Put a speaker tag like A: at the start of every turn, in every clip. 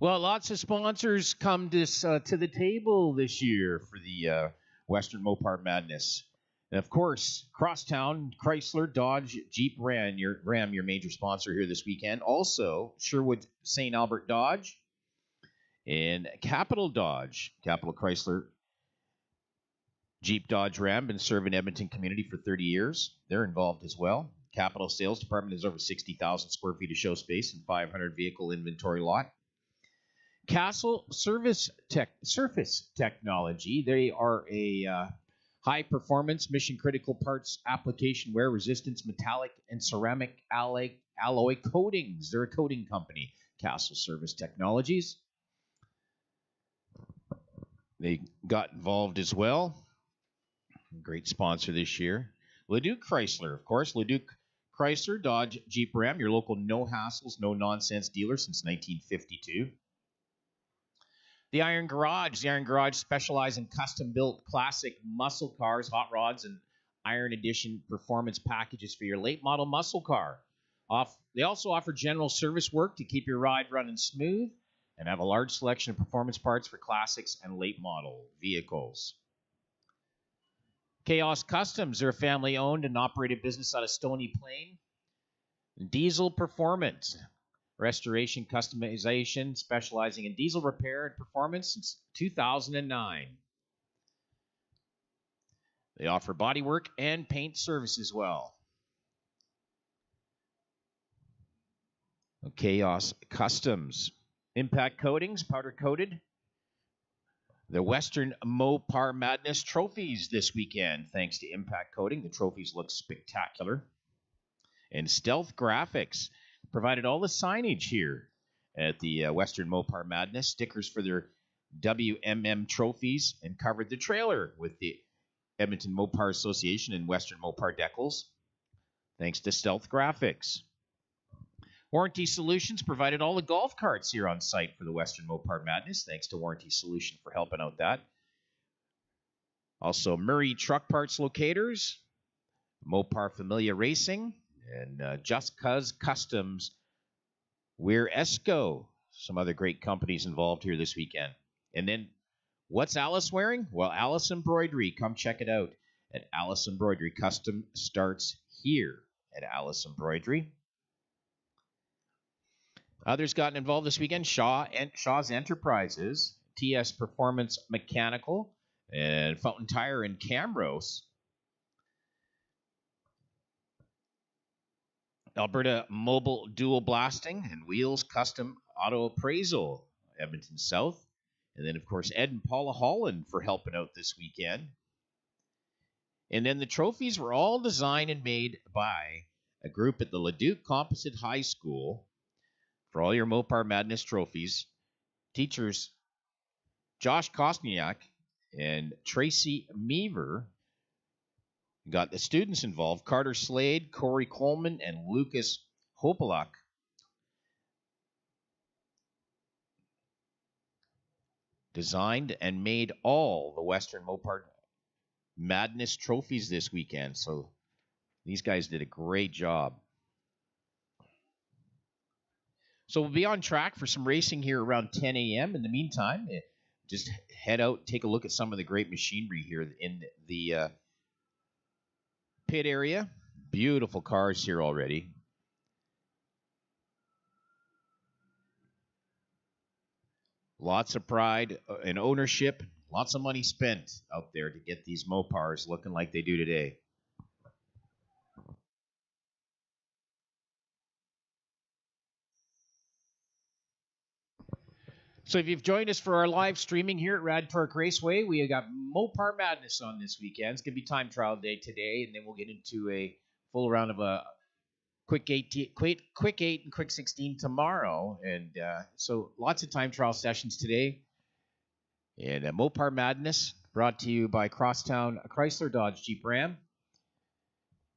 A: Well, lots of sponsors come to the table this year for the Western Mopar Madness. And of course, Crosstown, Chrysler, Dodge, Jeep, Ram, your major sponsor here this weekend. Also, Sherwood St. Albert Dodge and Capital Dodge, Capital Chrysler, Jeep, Dodge, Ram, been serving Edmonton community for 30 years. They're involved as well. Capital Sales Department has over 60,000 square feet of show space and 500 vehicle inventory lot. Castle Surface Technology. They are a high-performance, mission-critical parts application wear resistance, metallic, and ceramic alloy coatings. They're a coating company, Castle Service Technologies. They got involved as well. Great sponsor this year. Leduc Chrysler, of course. Leduc Chrysler, Dodge, Jeep, Ram, your local no-hassles, no-nonsense dealer since 1952. The Iron Garage. The Iron Garage specializes in custom-built classic muscle cars, hot rods, and Iron Edition performance packages for your late-model muscle car. They also offer general service work to keep your ride running smooth and have a large selection of performance parts for classics and late-model vehicles. Chaos Customs. They're a family-owned and operated business out of Stony Plain. Diesel Performance. Restoration customization, specializing in diesel repair and performance since 2009. They offer bodywork and paint service as well. Chaos Customs. Impact Coatings, powder coated. The Western Mopar Madness trophies this weekend. Thanks to Impact Coating, the trophies look spectacular. And Stealth Graphics provided all the signage here at the Western Mopar Madness, stickers for their WMM trophies, and covered the trailer with the Edmonton Mopar Association and Western Mopar decals, thanks to Stealth Graphics. Warranty Solutions provided all the golf carts here on site for the Western Mopar Madness, thanks to Warranty Solution for helping out that. Also, Murray Truck Parts Locators, Mopar Familia Racing, and Just Cuz Customs, We're Esco. Some other great companies involved here this weekend. And then, what's Alice wearing? Well, Alice Embroidery. Come check it out at Alice Embroidery. Custom starts here at Alice Embroidery. Others gotten involved this weekend. Shaw's Enterprises, TS Performance Mechanical, and Fountain Tire and Camrose. Alberta Mobile Dual Blasting and Wheels Custom Auto Appraisal, Edmonton South. And then, of course, Ed and Paula Holland for helping out this weekend. And then the trophies were all designed and made by a group at the Leduc Composite High School for all your Mopar Madness trophies. Teachers Josh Kosniak and Tracy Meaver. Got the students involved, Carter Slade, Corey Coleman, and Lucas Hopalak. Designed and made all the Western Mopar Madness trophies this weekend. So these guys did a great job. So we'll be on track for some racing here around 10 a.m. In the meantime, just head out, take a look at some of the great machinery here in the pit area. Beautiful cars here already. Lots of pride and ownership. Lots of money spent out there to get these Mopars looking like they do today. So if you've joined us for our live streaming here at Rad Torque Raceway, we have got Mopar Madness on this weekend. It's going to be time trial day today, and then we'll get into a full round of a quick 8 and quick 16 tomorrow. And so lots of time trial sessions today. And Mopar Madness brought to you by Crosstown Chrysler, Dodge, Jeep, Ram.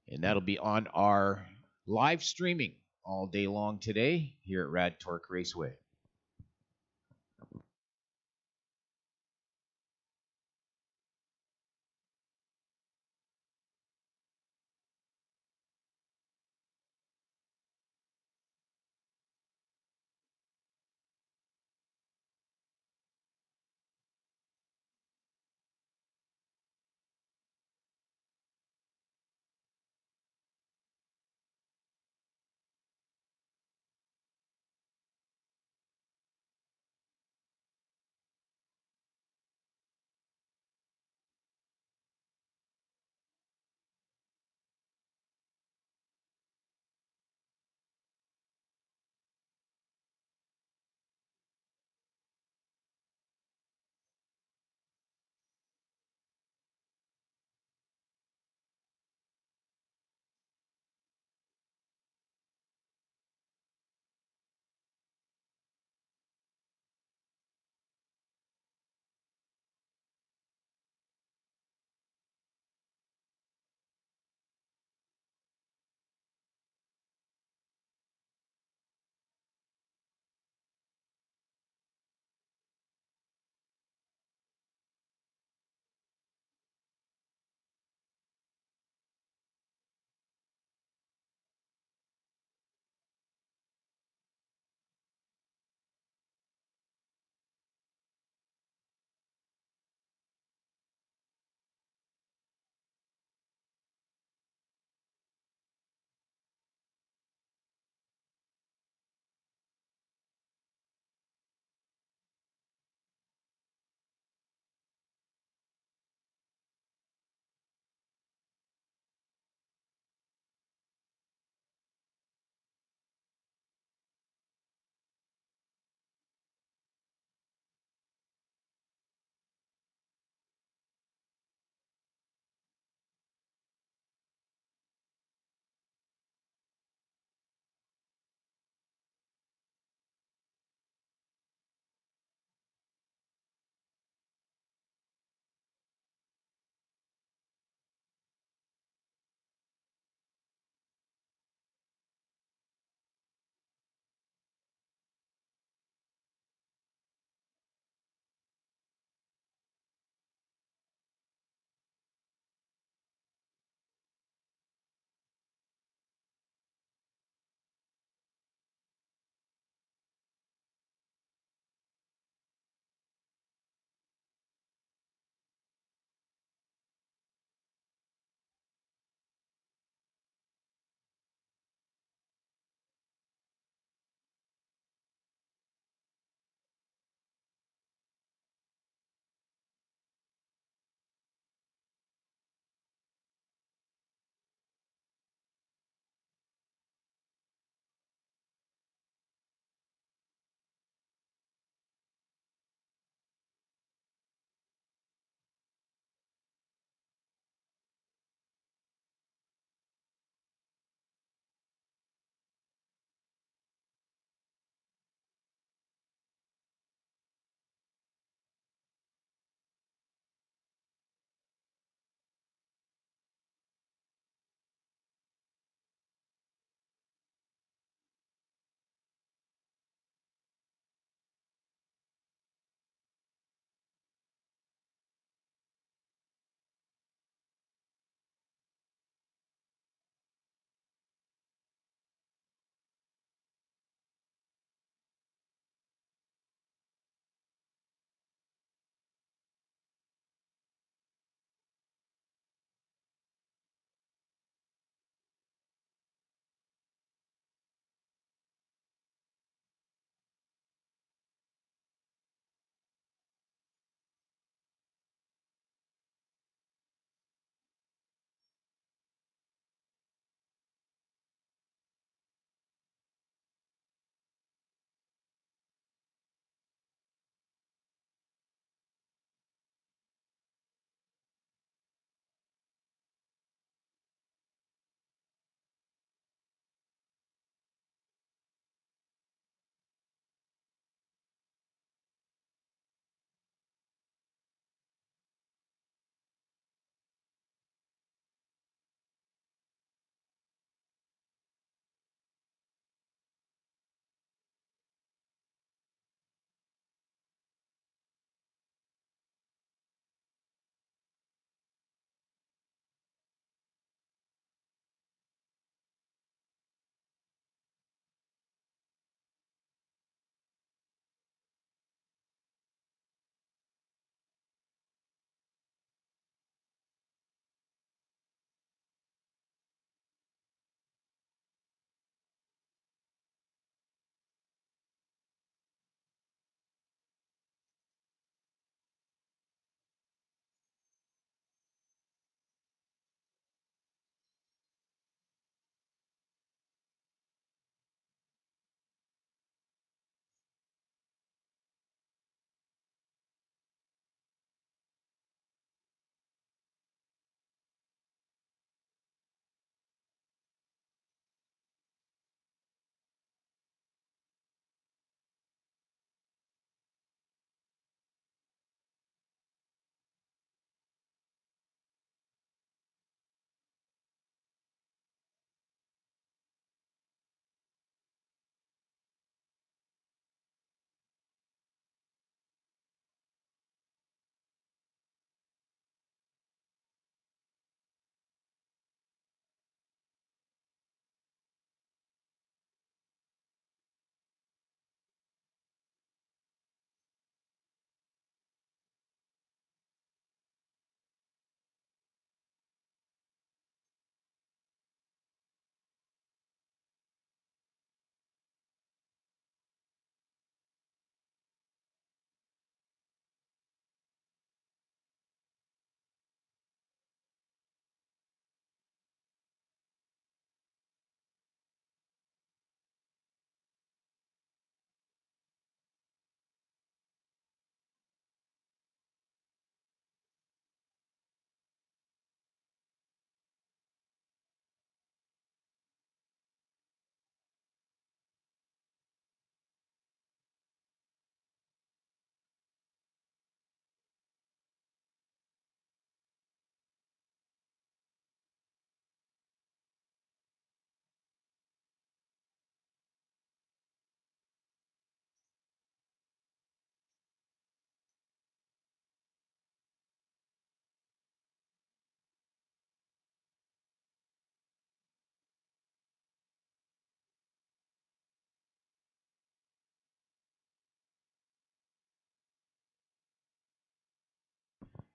A: And that'll be on our live streaming all day long today here at Rad Torque Raceway.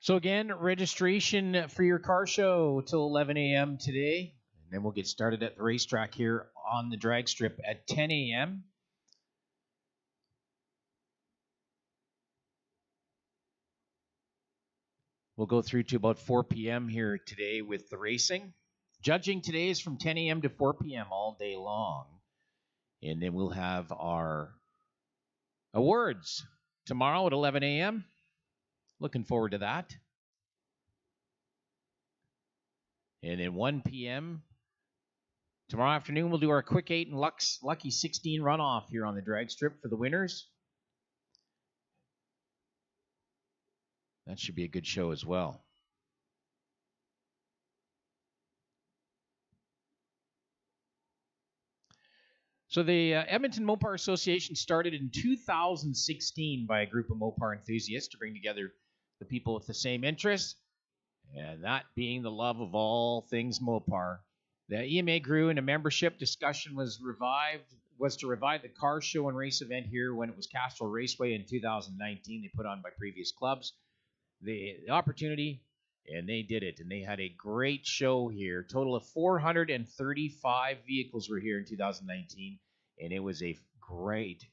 A: So again, registration for your car show till 11 a.m. today. And then we'll get started at the racetrack here on the drag strip at 10 a.m. We'll go through to about 4 p.m. here today with the racing. Judging today is from 10 a.m. to 4 p.m. all day long. And then we'll have our awards tomorrow at 11 a.m. Looking forward to that. And then 1 p.m. tomorrow afternoon, we'll do our Quick 8 and Lucky 16 runoff here on the drag strip for the winners. That should be a good show as well. So the Edmonton Mopar Association started in 2016 by a group of Mopar enthusiasts to bring together the people with the same interests, and that being the love of all things Mopar. The EMA grew, and a membership discussion was to revive the car show and race event here when it was Castrol Raceway in 2019. They put on by previous clubs. The opportunity, and they did it, and they had a great show here. Total of 435 vehicles were here in 2019, and it was a great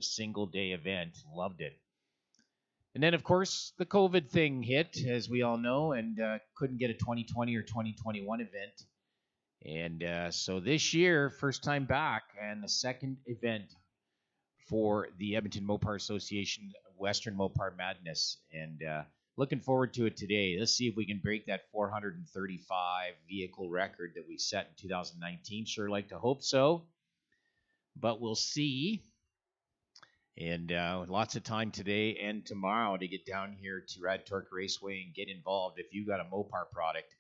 A: single-day event. Loved it. And then, of course, the COVID thing hit, as we all know, and couldn't get a 2020 or 2021 event. And so this year, first time back, and the second event for the Edmonton Mopar Association Western Mopar Madness. And looking forward to it today. Let's see if we can break that 435 vehicle record that we set in 2019. Sure like to hope so, but we'll see. And lots of time today and tomorrow to get down here to Rad Torque Raceway and get involved. If you got a Mopar product,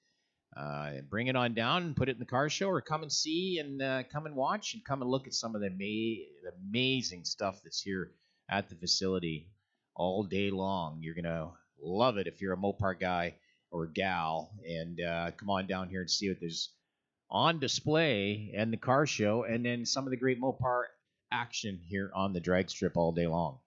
A: bring it on down and put it in the car show, or come and see and come and watch and come and look at some of the amazing stuff that's here at the facility all day long. You're going to love it if you're a Mopar guy or gal, and come on down here and see what there's on display and the car show, and then some of the great Mopar action here on the drag strip all day long.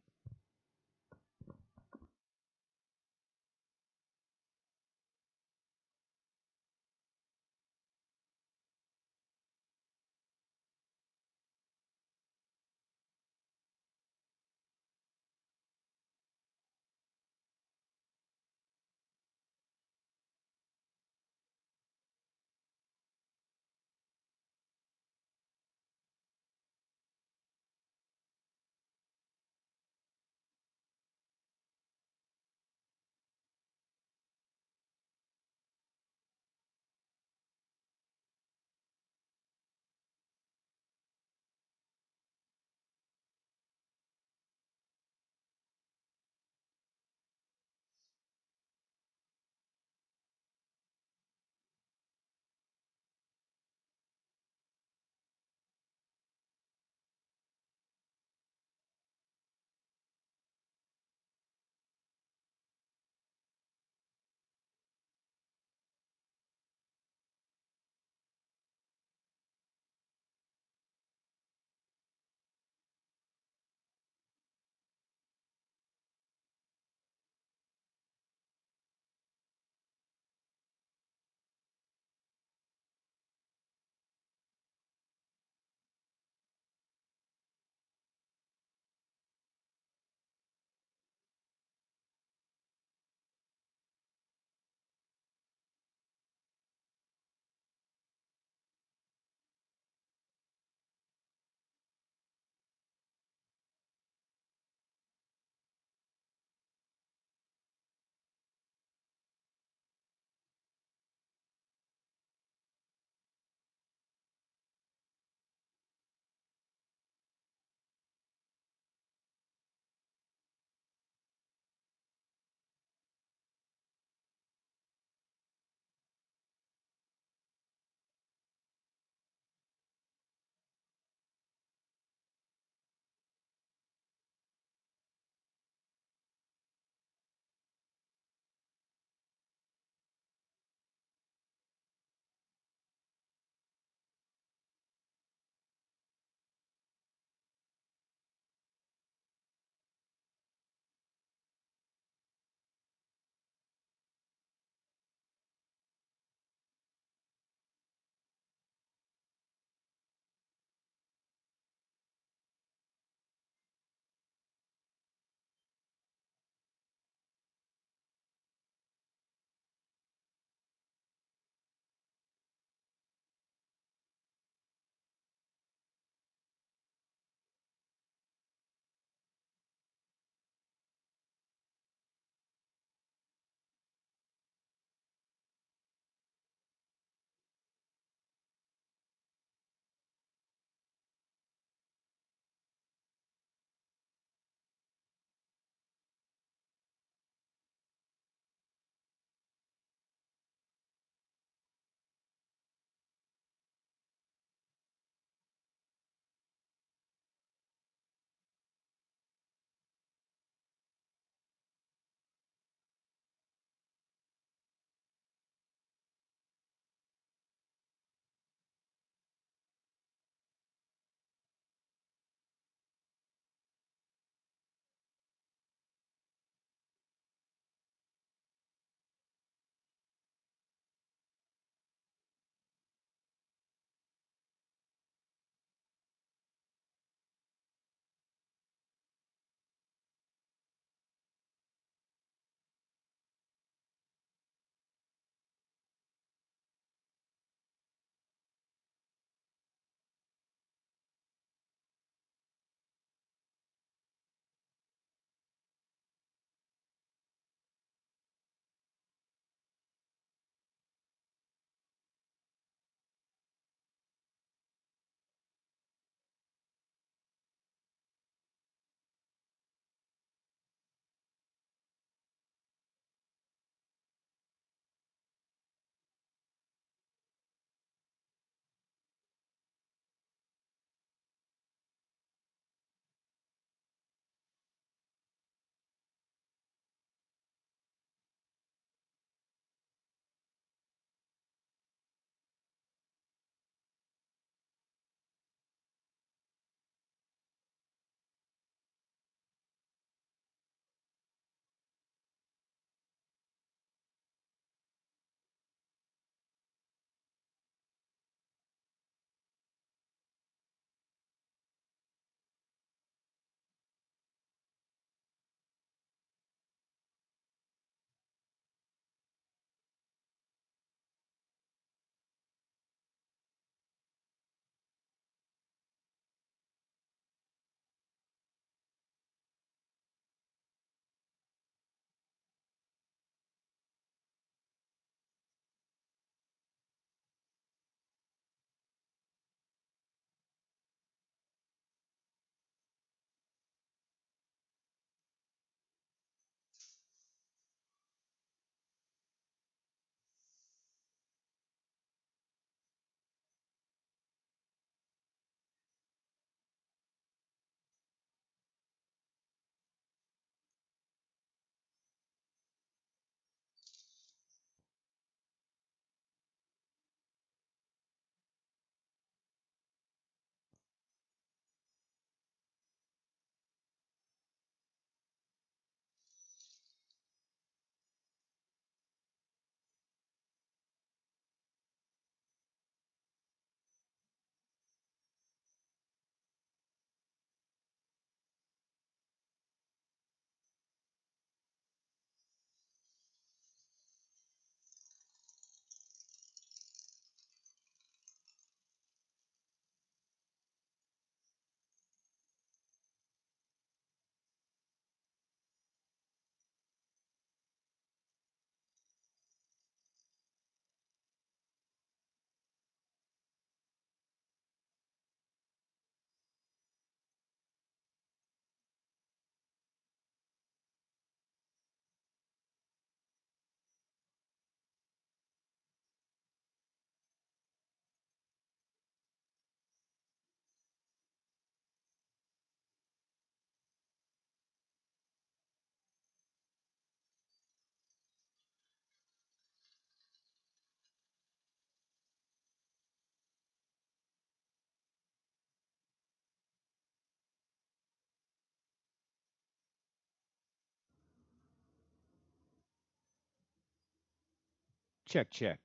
A: Check, check.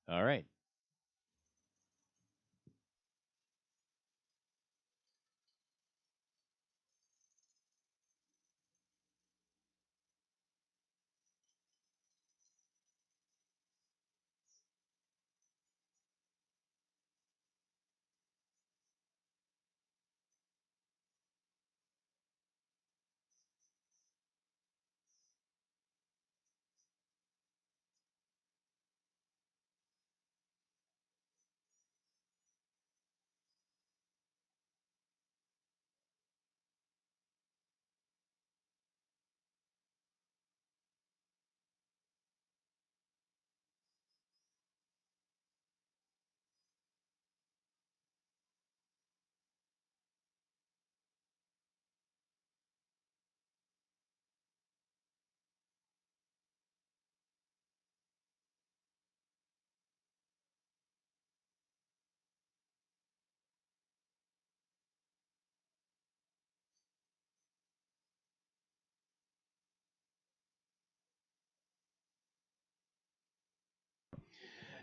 A: All right.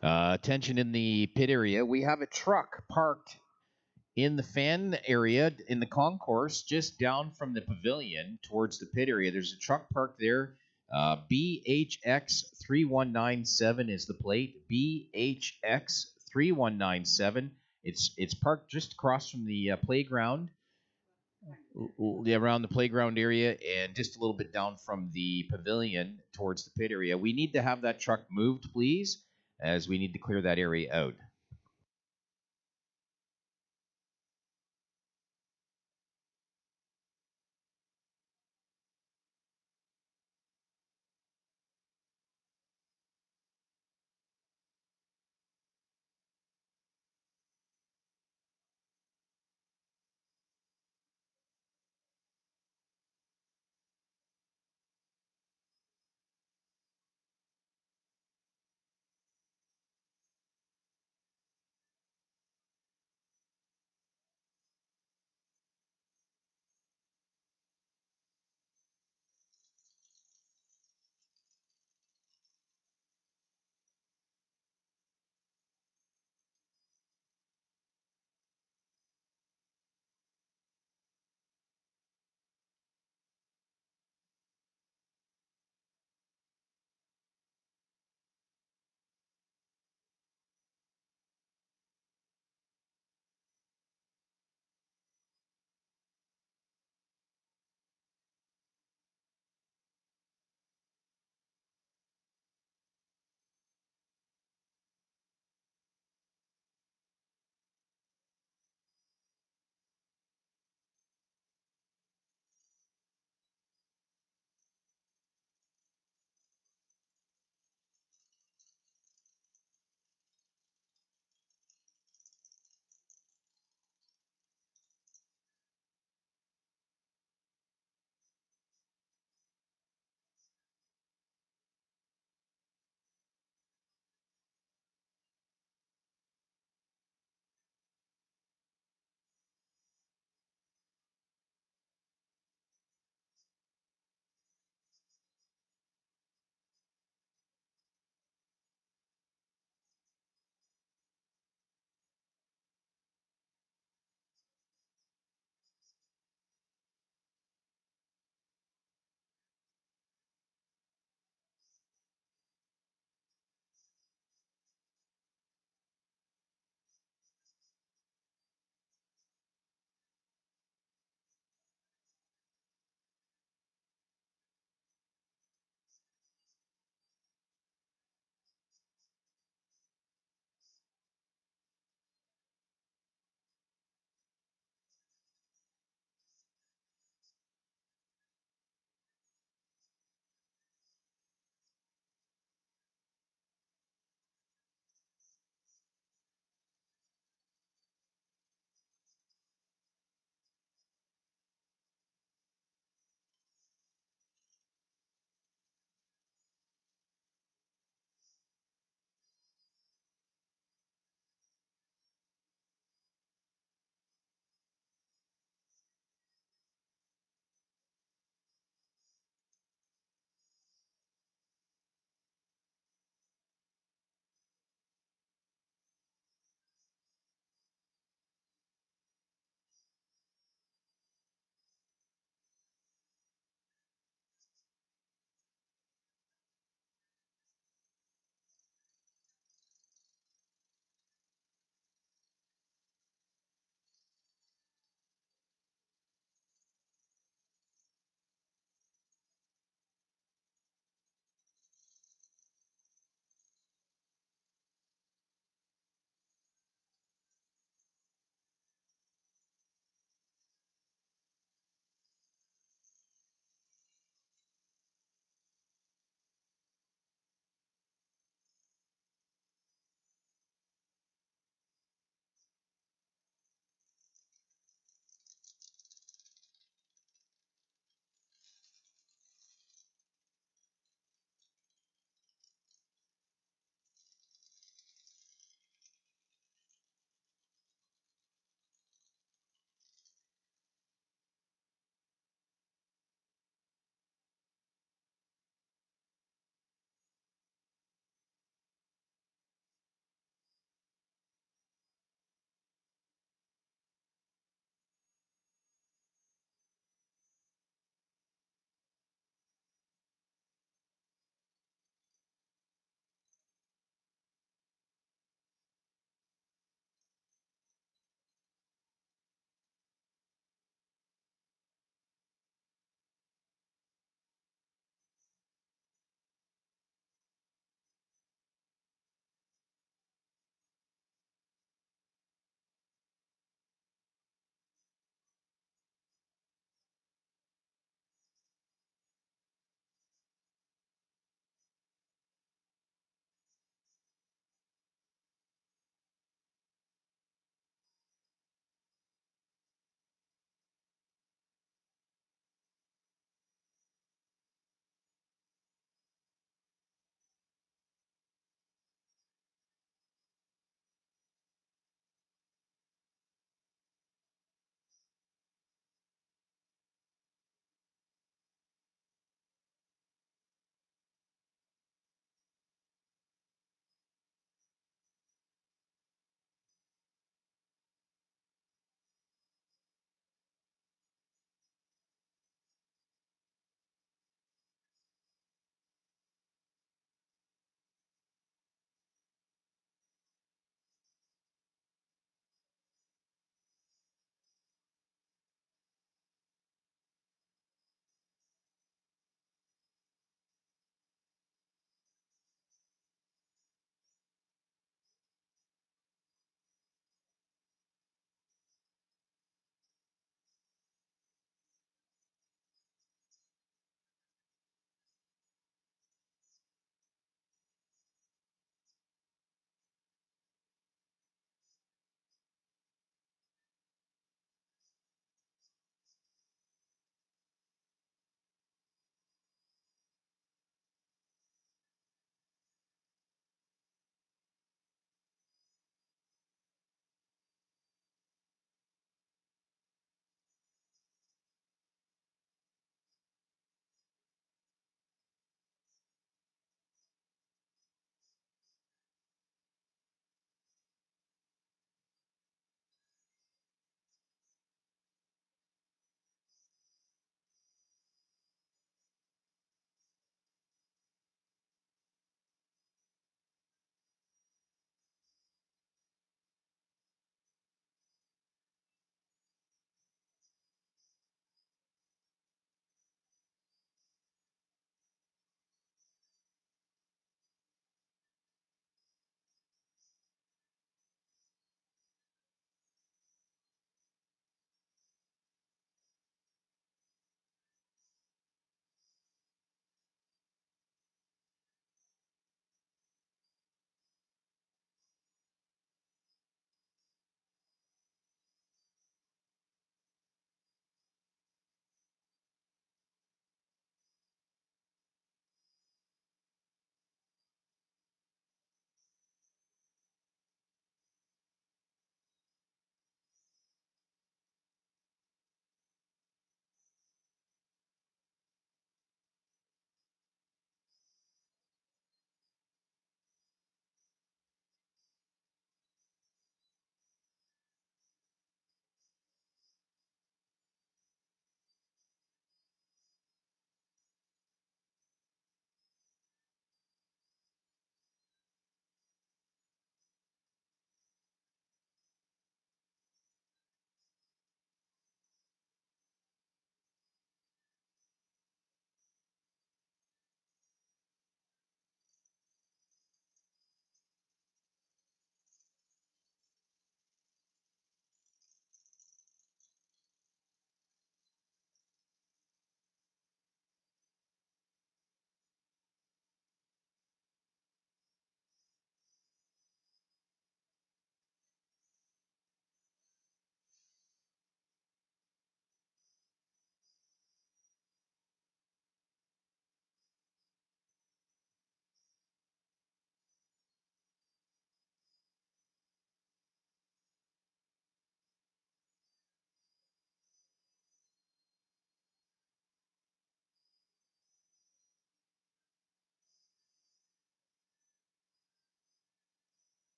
A: Attention in the pit area. We have a truck parked in the fan area in the concourse just down from the pavilion towards the pit area. There's a truck parked there. BHX3197 is the plate. BHX3197. It's parked just across from the playground, around the playground area, and just a little bit down from the pavilion towards the pit area. We need to have that truck moved, please, as we need to clear that area out.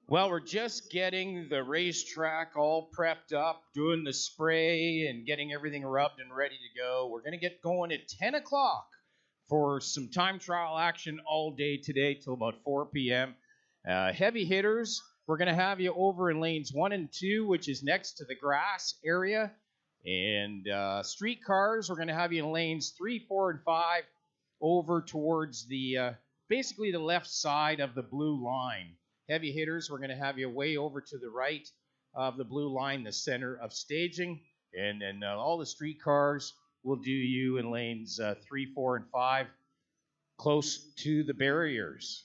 A: Well, we're just getting the racetrack all prepped up, doing the spray and getting everything rubbed and ready to go. We're going to get going at 10 o'clock for some time trial action all day today till about 4 p.m. Heavy hitters, we're going to have you over in lanes 1 and 2, which is next to the grass area. And street cars, we're going to have you in lanes 3, 4, and 5 over towards the basically the left side of the blue line. Heavy hitters, we're going to have you way over to the right of the blue line, the center of staging. And then all the street cars will do you in lanes 3, 4, and 5, close to the barriers.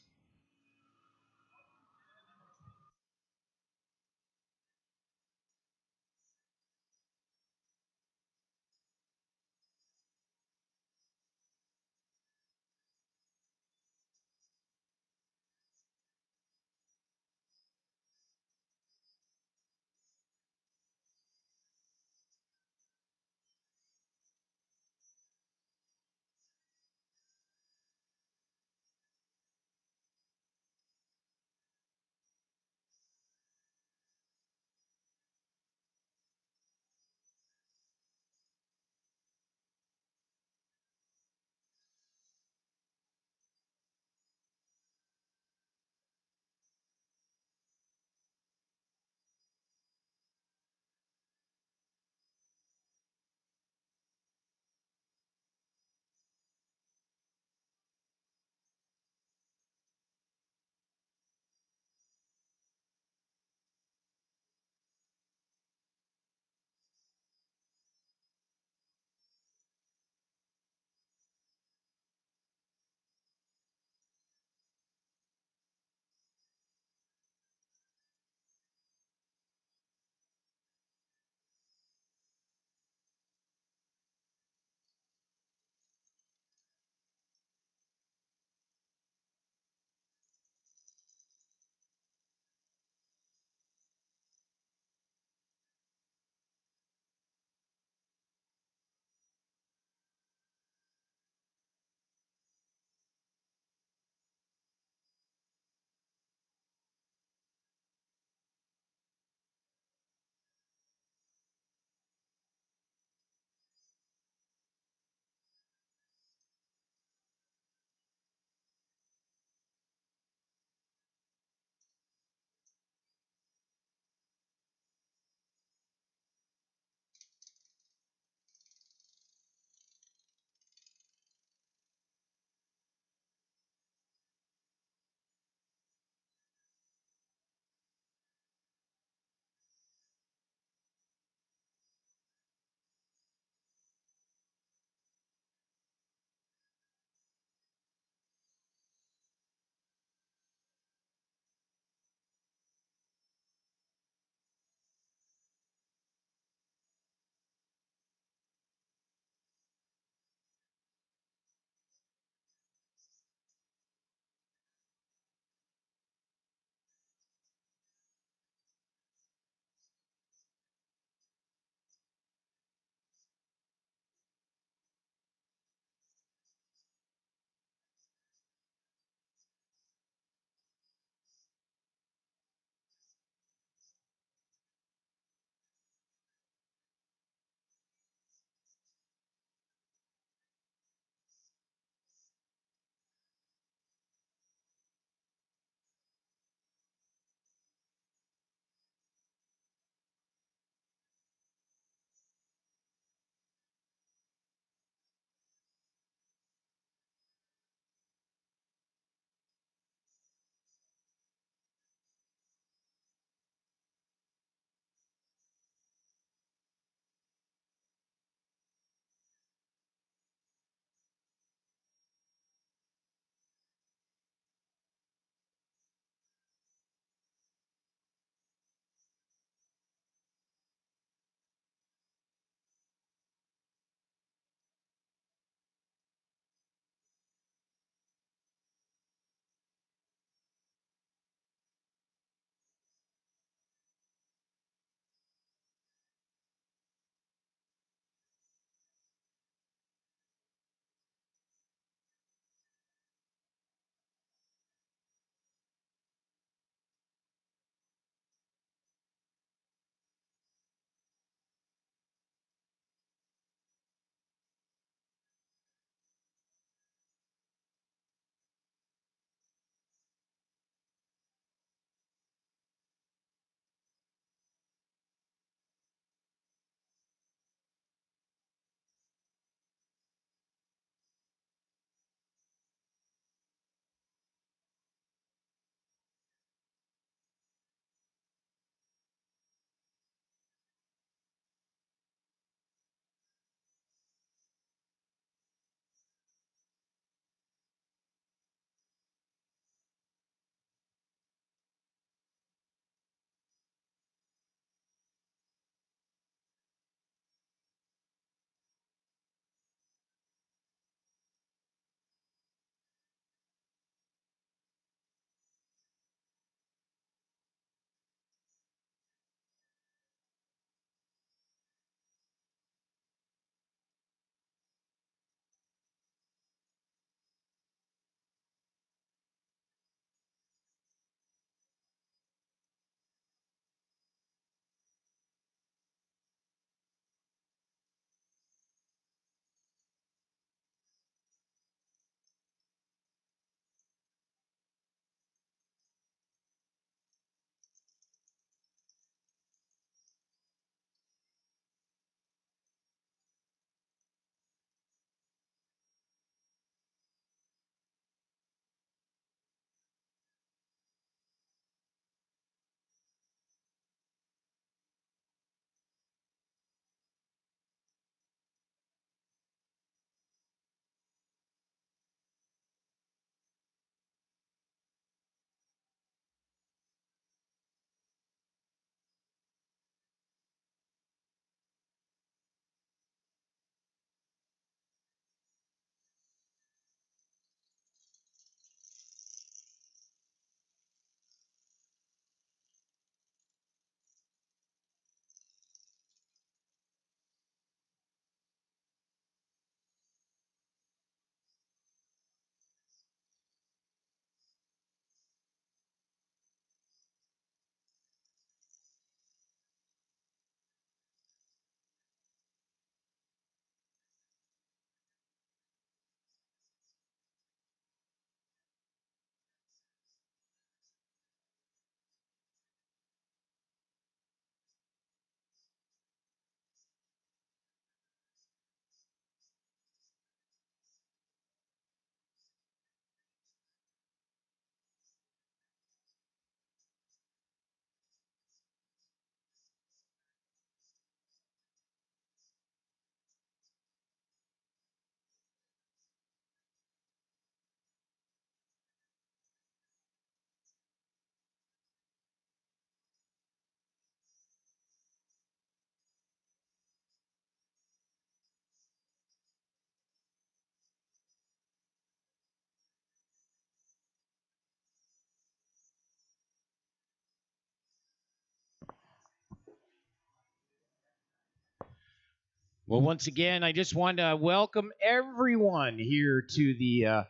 A: Well, once again, I just want to welcome everyone here to the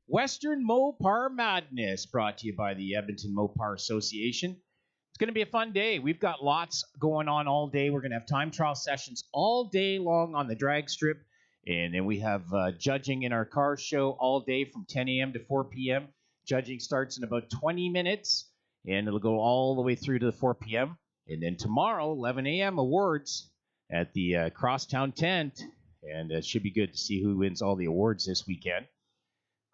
A: Western Mopar Madness, brought to you by the Edmonton Mopar Association. It's going to be a fun day. We've got lots going on all day. We're going to have time trial sessions all day long on the drag strip. And then we have judging in our car show all day from 10 a.m. to 4 p.m. Judging starts in about 20 minutes, and it'll go all the way through to the 4 p.m. And then tomorrow, 11 a.m., awards at the Crosstown tent, and it should be good to see who wins all the awards this weekend.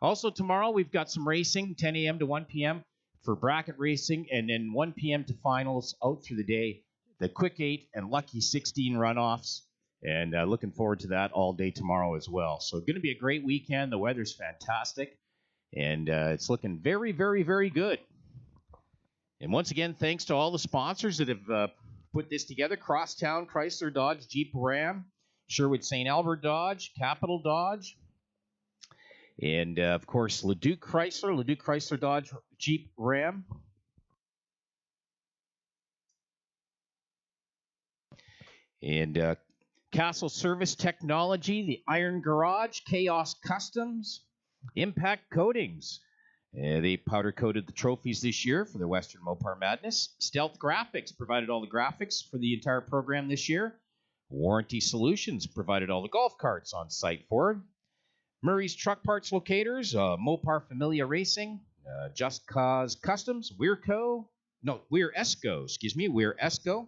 A: Also tomorrow, we've got some racing, 10 a.m. to 1 p.m. for bracket racing, and then 1 p.m. to finals out through the day, the Quick 8 and Lucky 16 runoffs, and looking forward to that all day tomorrow as well. So going to be a great weekend. The weather's fantastic, and it's looking very, very, very good. And once again, thanks to all the sponsors that have put this together: Crosstown, Chrysler, Dodge, Jeep, Ram, Sherwood St. Albert Dodge, Capital Dodge, and of course Leduc Chrysler, Dodge, Jeep, Ram. And Castle Service Technology, the Iron Garage, Chaos Customs, Impact Coatings. They powder-coated the trophies this year for the Western Mopar Madness. Stealth Graphics provided all the graphics for the entire program this year. Warranty Solutions provided all the golf carts on site for it. Murray's Truck Parts Locators, Mopar Familia Racing, Just Cause Customs, Weir Esco.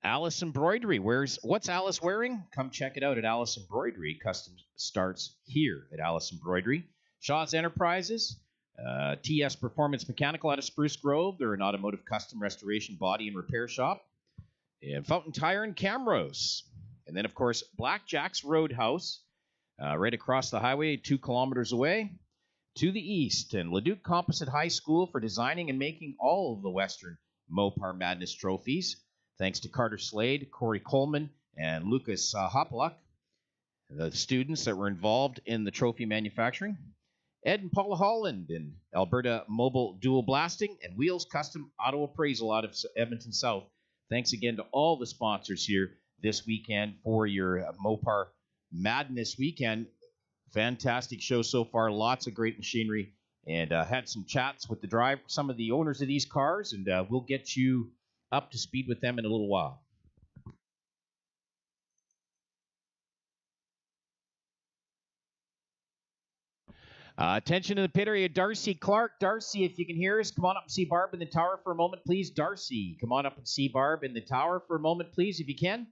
A: Alice Embroidery. What's Alice wearing? Come check it out at Alice Embroidery. Custom starts here at Alice Embroidery. Shaw's Enterprises, TS Performance Mechanical out of Spruce Grove. They're an automotive custom restoration body and repair shop. And Fountain Tire and Camrose. And then, of course, Blackjack's Roadhouse, right across the highway, 2 kilometers away to the east. And Leduc Composite High School for designing and making all of the Western Mopar Madness trophies. Thanks to Carter Slade, Corey Coleman, and Lucas Hopaluk, the students that were involved in the trophy manufacturing. Ed and Paula Holland and Alberta Mobile Dual Blasting and Wheels Custom Auto Appraisal out of Edmonton South. Thanks again to all the sponsors here this weekend for your Mopar Madness weekend. Fantastic show so far. Lots of great machinery. And had some chats with some of the owners of these cars, and we'll get you up to speed with them in a little while. Attention to the pit area, Darcy Clark. Darcy, if you can hear us, come on up and see Barb in the tower for a moment, please. Darcy, come on up and see Barb in the tower for a moment, please, if you can.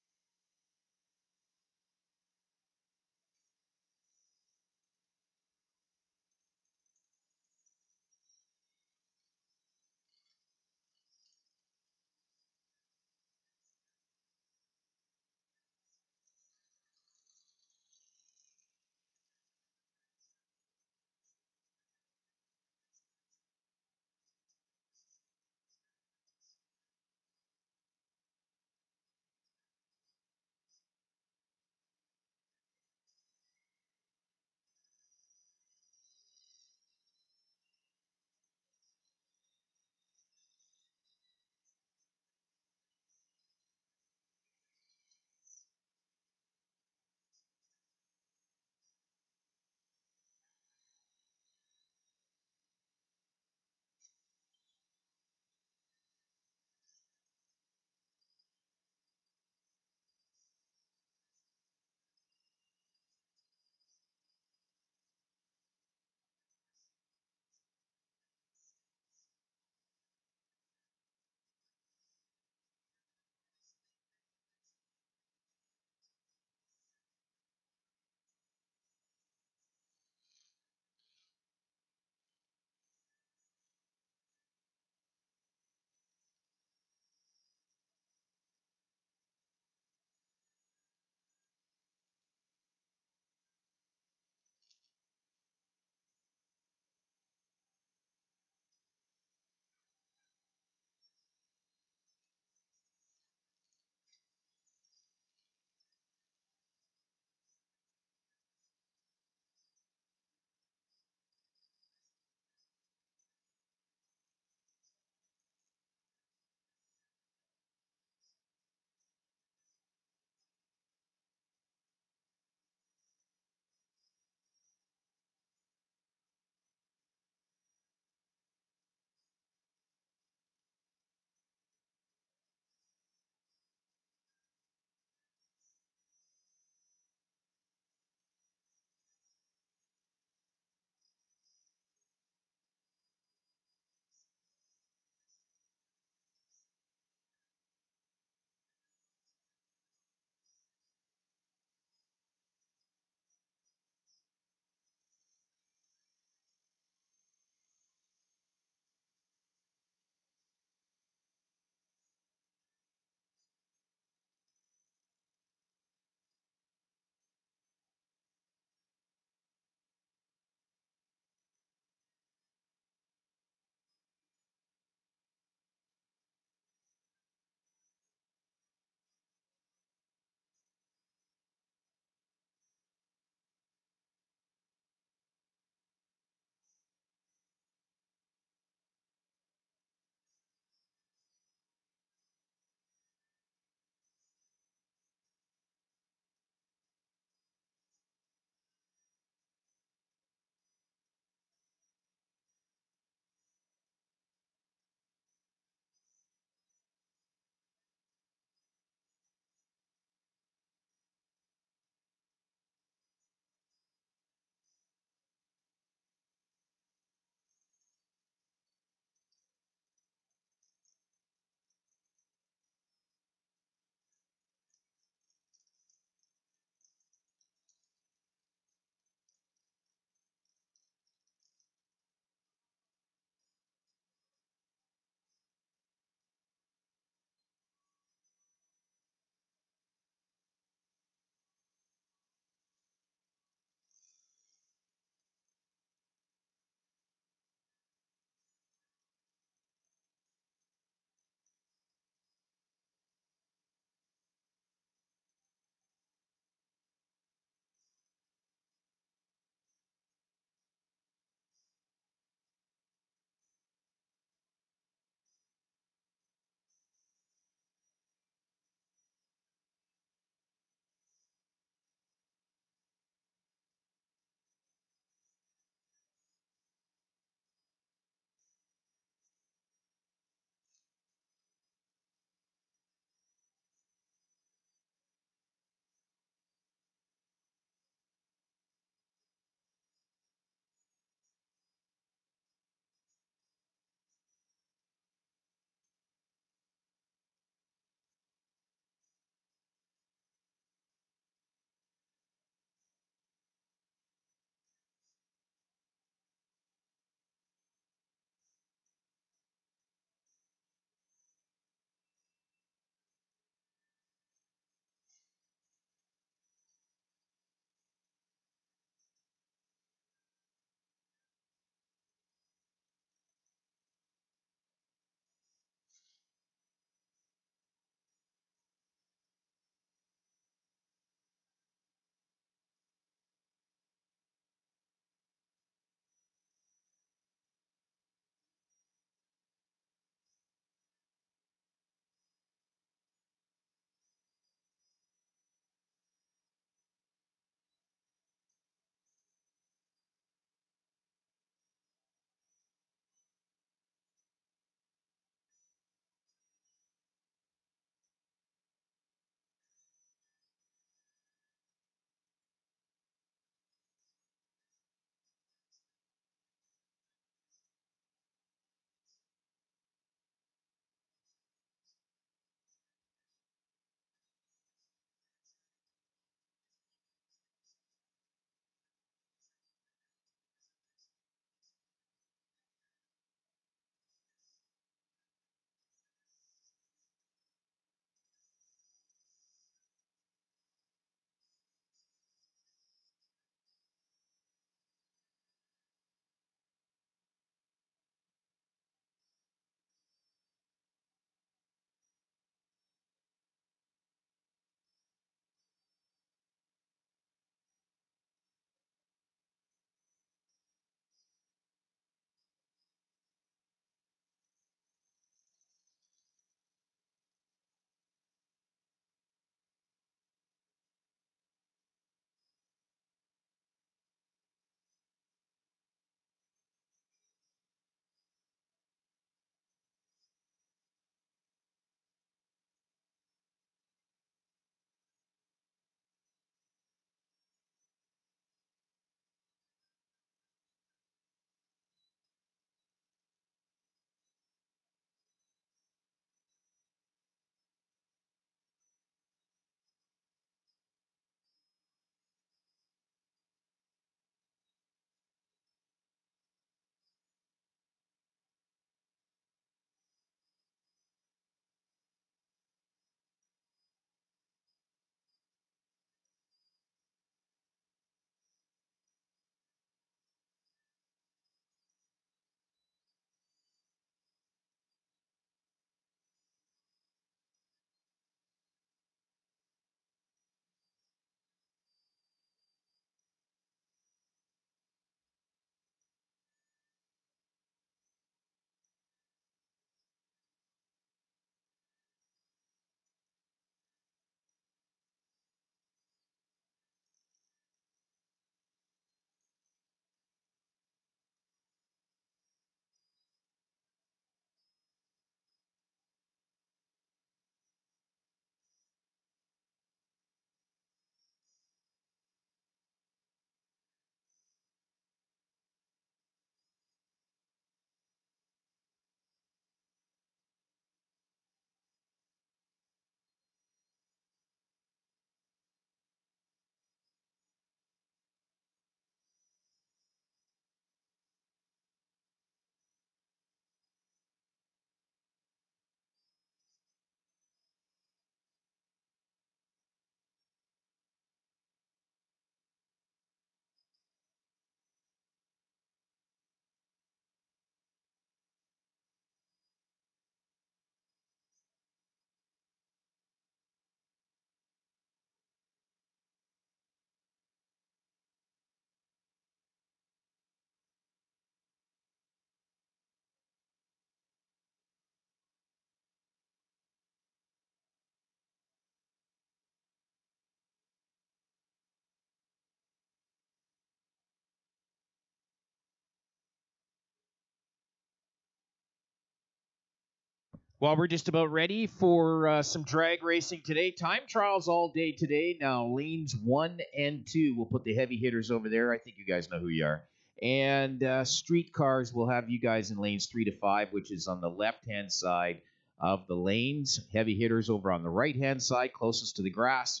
A: Well, we're just about ready for some drag racing today. Time trials all day today. Now, lanes 1 and 2, we'll put the heavy hitters over there. I think you guys know who you are. And street cars, we'll have you guys in lanes 3 to 5, which is on the left-hand side of the lanes. Heavy hitters over on the right-hand side, closest to the grass.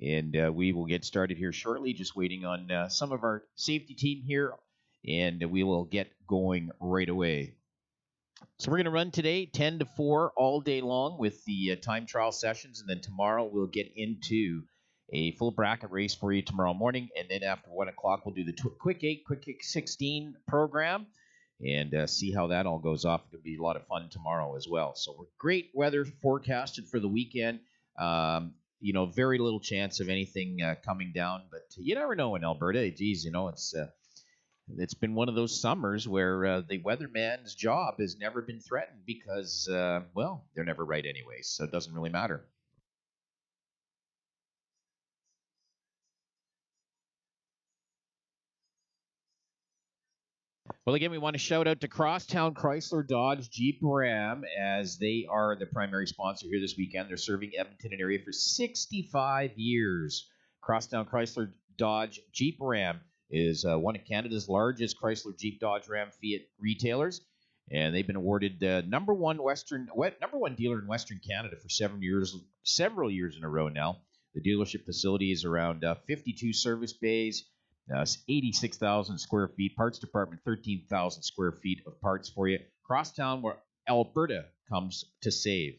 A: And we will get started here shortly, just waiting on some of our safety team here. And we will get going right away. So we're going to run today 10 to 4 all day long with the time trial sessions. And then tomorrow we'll get into a full bracket race for you tomorrow morning. And then after 1 o'clock, we'll do the Quick 8, Quick 16 program and see how that all goes off. It'll be a lot of fun tomorrow as well. So we're great weather forecasted for the weekend. Very little chance of anything coming down. But you never know in Alberta. Geez, it's been one of those summers where the weatherman's job has never been threatened because, they're never right anyways, so it doesn't really matter. Well, again, we want to shout out to Crosstown Chrysler Dodge Jeep Ram as they are the primary sponsor here this weekend. They're serving Edmonton and area for 65 years. Crosstown Chrysler Dodge Jeep Ram is one of Canada's largest Chrysler Jeep Dodge Ram Fiat retailers, and they've been awarded number one dealer in Western Canada for several years in a row now. The dealership facility is around 52 service bays, 86,000 square feet, parts department 13,000 square feet of parts for you. Crosstown, where Alberta comes to save.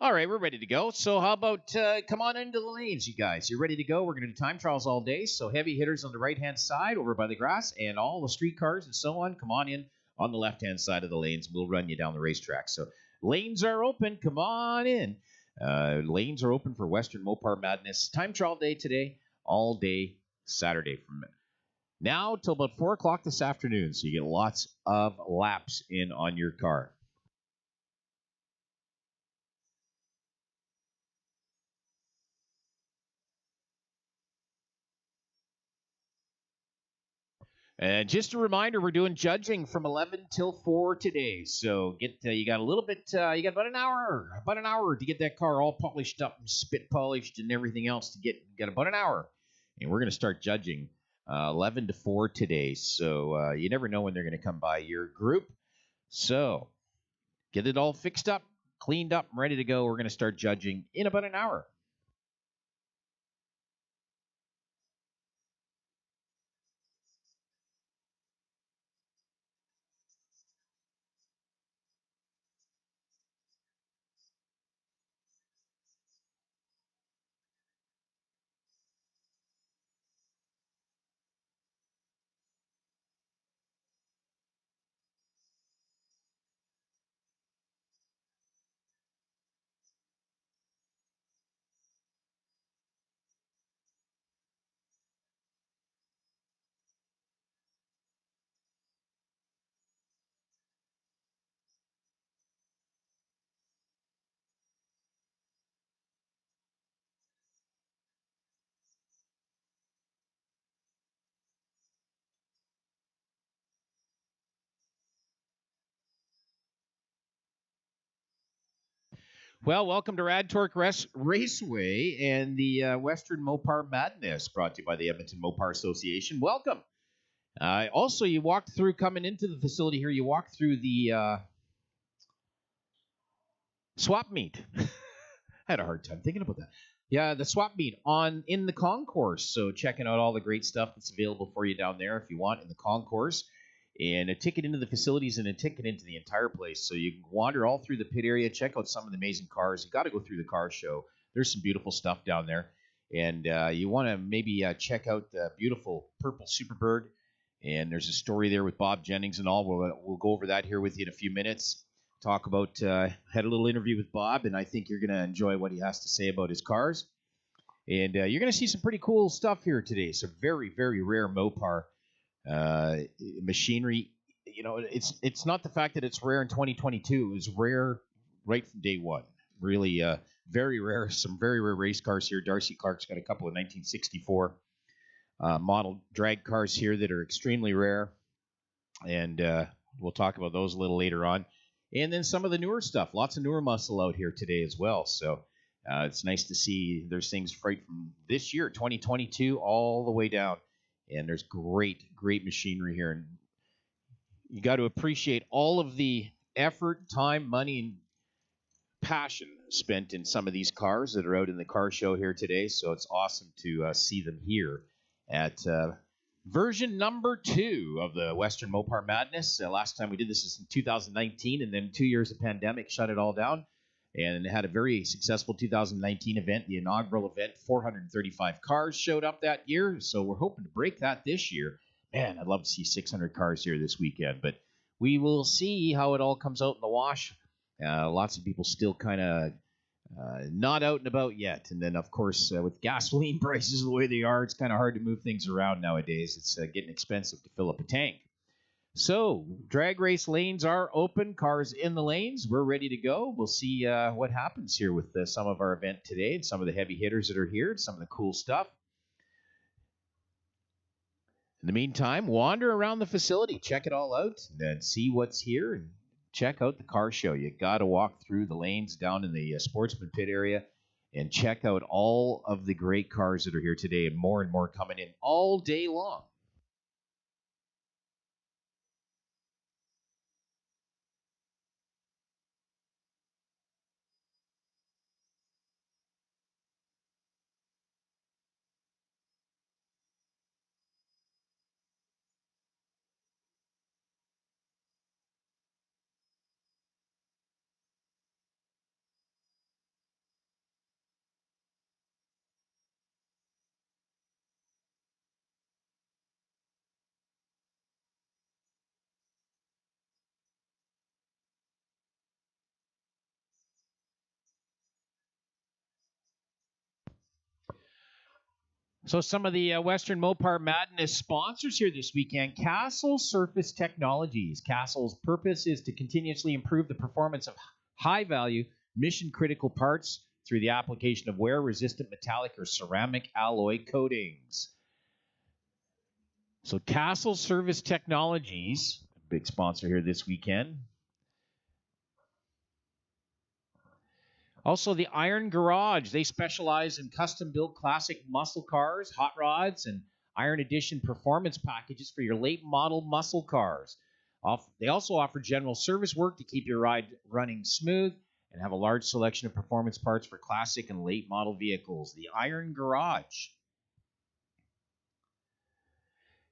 A: All right, we're ready to go. So how about come on into the lanes, you guys? You ready to go? We're going to do time trials all day. So heavy hitters on the right-hand side over by the grass and all the street cars and so on. Come on in on the left-hand side of the lanes. We'll run you down the racetrack. So lanes are open. Come on in. Lanes are open for Western Mopar Madness. Time trial day today, all day Saturday from now till about 4 o'clock this afternoon. So you get lots of laps in on your car. And just a reminder, we're doing judging from 11 till 4 today. So you got a little bit, you got about an hour to get that car all polished up and spit polished and everything else got about an hour. And we're going to start judging 11 to 4 today. So you never know when they're going to come by your group. So get it all fixed up, cleaned up, and ready to go. We're going to start judging in about an hour. Well, welcome to Rad Torque Raceway and the Western Mopar Madness, brought to you by the Edmonton Mopar Association. Welcome. Also, you walked through, coming into the facility here, you walked through the swap meet. I had a hard time thinking about that. Yeah, the swap meet in the concourse. So checking out all the great stuff that's available for you down there if you want in the concourse. And a ticket into the facilities and a ticket into the entire place. So you can wander all through the pit area, check out some of the amazing cars. You got to go through the car show. There's some beautiful stuff down there. And you want to maybe check out the beautiful purple Superbird. And there's a story there with Bob Jennings and all. We'll go over that here with you in a few minutes. Talk about, had a little interview with Bob, and I think you're going to enjoy what he has to say about his cars. And you're going to see some pretty cool stuff here today. Some very, very rare Mopar machinery. You know, it's not the fact that it's rare in 2022. It was rare right from day one. Really very rare. Some very rare race cars here. Darcy Clark's got a couple of 1964 model drag cars here that are extremely rare, and we'll talk about those a little later on. And then some of the newer stuff. Lots of newer muscle out here today as well. So it's nice to see there's things right from this year, 2022, all the way down. And there's great machinery here. And you got to appreciate all of the effort, time, money, and passion spent in some of these cars that are out in the car show here today. So it's awesome to see them here at version number 2 of the Western Mopar Madness. Last time we did this is in 2019, and then 2 years of pandemic shut it all down. And had a very successful 2019 event, the inaugural event. 435 cars showed up that year, so we're hoping to break that this year. Man, I'd love to see 600 cars here this weekend, but we will see how it all comes out in the wash. Lots of people still kind of not out and about yet. And then, of course, with gasoline prices the way they are, it's kind of hard to move things around nowadays. It's getting expensive to fill up a tank. So, drag race lanes are open, cars in the lanes. We're ready to go. We'll see what happens here with some of our event today and some of the heavy hitters that are here and some of the cool stuff. In the meantime, wander around the facility, check it all out, and see what's here, and check out the car show. You got to walk through the lanes down in the sportsman pit area and check out all of the great cars that are here today, and more coming in all day long. So some of the Western Mopar Madness sponsors here this weekend, Castle Surface Technologies. Castle's purpose is to continuously improve the performance of high-value, mission-critical parts through the application of wear-resistant metallic or ceramic alloy coatings. So Castle Surface Technologies, big sponsor here this weekend. Also, the Iron Garage. They specialize in custom-built classic muscle cars, hot rods, and Iron Edition performance packages for your late-model muscle cars. They also offer general service work to keep your ride running smooth and have a large selection of performance parts for classic and late-model vehicles. The Iron Garage.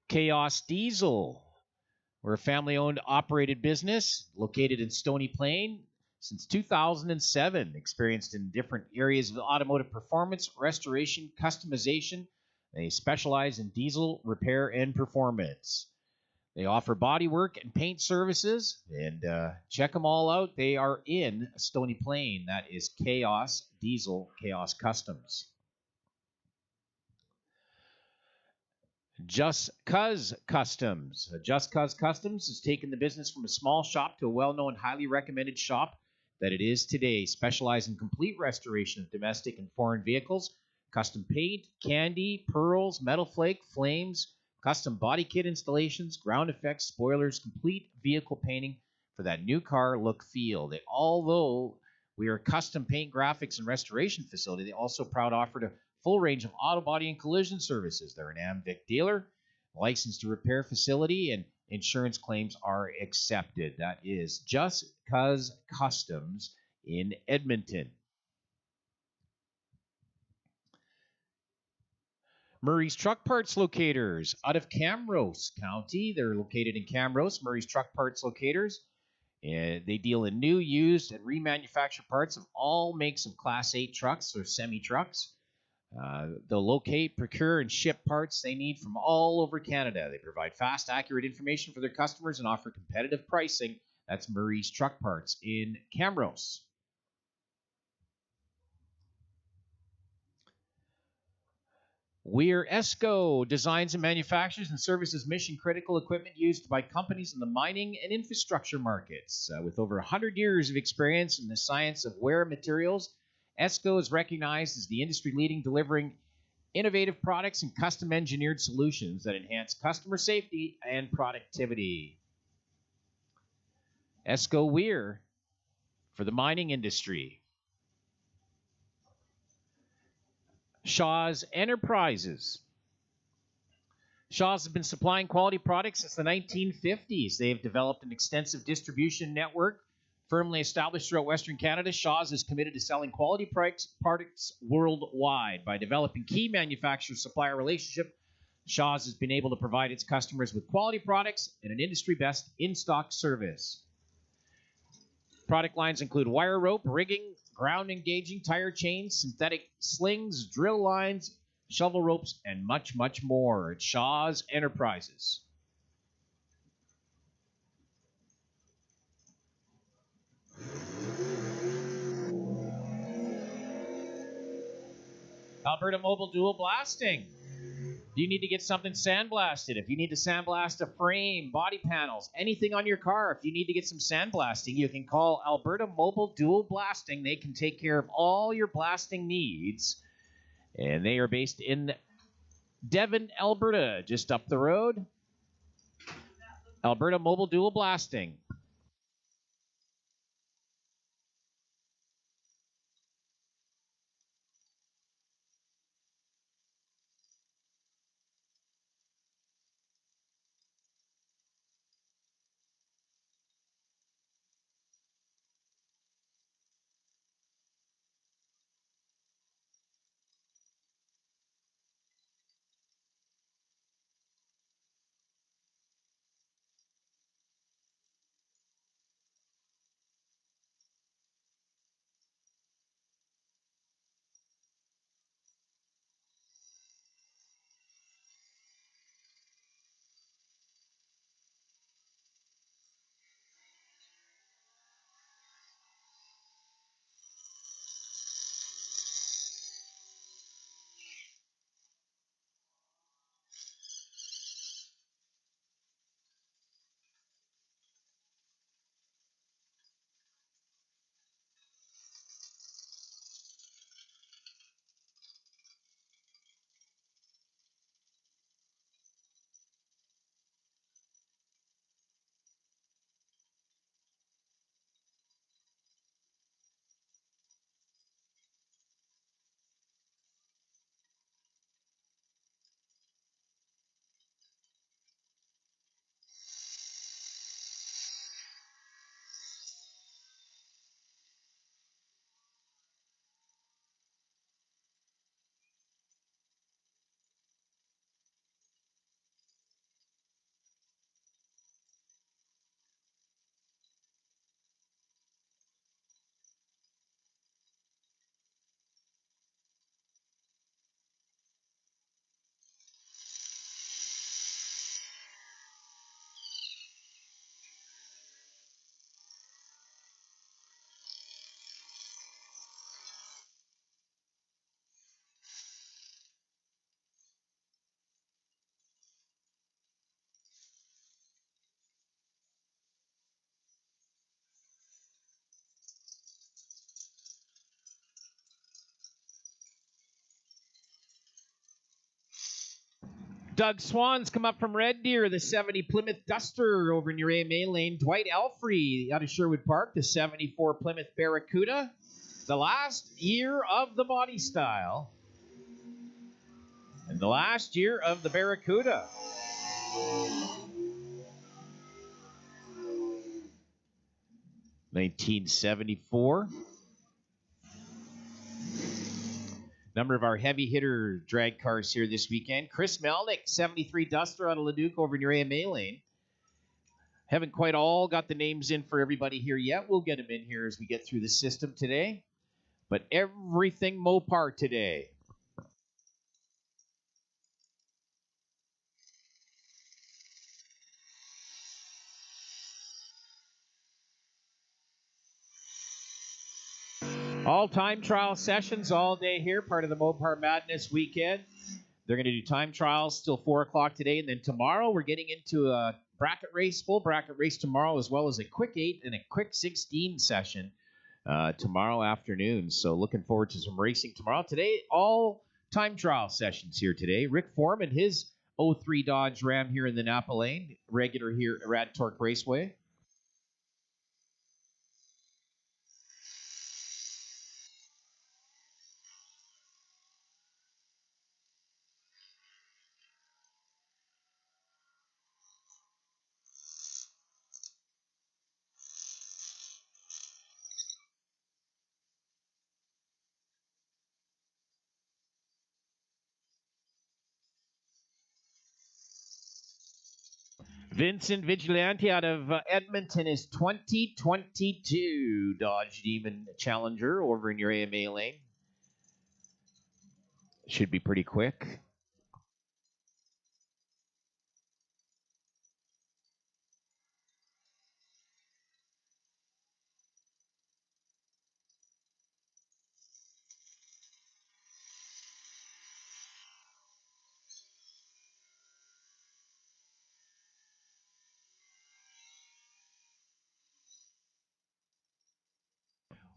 A: Chaos Diesel. We're a family-owned, operated business located in Stony Plain. Since 2007, experienced in different areas of automotive performance, restoration, customization. They specialize in diesel repair and performance. They offer bodywork and paint services, and check them all out. They are in Stony Plain. That is Chaos Diesel, Chaos Customs. Just Cuz Customs. Just Cuz Customs has taken the business from a small shop to a well-known, highly recommended shop that it is today, specializing in complete restoration of domestic and foreign vehicles, custom paint, candy, pearls, metal flake, flames, custom body kit installations, ground effects, spoilers, complete vehicle painting for that new car look feel. Although We are a custom paint, graphics, and restoration facility. They also proud offer a full range of auto body and collision services. They're an AMVIC dealer, licensed to repair facility, and insurance claims are accepted. That is Just Cuz Customs in Edmonton. Murray's Truck Parts Locators out of Camrose County. They're located in Camrose. Murray's Truck Parts Locators. They deal in new, used, and remanufactured parts of all makes of Class 8 trucks or semi-trucks. They'll locate, procure, and ship parts they need from all over Canada. They provide fast, accurate information for their customers and offer competitive pricing. That's Murray's Truck Parts in Camrose. We're ESCO, designs and manufactures and services mission-critical equipment used by companies in the mining and infrastructure markets. With over 100 years of experience in the science of wear materials, ESCO is recognized as the industry leading, delivering innovative products and custom-engineered solutions that enhance customer safety and productivity. ESCO Weir for the mining industry. Shaw's Enterprises. Shaw's have been supplying quality products since the 1950s. They have developed an extensive distribution network firmly established throughout Western Canada. Shaw's is committed to selling quality products worldwide. By developing key manufacturer-supplier relationship, Shaw's has been able to provide its customers with quality products and an industry-best in-stock service. Product lines include wire rope, rigging, ground engaging, tire chains, synthetic slings, drill lines, shovel ropes, and much, much more. It's Shaw's Enterprises. Alberta Mobile Dual Blasting. Do you need to get something sandblasted? If you need to sandblast a frame, body panels, anything on your car, if you need to get some sandblasting, you can call Alberta Mobile Dual Blasting. They can take care of all your blasting needs. And they are based in Devon, Alberta, just up the road. Alberta Mobile Dual Blasting. Doug Swan's come up from Red Deer, the 70 Plymouth Duster over near AMA Lane. Dwight Alfrey out of Sherwood Park, the 74 Plymouth Barracuda. The last year of the body style. And the last year of the Barracuda. $1974. Number of our heavy hitter drag cars here this weekend. Chris Melnick, 73 Duster out of Leduc over in your AMA lane. Haven't quite all got the names in for everybody here yet. We'll get them in here as we get through the system today. But everything Mopar today. All time trial sessions all day here, part of the Mopar Madness weekend. They're going to do time trials till 4 o'clock today, and then tomorrow we're getting into a bracket race, full bracket race tomorrow, as well as a quick 8 and a quick 16 session tomorrow afternoon. So looking forward to some racing tomorrow. Today, all time trial sessions here today. Rick Foreman, his 03 Dodge Ram here in the Napa Lane, regular here at Rad Torque Raceway. Vincent Vigilante out of Edmonton is 2022 Dodge Demon Challenger over in your AMA lane. Should be pretty quick.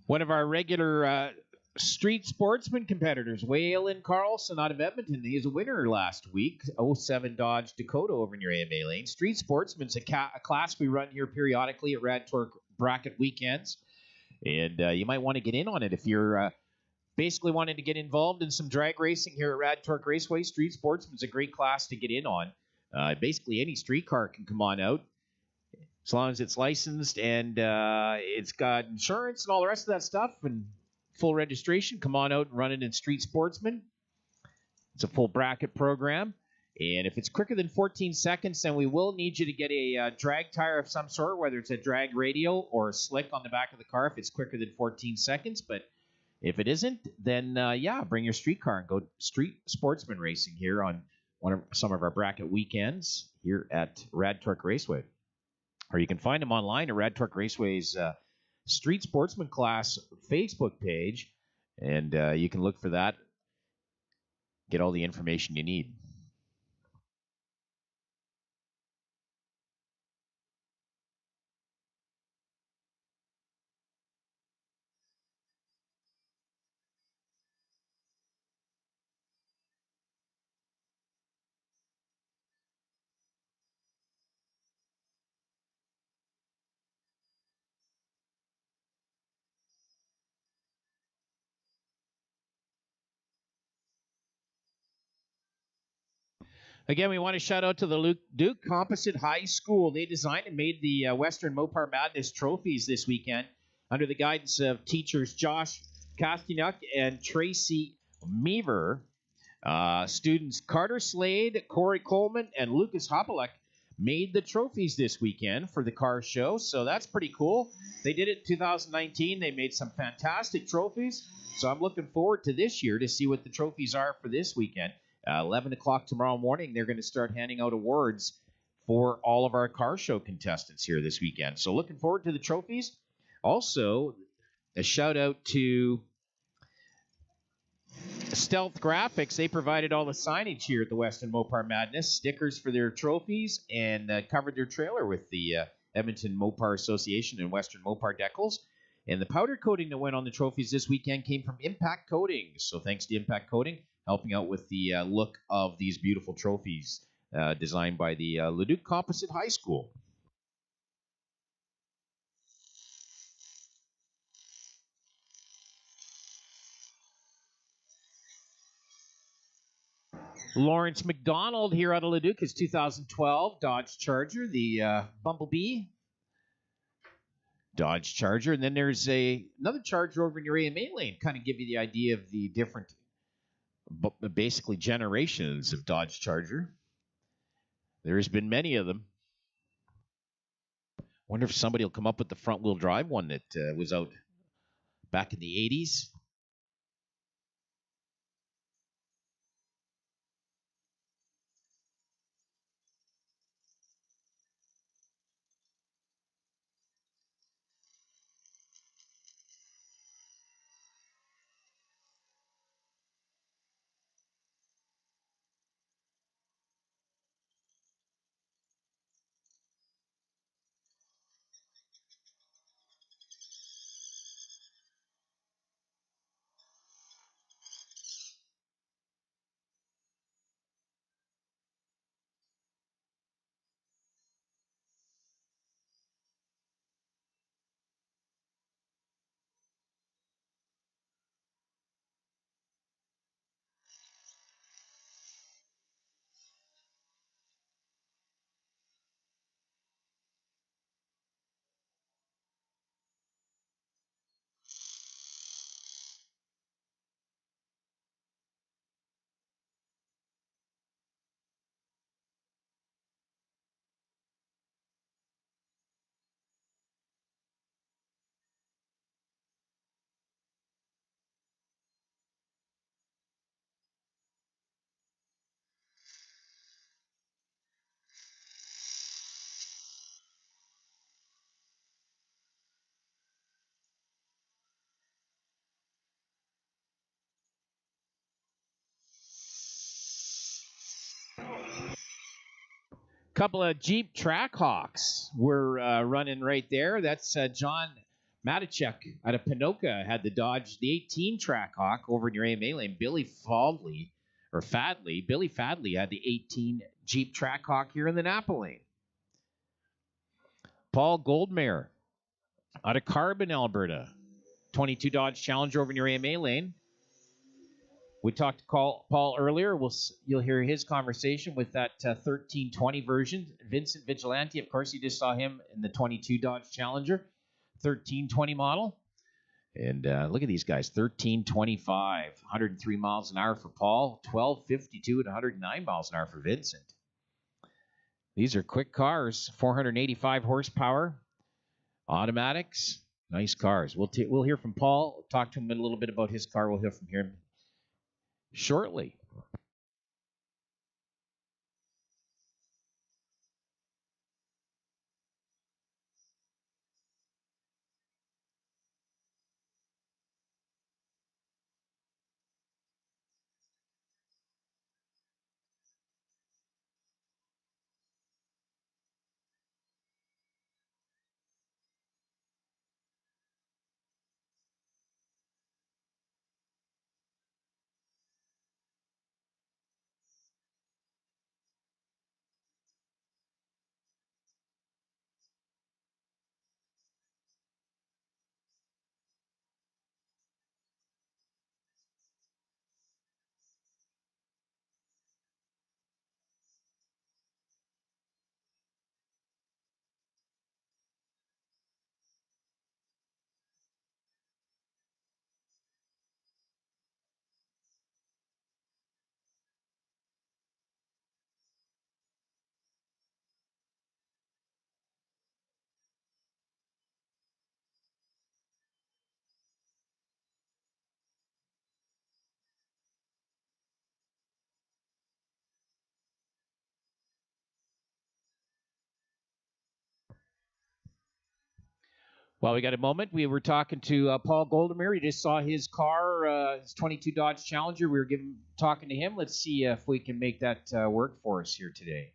A: One of our regular street sportsman competitors, Waylon Carlson out of Edmonton. He was a winner last week, 07 Dodge Dakota over in your AMA lane. Street sportsman's a class we run here periodically at Rad Torque Bracket weekends. And you might want to get in on it if you're basically wanting to get involved in some drag racing here at Rad Torque Raceway. Street sportsman's a great class to get in on. Basically, any street car can come on out, as long as it's licensed and it's got insurance and all the rest of that stuff and full registration. Come on out and run it in Street Sportsman. It's a full bracket program. And if it's quicker than 14 seconds, then we will need you to get a drag tire of some sort, whether it's a drag radial or a slick on the back of the car if it's quicker than 14 seconds. But if it isn't, then, bring your street car and go Street Sportsman racing here on some of our bracket weekends here at Rad Torque Raceway. Or you can find them online at Rad Torque Raceway's Street Sportsman class Facebook page, and you can look for that, get all the information you need. Again, we want to shout out to the Duke Composite High School. They designed and made the Western Mopar Madness trophies this weekend under the guidance of teachers Josh Kastianuk and Tracy Meaver. Students Carter Slade, Corey Coleman, and Lucas Hopelek made the trophies this weekend for the car show, so that's pretty cool. They did it in 2019. They made some fantastic trophies, so I'm looking forward to this year to see what the trophies are for this weekend. 11 o'clock tomorrow morning, they're going to start handing out awards for all of our car show contestants here this weekend. So looking forward to the trophies. Also, a shout out to Stealth Graphics. They provided all the signage here at the Western Mopar Madness, stickers for their trophies, and covered their trailer with the Edmonton Mopar Association and Western Mopar decals. And the powder coating that went on the trophies this weekend came from Impact Coating. So thanks to Impact Coating, helping out with the look of these beautiful trophies designed by the Leduc Composite High School. Lawrence McDonald here out of Leduc, his 2012 Dodge Charger, the Bumblebee Dodge Charger. And then there's another Charger over in your AMA lane, kind of give you the idea of the different, basically generations of Dodge Charger. There's been many of them. Wonder if somebody will come up with the front-wheel drive one that was out back in the 80s. Couple of Jeep Trackhawks were running right there. That's John Matichuk out of Pinoka had the Dodge, the 18 Trackhawk over in your AMA lane. Billy Fadley had the 18 Jeep Trackhawk here in the Napa lane. Paul Goldmare out of Carbon, Alberta. 22 Dodge Challenger over in your AMA lane. We talked to Paul earlier. You'll hear his conversation with that 1320 version. Vincent Vigilante, of course, you just saw him in the 22 Dodge Challenger, 1320 model. And look at these guys, 1325, 103 miles an hour for Paul, 1252 and 109 miles an hour for Vincent. These are quick cars, 485 horsepower, automatics, nice cars. We'll hear from Paul, talk to him a little bit about his car. We'll hear from him shortly. While we got a moment, we were talking to Paul Goldemere. You just saw his car, his 22 Dodge Challenger. We were talking to him. Let's see if we can make that work for us here today.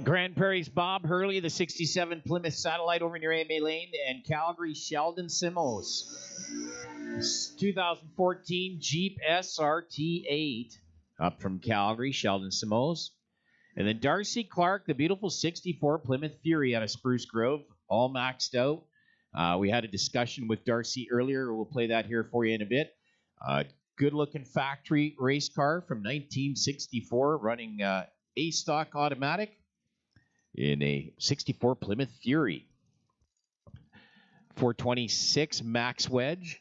A: Grand Prairie's Bob Hurley, the 67 Plymouth Satellite over near AMA Lane, and Calgary Sheldon Simos. 2014 Jeep SRT8 up from Calgary, Sheldon Simos. And then Darcy Clark, the beautiful 64 Plymouth Fury out of Spruce Grove, all maxed out. We had a discussion with Darcy earlier. We'll play that here for you in a bit. Good-looking factory race car from 1964, running A-stock automatic in a 64 Plymouth Fury. 426 max wedge.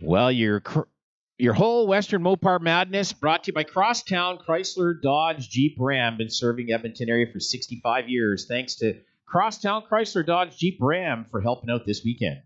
A: Well, your whole Western Mopar madness brought to you by Crosstown Chrysler Dodge Jeep Ram. Been serving Edmonton area for 65 years. Thanks to Crosstown Chrysler Dodge Jeep Ram for helping out this weekend.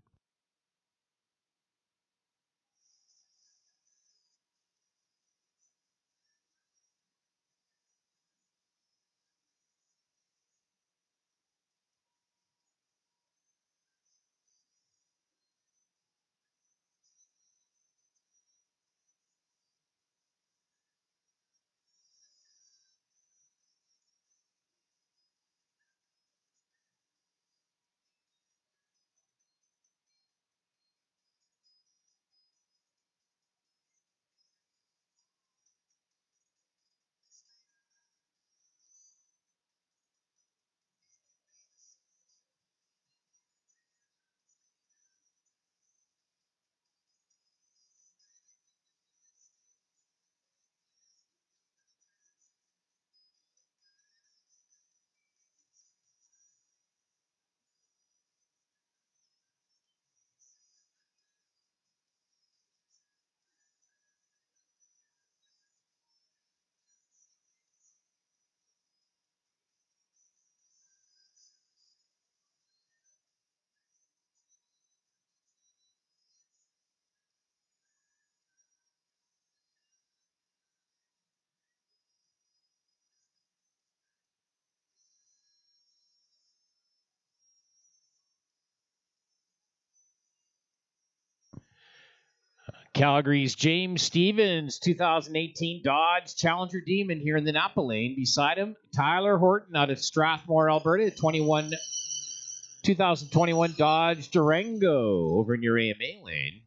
A: Calgary's James Stevens, 2018 Dodge Challenger Demon here in the Napa lane. Beside him, Tyler Horton out of Strathmore, Alberta, 2021 Dodge Durango over in your AMA lane.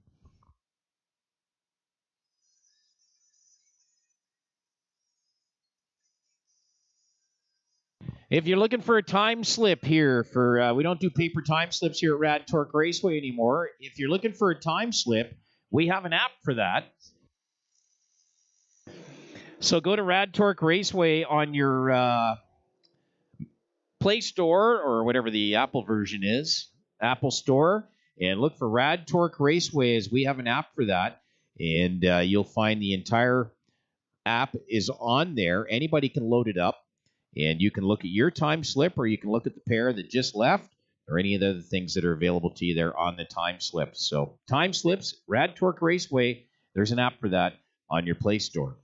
A: If you're looking for a time slip here we don't do paper time slips here at Rad Torque Raceway anymore. If you're looking for a time slip, we have an app for that. So go to Rad Torque Raceway on your Play Store or whatever the Apple version is, Apple Store, and look for Rad Torque Raceway as we have an app for that. And you'll find the entire app is on there. Anybody can load it up. And you can look at your time slip, or you can look at the pair that just left, or any of the other things that are available to you there on the time slip. So time slips, Rad Torque Raceway, there's an app for that on your Play Store.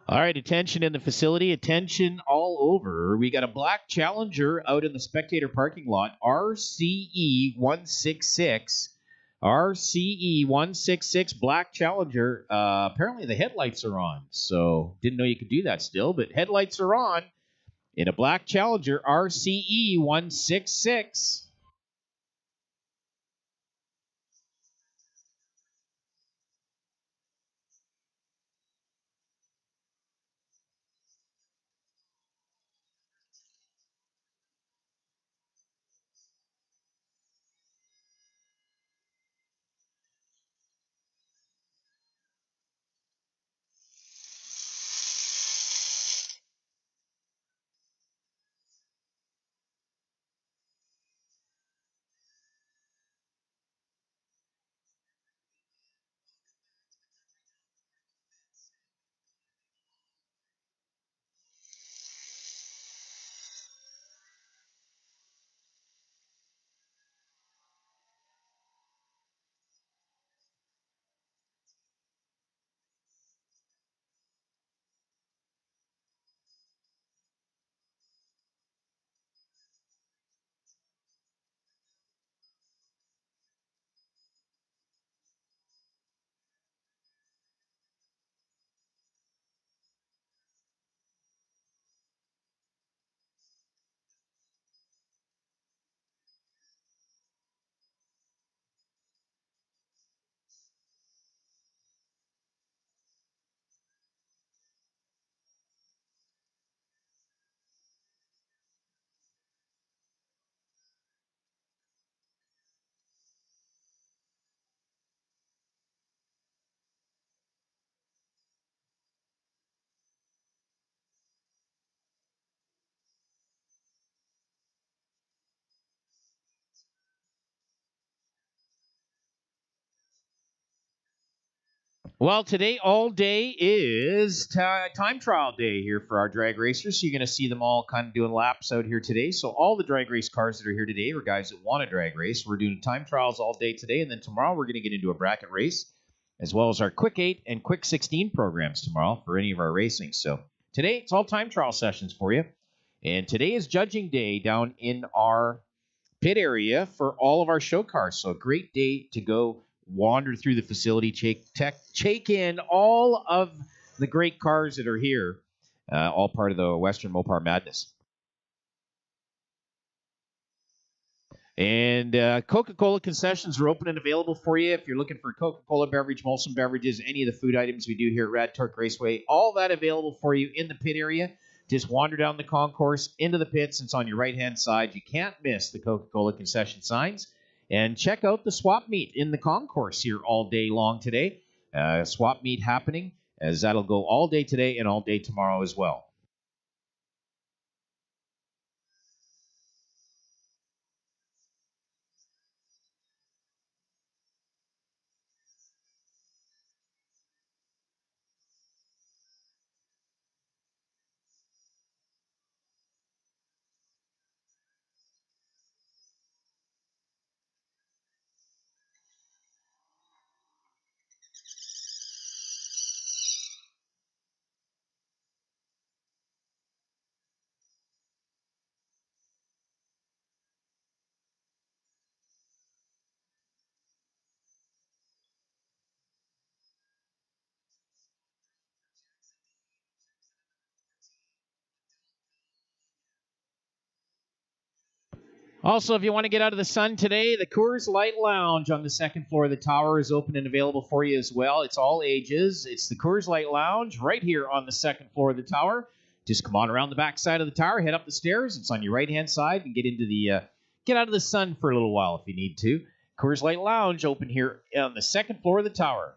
A: All right, attention in the facility, attention all over. We got a black Challenger out in the spectator parking lot, RCE 166. RCE 166 black Challenger. Apparently the headlights are on, so didn't know you could do that still, but headlights are on in a black Challenger RCE 166. Well, today all day is time trial day here for our drag racers. So you're going to see them all kind of doing laps out here today. So all the drag race cars that are here today are guys that want to drag race. We're doing time trials all day today, and then tomorrow we're going to get into a bracket race, as well as our Quick 8 and Quick 16 programs tomorrow for any of our racing. So today it's all time trial sessions for you. And today is judging day down in our pit area for all of our show cars. So a great day to go wander through the facility, take in all of the great cars that are here, all part of the Western Mopar Madness. And Coca-Cola concessions are open and available for you if you're looking for Coca-Cola beverage, Molson beverages, any of the food items we do here at Rad Torque Raceway. All that available for you in the pit area. Just wander down the concourse into the pits. It's on your right-hand side. You can't miss the Coca-Cola concession signs. And check out the swap meet in the concourse here all day long today. Swap meet happening, as that'll go all day today and all day tomorrow as well. Also, if you want to get out of the sun today, the Coors Light Lounge on the second floor of the tower is open and available for you as well. It's all ages. It's the Coors Light Lounge right here on the second floor of the tower. Just come on around the back side of the tower, head up the stairs. It's on your right-hand side, and get into the get out of the sun for a little while if you need to. Coors Light Lounge open here on the second floor of the tower.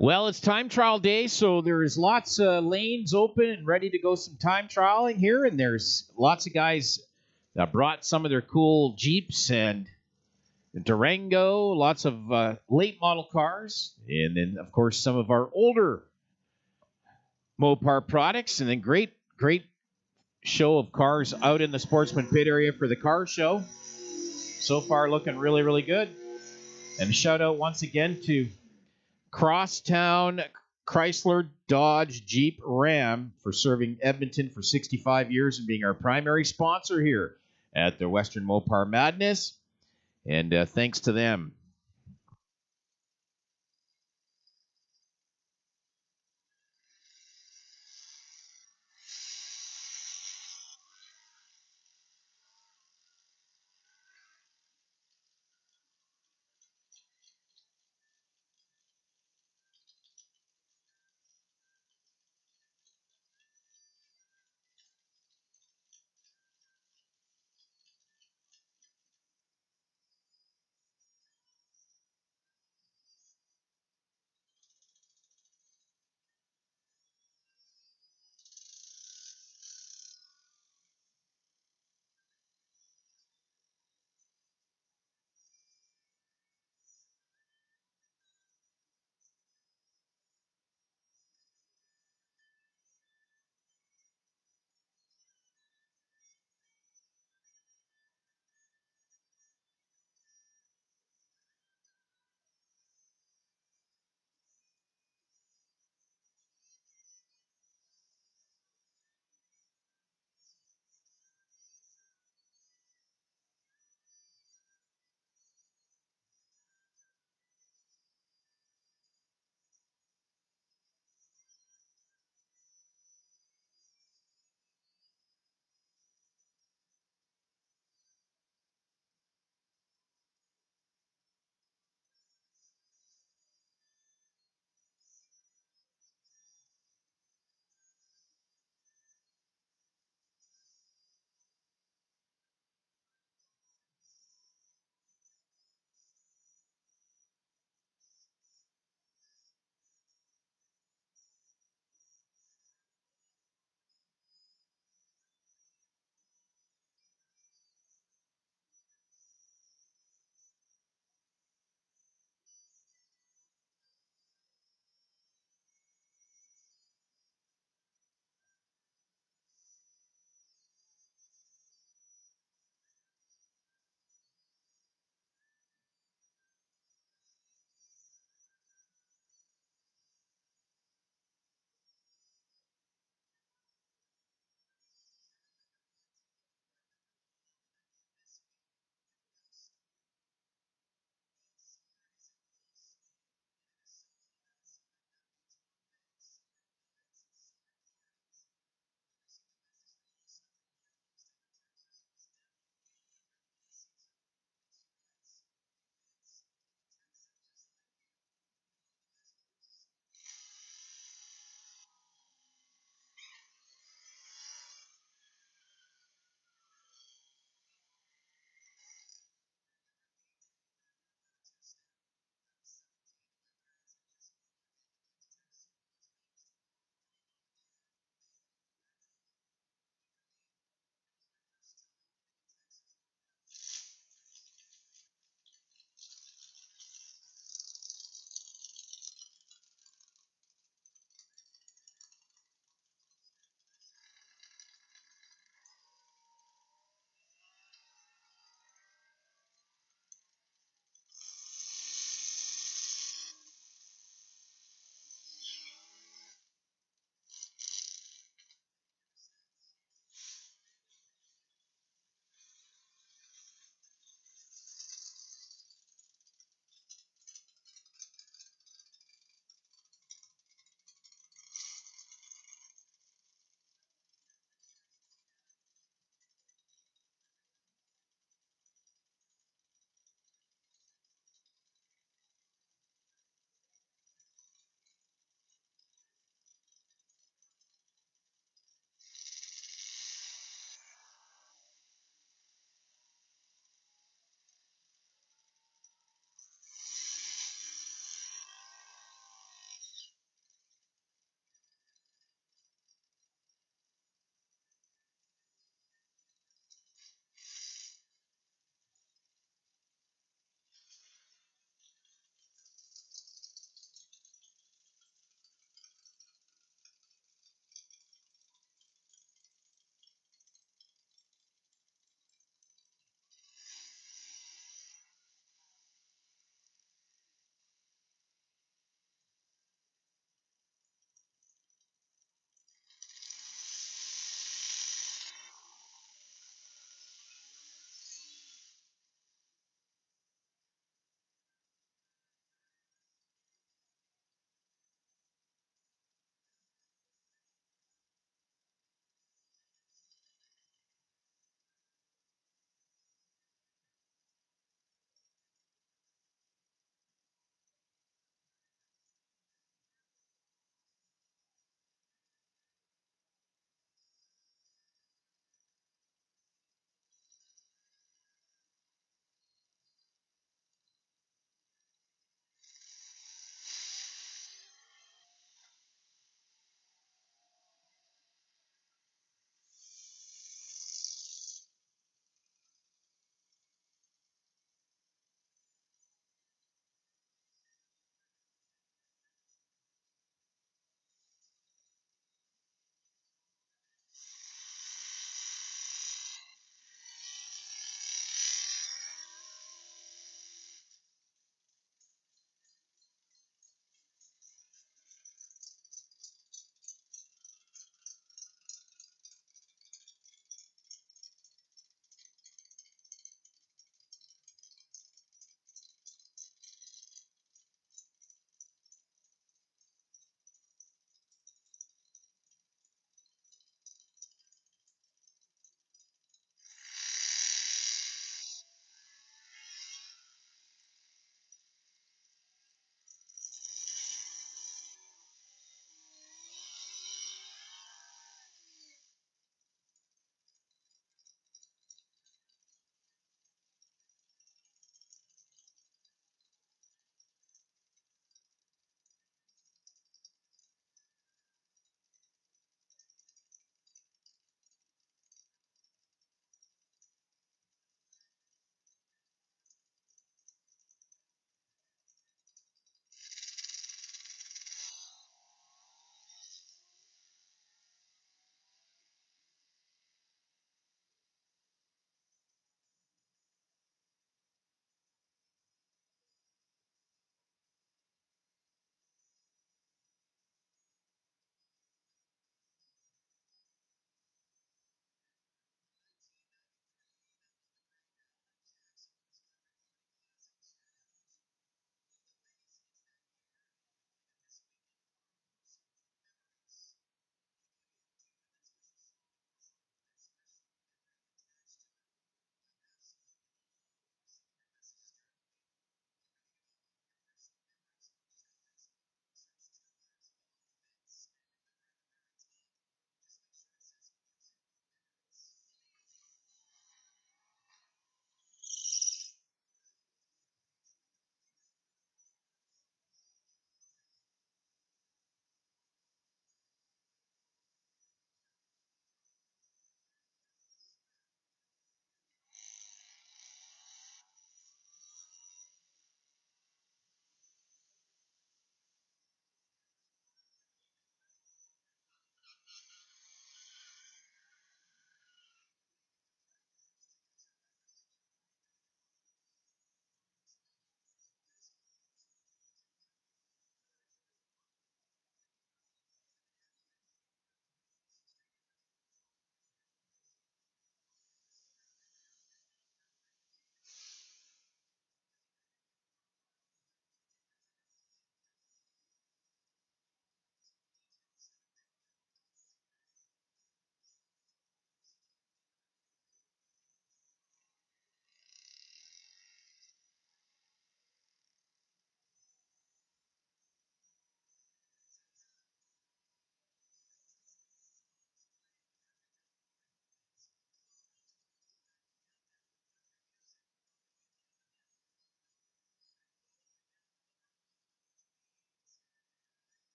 A: Well, it's time trial day, so there's lots of lanes open and ready to go some time trialing here, and there's lots of guys that brought some of their cool Jeeps and Durango, lots of late model cars, and then, of course, some of our older Mopar products, and then great show of cars out in the Sportsman Pit area for the car show. So far, looking really, really good. And a shout out once again to Crosstown Chrysler, Dodge, Jeep, Ram for serving Edmonton for 65 years and being our primary sponsor here at the Western Mopar Madness. And thanks to them.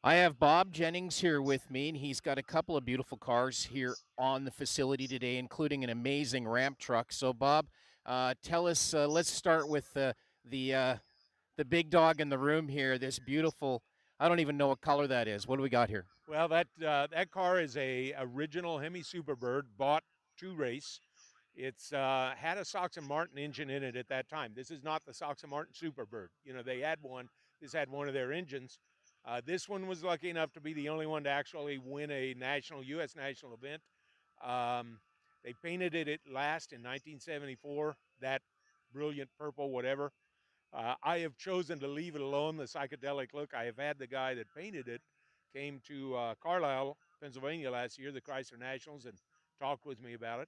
A: I have Bob Jennings here with me, and he's got a couple of beautiful cars here on the facility today, including an amazing ramp truck. So, Bob, tell us. Let's start with the big dog in the room here. This beautiful. I don't even know what color that is. What do we got here?
B: Well, that car is a original Hemi Superbird, bought to race. It's had a Sox and Martin engine in it at that time. This is not the Sox and Martin Superbird. You know, they had one. This had one of their engines. This one was lucky enough to be the only one to actually win a U.S. national event. They painted it at last in 1974, that brilliant purple, whatever. I have chosen to leave it alone, the psychedelic look. I have had the guy that painted it came to Carlisle, Pennsylvania last year, the Chrysler Nationals, and talked with me about it.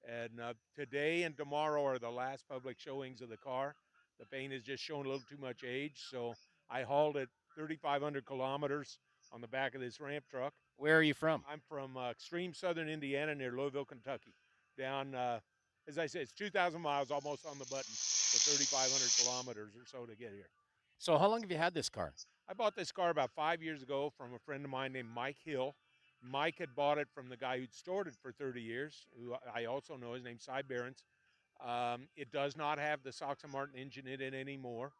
B: And today and tomorrow are the last public showings of the car. The paint has just shown a little too much age, so I hauled it 3,500 kilometers on the back of this ramp truck.
A: Where are you from?
B: I'm from extreme southern Indiana near Louisville, Kentucky. Down, as I said, it's 2,000 miles almost on the button, so 3,500 kilometers or so to get here.
A: So, how long have you had this car?
B: I bought this car about 5 years ago from a friend of mine named Mike Hill. Mike had bought it from the guy who'd stored it for 30 years, who I also know. His name's Cy Behrens. It does not have the Sox and Martin engine in it anymore.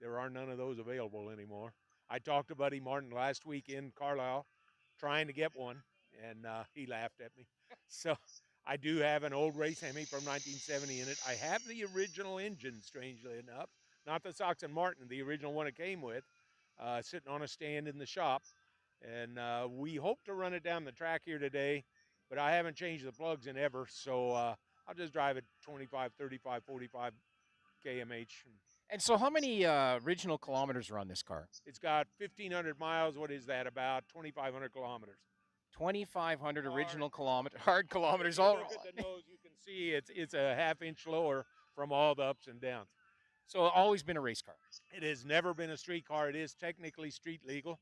B: There are none of those available anymore. I talked to Buddy Martin last week in Carlisle trying to get one, and he laughed at me. So I do have an old race Hemi from 1970 in it. I have the original engine, strangely enough, not the Sox and Martin, the original one it came with, sitting on a stand in the shop. And we hope to run it down the track here today, but I haven't changed the plugs in ever, so I'll just drive it 25, 35, 45 kmh.
A: And so, how many original kilometers are on this car?
B: It's got 1,500 miles. What is that? About 2,500 kilometers.
A: 2,500 original kilometers, hard kilometers.
B: If you
A: All
B: look at the nose, you can see it's a half-inch lower from all the ups and downs.
A: So, always been a race car.
B: It has never been a street car. It is technically street legal.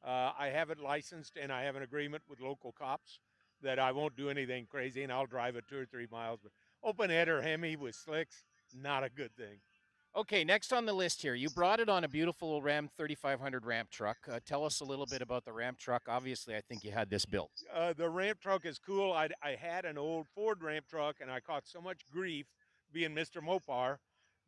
B: I have it licensed, and I have an agreement with local cops that I won't do anything crazy, and I'll drive it 2 or 3 miles. But open header Hemi with slicks, not a good thing.
A: Okay, next on the list here, you brought it on a beautiful Ram 3500 ramp truck. Tell us a little bit about the ramp truck. Obviously, I think you had this built.
B: The ramp truck is cool. I had an old Ford ramp truck, and I caught so much grief being Mr. Mopar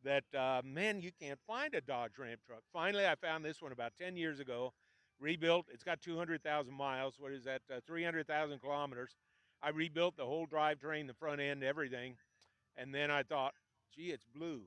B: that, man, you can't find a Dodge ramp truck. Finally, I found this one about 10 years ago, rebuilt. It's got 200,000 miles. What is that? 300,000 kilometers. I rebuilt the whole drivetrain, the front end, everything. And then I thought, gee, it's blue.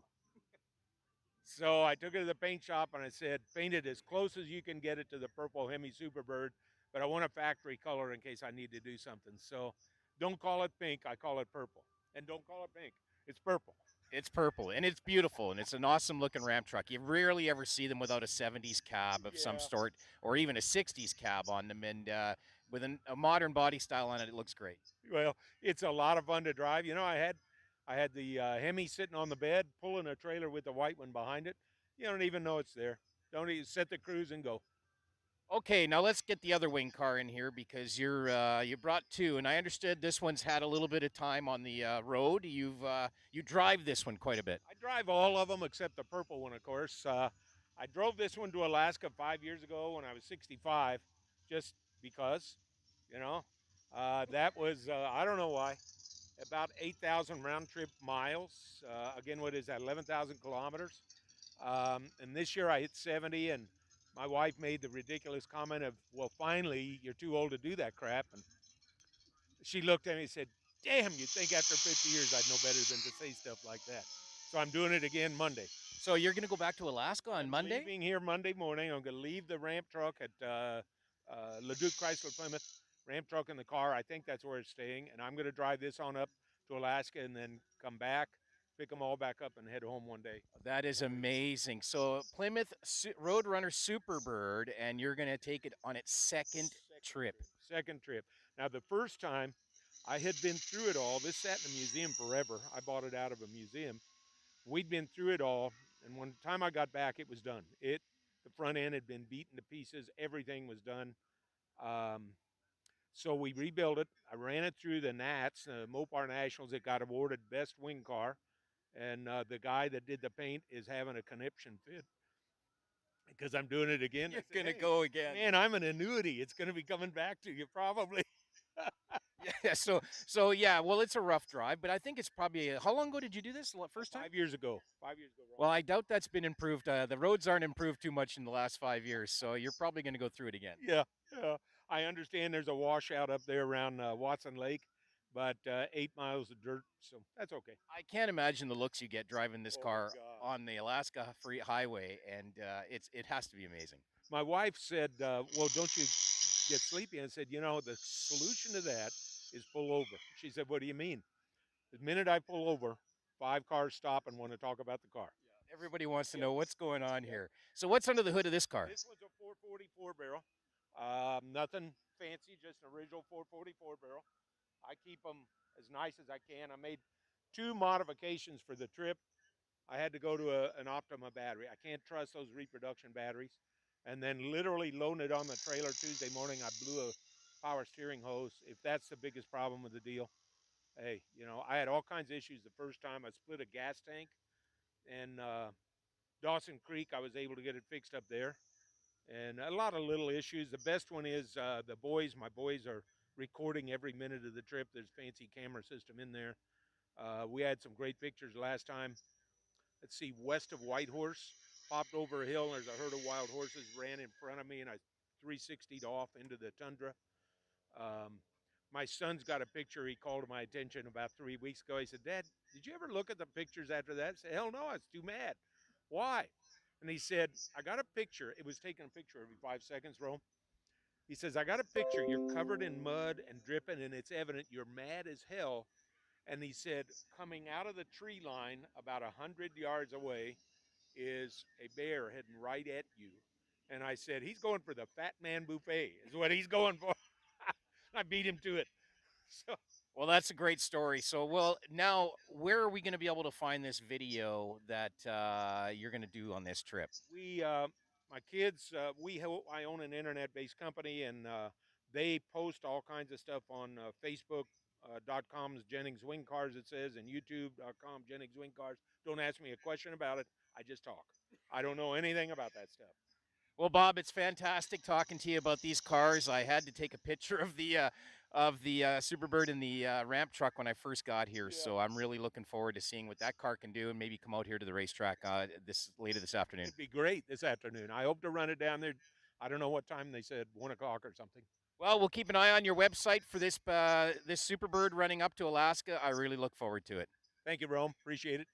B: So I took it to the paint shop and I said, paint it as close as you can get it to the purple Hemi Superbird, but I want a factory color in case I need to do something. So don't call it pink, I call it purple. And don't call it pink, it's purple.
A: It's purple, and it's beautiful, and it's an awesome looking ramp truck. You rarely ever see them without a 70s cab of some sort, or even a 60s cab on them, and with a modern body style on it, it looks great.
B: Well, it's a lot of fun to drive. You know, I had the Hemi sitting on the bed, pulling a trailer with the white one behind it. You don't even know it's there. Don't even set the cruise and go.
A: Okay, now let's get the other wing car in here because you brought two, and I understood this one's had a little bit of time on the road. You drive this one quite a bit.
B: I drive all of them except the purple one, of course. I drove this one to Alaska 5 years ago when I was 65, just because, you know. That was I don't know why, about 8,000 round trip miles. Again, what is that? 11,000 kilometers. And this year I hit 70, and my wife made the ridiculous comment of, well, finally, you're too old to do that crap. And she looked at me and said, damn, you'd think after 50 years I'd know better than to say stuff like that. So I'm doing it again Monday.
A: So you're going to go back to Alaska on Monday?
B: Leaving here Monday morning. I'm going to leave the ramp truck at Leduc Chrysler Plymouth, ramp truck in the car. I think that's where it's staying. And I'm going to drive this on up to Alaska and then come back, pick them all back up, and head home one day.
A: That is amazing. So Plymouth Roadrunner Superbird, and you're going to take it on its second trip.
B: Second trip. Now, the first time I had been through it all. This sat in a museum forever. I bought it out of a museum. We'd been through it all, and when the time I got back, it was done. The front end had been beaten to pieces. Everything was done. So we rebuilt it. I ran it through the Nats, Mopar Nationals. It got awarded best wing car, and the guy that did the paint is having a conniption fit. because I'm doing it again.
C: You're
B: I said,
C: gonna
B: hey,
C: go again.
B: man, I'm an annuity. It's going to be coming back to you probably.
C: Yeah. So yeah. Well, it's a rough drive, but I think it's probably. How long ago did you do this? First time?
B: 5 years ago. 5 years ago. Ron.
C: Well, I doubt that's been improved. The roads aren't improved too much in the last 5 years, so you're probably going to go through it again.
B: Yeah, yeah. I understand there's a washout up there around Watson Lake, but 8 miles of dirt, so that's okay.
C: I can't imagine the looks you get driving this
B: Oh,
C: car
B: God.
C: on the Alaska Free Highway, and it has to be amazing.
B: My wife said, well, don't you get sleepy? And I said, the solution to that is pull over. She said, what do you mean? The minute I pull over, 5 cars stop and want to talk about the car.
C: Everybody wants to know what's going on here. So what's under the hood of this car?
B: This one's a 444 barrel. Nothing fancy, just an original 444 barrel. I keep them as nice as I can. I made 2 modifications for the trip. I had to go to an Optima battery. I can't trust those reproduction batteries. And then literally loaded it on the trailer Tuesday morning. I blew a power steering hose. If that's the biggest problem with the deal, hey, I had all kinds of issues the first time. I split a gas tank, and Dawson Creek, I was able to get it fixed up there. And a lot of little issues. The best one is my boys are recording every minute of the trip. There's a fancy camera system in there. We had some great pictures last time. Let's see, west of Whitehorse, popped over a hill, and there's a herd of wild horses ran in front of me, and I 360'd off into the tundra. Um, my son's got a picture he called to my attention about 3 weeks ago. He said, Dad, did you ever look at the pictures after that? I said, hell no, I was too mad. Why? And he said, I got a picture. It was taking a picture every 5 seconds, Rome. He says, I got a picture. You're covered in mud and dripping, and it's evident you're mad as hell. And he said, coming out of the tree line about 100 yards away is a bear heading right at you. And I said, he's going for the Fat Man Buffet, is what he's going for. I beat him to it. So,
C: Well, that's a great story. So, well, now where are we going to be able to find this video that you're going to do on this trip?
B: my kids, I own an internet-based company, and they post all kinds of stuff on Facebook.com's Jennings Wing Cars, it says, and YouTube.com Jennings Wing Cars. Don't ask me a question about it. I just talk. I don't know anything about that stuff.
C: Well, Bob, it's fantastic talking to you about these cars. I had to take a picture of the Superbird and the ramp truck when I first got here, so I'm really looking forward to seeing what that car can do, and maybe come out here to the racetrack later this afternoon.
B: It'd be great this afternoon. I hope to run it down there. I don't know what time they said, 1 o'clock or something.
C: Well, we'll keep an eye on your website for this Superbird running up to Alaska. I really look forward to it.
B: Thank you, Rome. Appreciate it.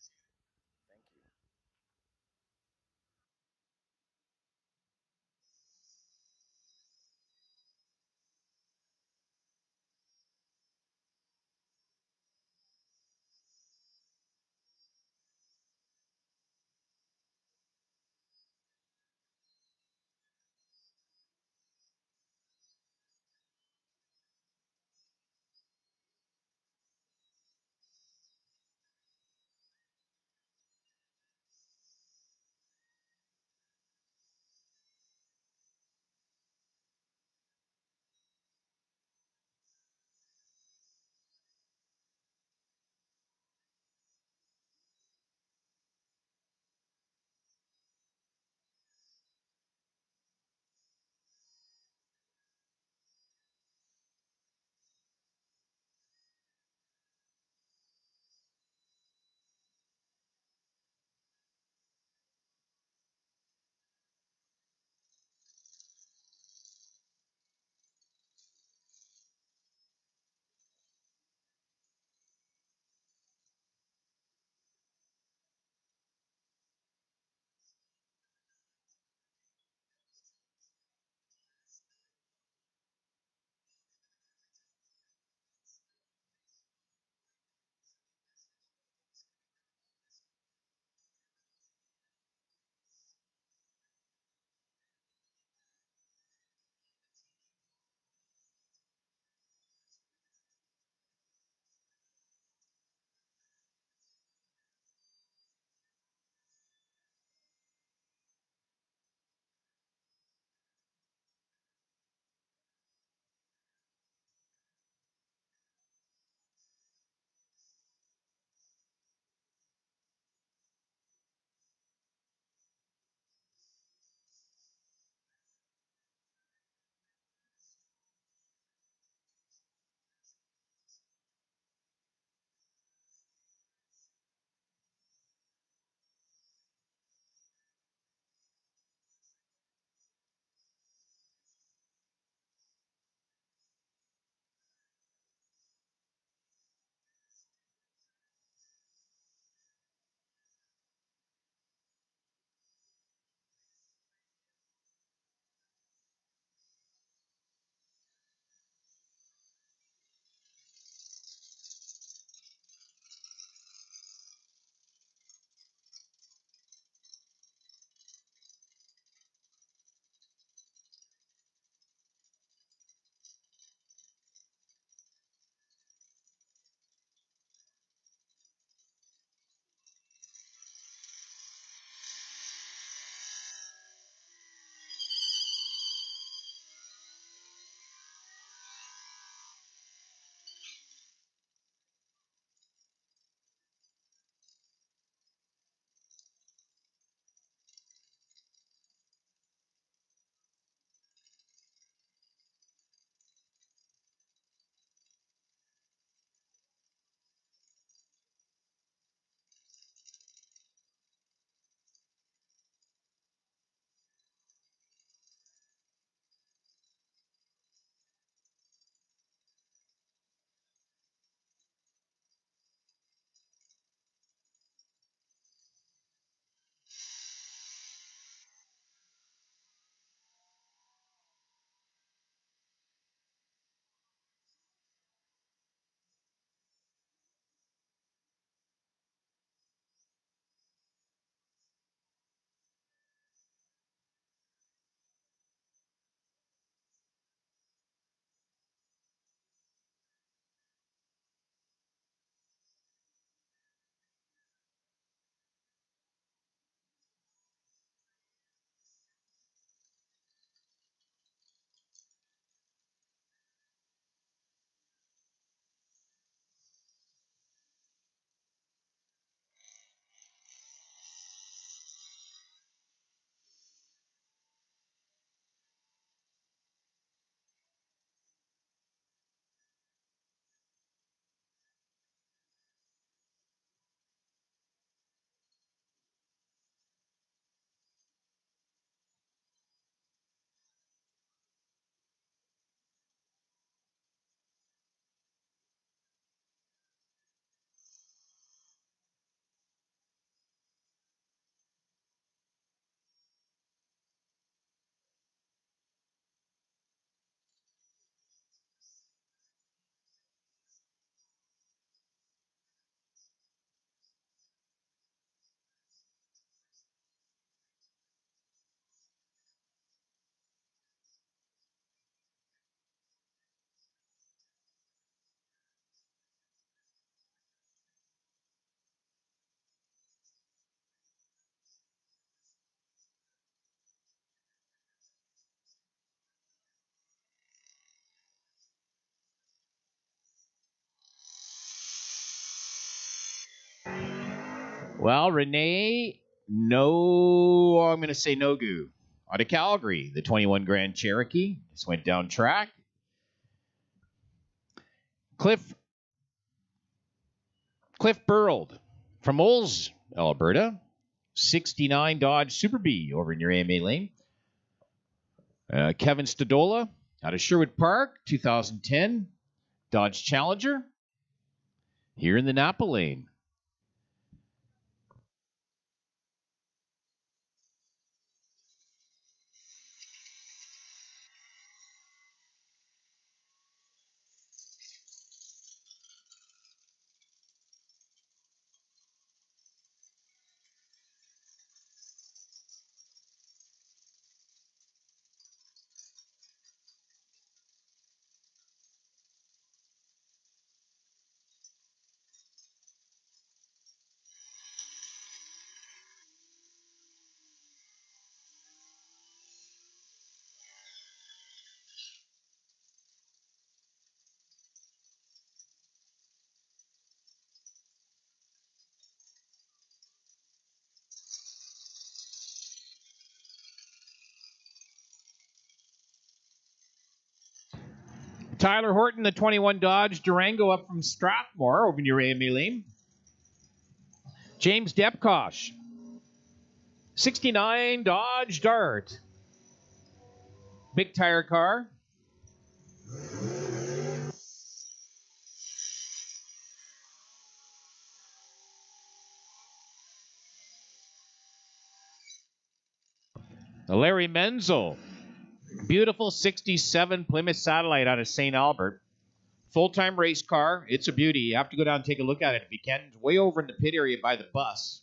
A: Well, Renee, no, I'm going to say no goo. Out of Calgary, the 21 Grand Cherokee just went down track. Cliff Burrold from Olds, Alberta. 69 Dodge Super Bee over in your AMA lane. Kevin Stadola out of Sherwood Park, 2010 Dodge Challenger here in the Napa lane. Tyler Horton, the 21 Dodge Durango up from Strathmore over in your AMA lane. James Depkosh, 69 Dodge Dart. Big tire car. Larry Menzel, beautiful 67 Plymouth Satellite out of St. Albert. Full-time race car. It's a beauty. You have to go down and take a look at it if you can. It's way over in the pit area by the bus.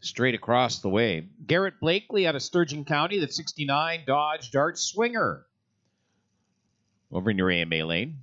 A: Straight across the way. Garrett Blakely out of Sturgeon County, the 69 Dodge Dart Swinger. Over in your AMA lane.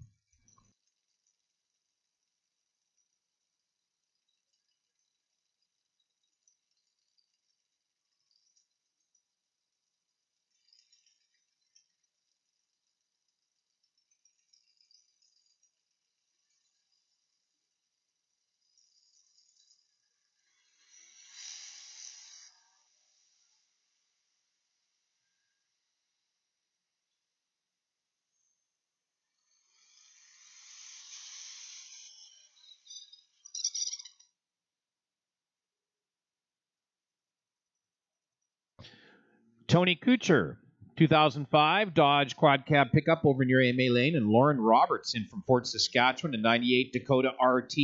A: Tony Kuchar, 2005 Dodge Quad Cab pickup over in your AMA lane. And Lauren Robertson from Fort Saskatchewan, a 98 Dakota RT.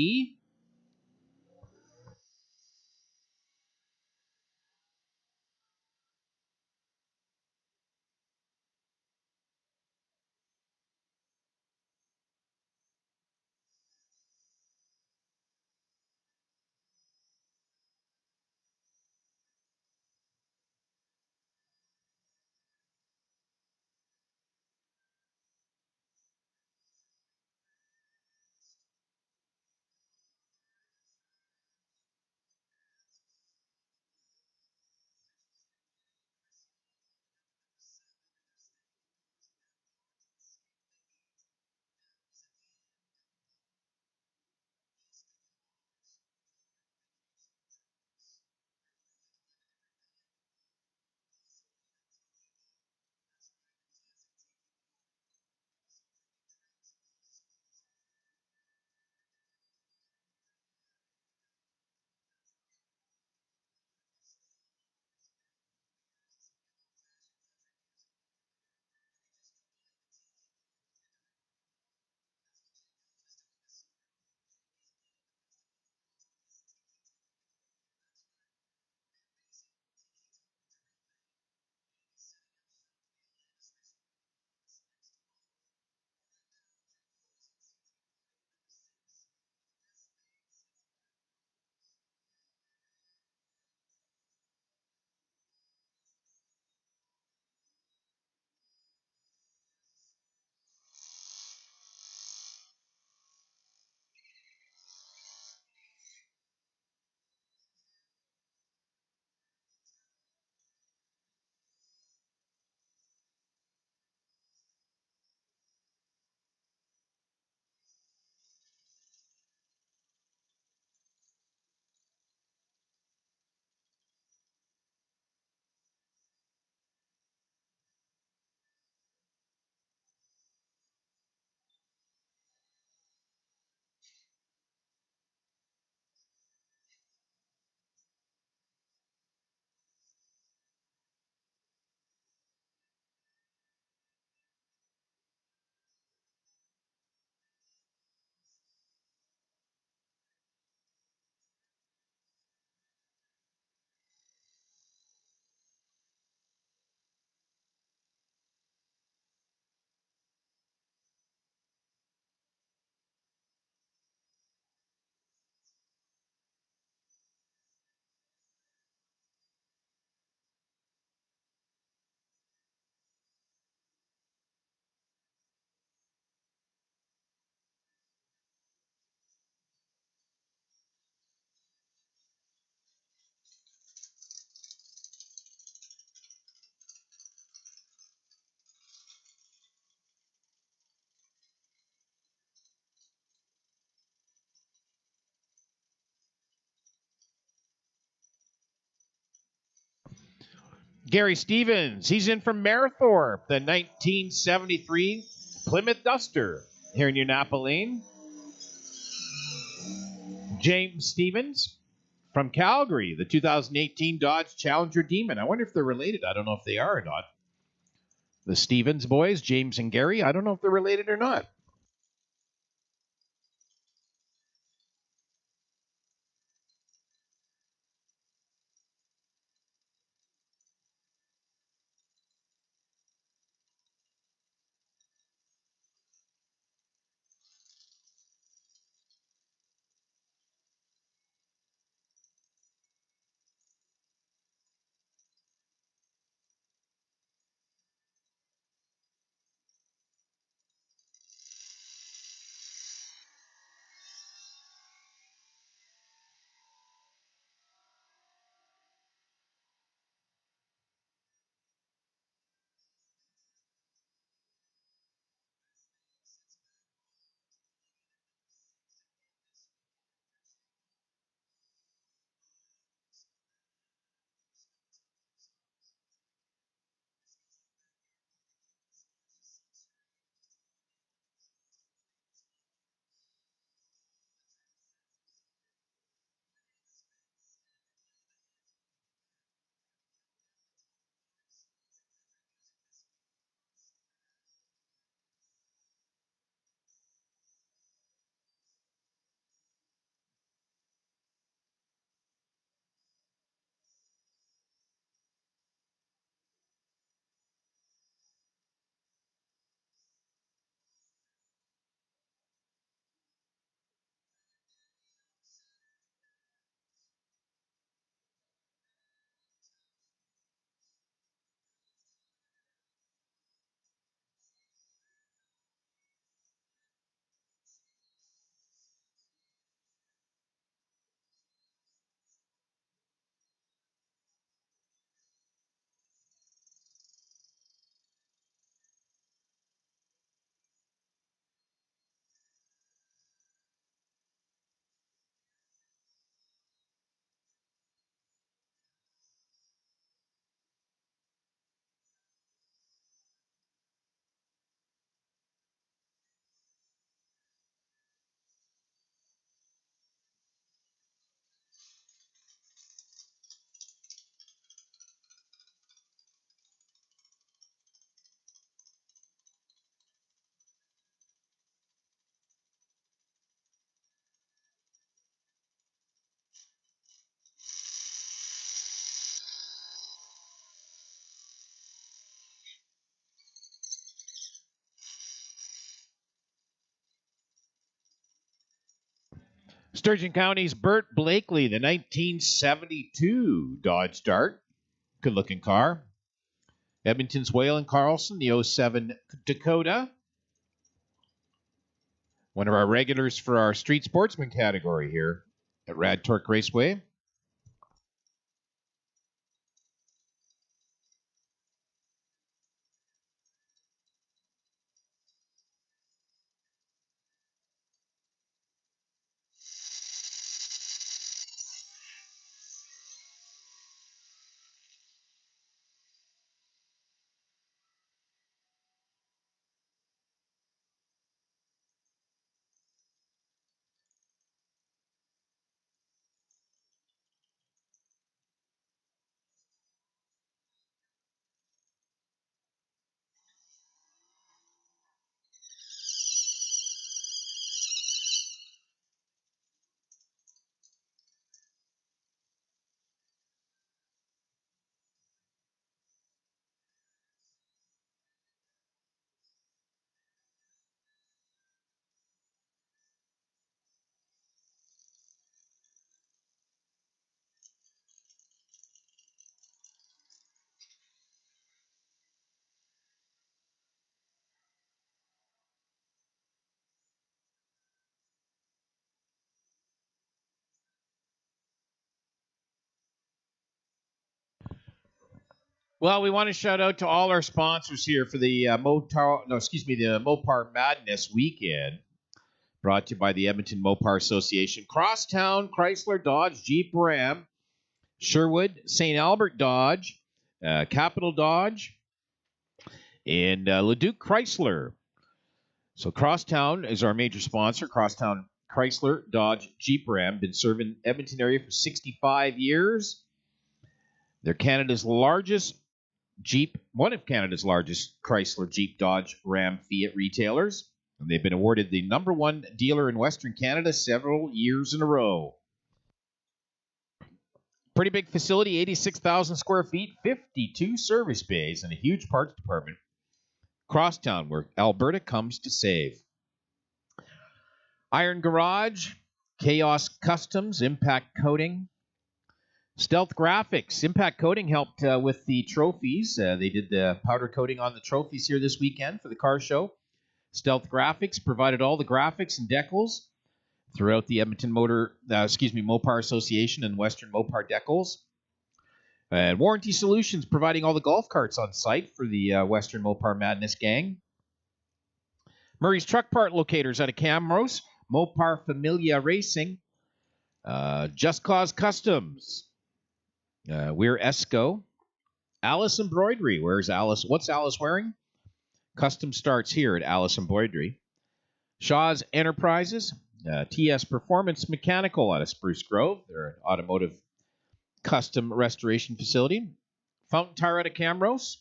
A: Gary Stevens, he's in from Marithorpe, the 1973 Plymouth Duster here in Napa Lane. James Stevens from Calgary, the 2018 Dodge Challenger Demon. I wonder if they're related. I don't know if they are or not. The Stevens boys, James and Gary, I don't know if they're related or not. Sturgeon County's Burt Blakely, the 1972 Dodge Dart. Good-looking car. Edmonton's Waylon Carlson, the 07 Dakota. One of our regulars for our street sportsman category here at Rad Torque Raceway. Well, we want to shout out to all our sponsors here for the the Mopar Madness weekend, brought to you by the Edmonton Mopar Association. Crosstown, Chrysler, Dodge, Jeep, Ram, Sherwood, St. Albert Dodge, Capital Dodge, and Leduc Chrysler. So Crosstown is our major sponsor. Crosstown Chrysler, Dodge, Jeep, Ram. Been serving Edmonton area for 65 years. They're Canada's largest Jeep, one of Canada's largest Chrysler, Jeep, Dodge, Ram, Fiat retailers. And they've been awarded the #1 dealer in Western Canada several years in a row. Pretty big facility, 86,000 square feet, 52 service bays, and a huge parts department. Crosstown, where Alberta comes to save. Iron Garage, Chaos Customs, Impact Coating, Stealth Graphics. Impact Coating helped with the trophies. They did the powder coating on the trophies here this weekend for the car show. Stealth Graphics provided all the graphics and decals throughout the Edmonton Mopar Association and Western Mopar decals. And Warranty Solutions providing all the golf carts on site for the Western Mopar Madness gang. Murray's Truck Part Locators out of Camrose. Mopar Familia Racing. Just Cause Customs. We're Esco. Alice Embroidery. Where's Alice? What's Alice wearing? Custom starts here at Alice Embroidery. Shaw's Enterprises. TS Performance Mechanical out of Spruce Grove. They're an automotive custom restoration facility. Fountain Tire out of Camrose.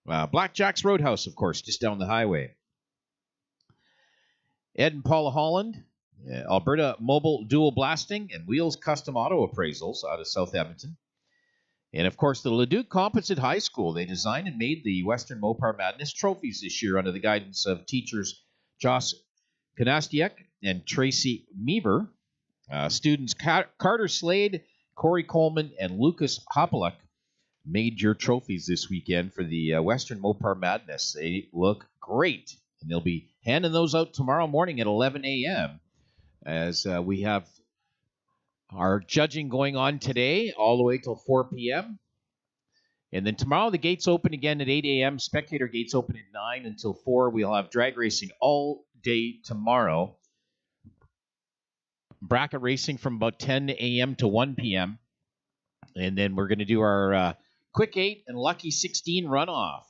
A: Blackjack's Roadhouse, of course, just down the highway. Ed and Paula Holland. Alberta Mobile Dual Blasting and Wheels Custom Auto Appraisals out of South Edmonton. And, of course, the Leduc Composite High School. They designed and made the Western Mopar Madness trophies this year under the guidance of teachers Josh Kanastiak and Tracy Meaver. Students Carter Slade, Corey Coleman, and Lucas Hopeluk made your trophies this weekend for the Western Mopar Madness. They look great, and they'll be handing those out tomorrow morning at 11 a.m. as we have our judging going on today all the way till 4 p.m. And then tomorrow the gates open again at 8 a.m. Spectator gates open at 9 until 4. We'll have drag racing all day tomorrow. Bracket racing from about 10 a.m. to 1 p.m. And then we're going to do our Quick 8 and Lucky 16 runoff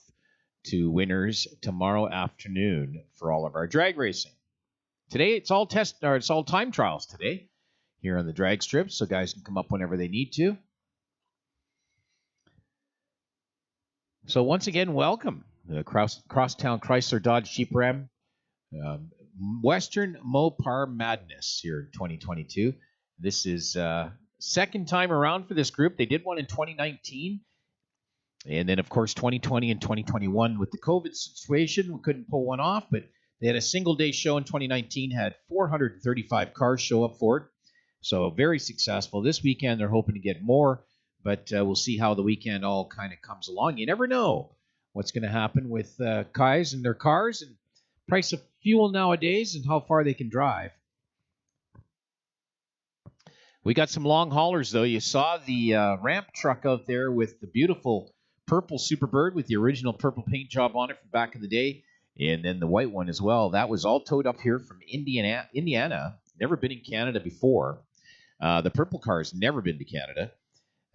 A: to winners tomorrow afternoon for all of our drag racing. Today it's all time trials today here on the drag strip, so guys can come up whenever they need to. So once again, welcome the Crosstown Chrysler Dodge Jeep Ram Western Mopar Madness here in 2022. This is second time around for this group. They did one in 2019. And then, of course, 2020 and 2021 with the COVID situation, we couldn't pull one off, but they had a single-day show in 2019, had 435 cars show up for it. So very successful. This weekend, they're hoping to get more, but we'll see how the weekend all kind of comes along. You never know what's going to happen with guys and their cars and price of fuel nowadays and how far they can drive. We got some long haulers, though. You saw the ramp truck out there with the beautiful purple Superbird with the original purple paint job on it from back in the day, and then the white one as well. That was all towed up here from Indiana. Never been in Canada before. The purple car has never been to Canada.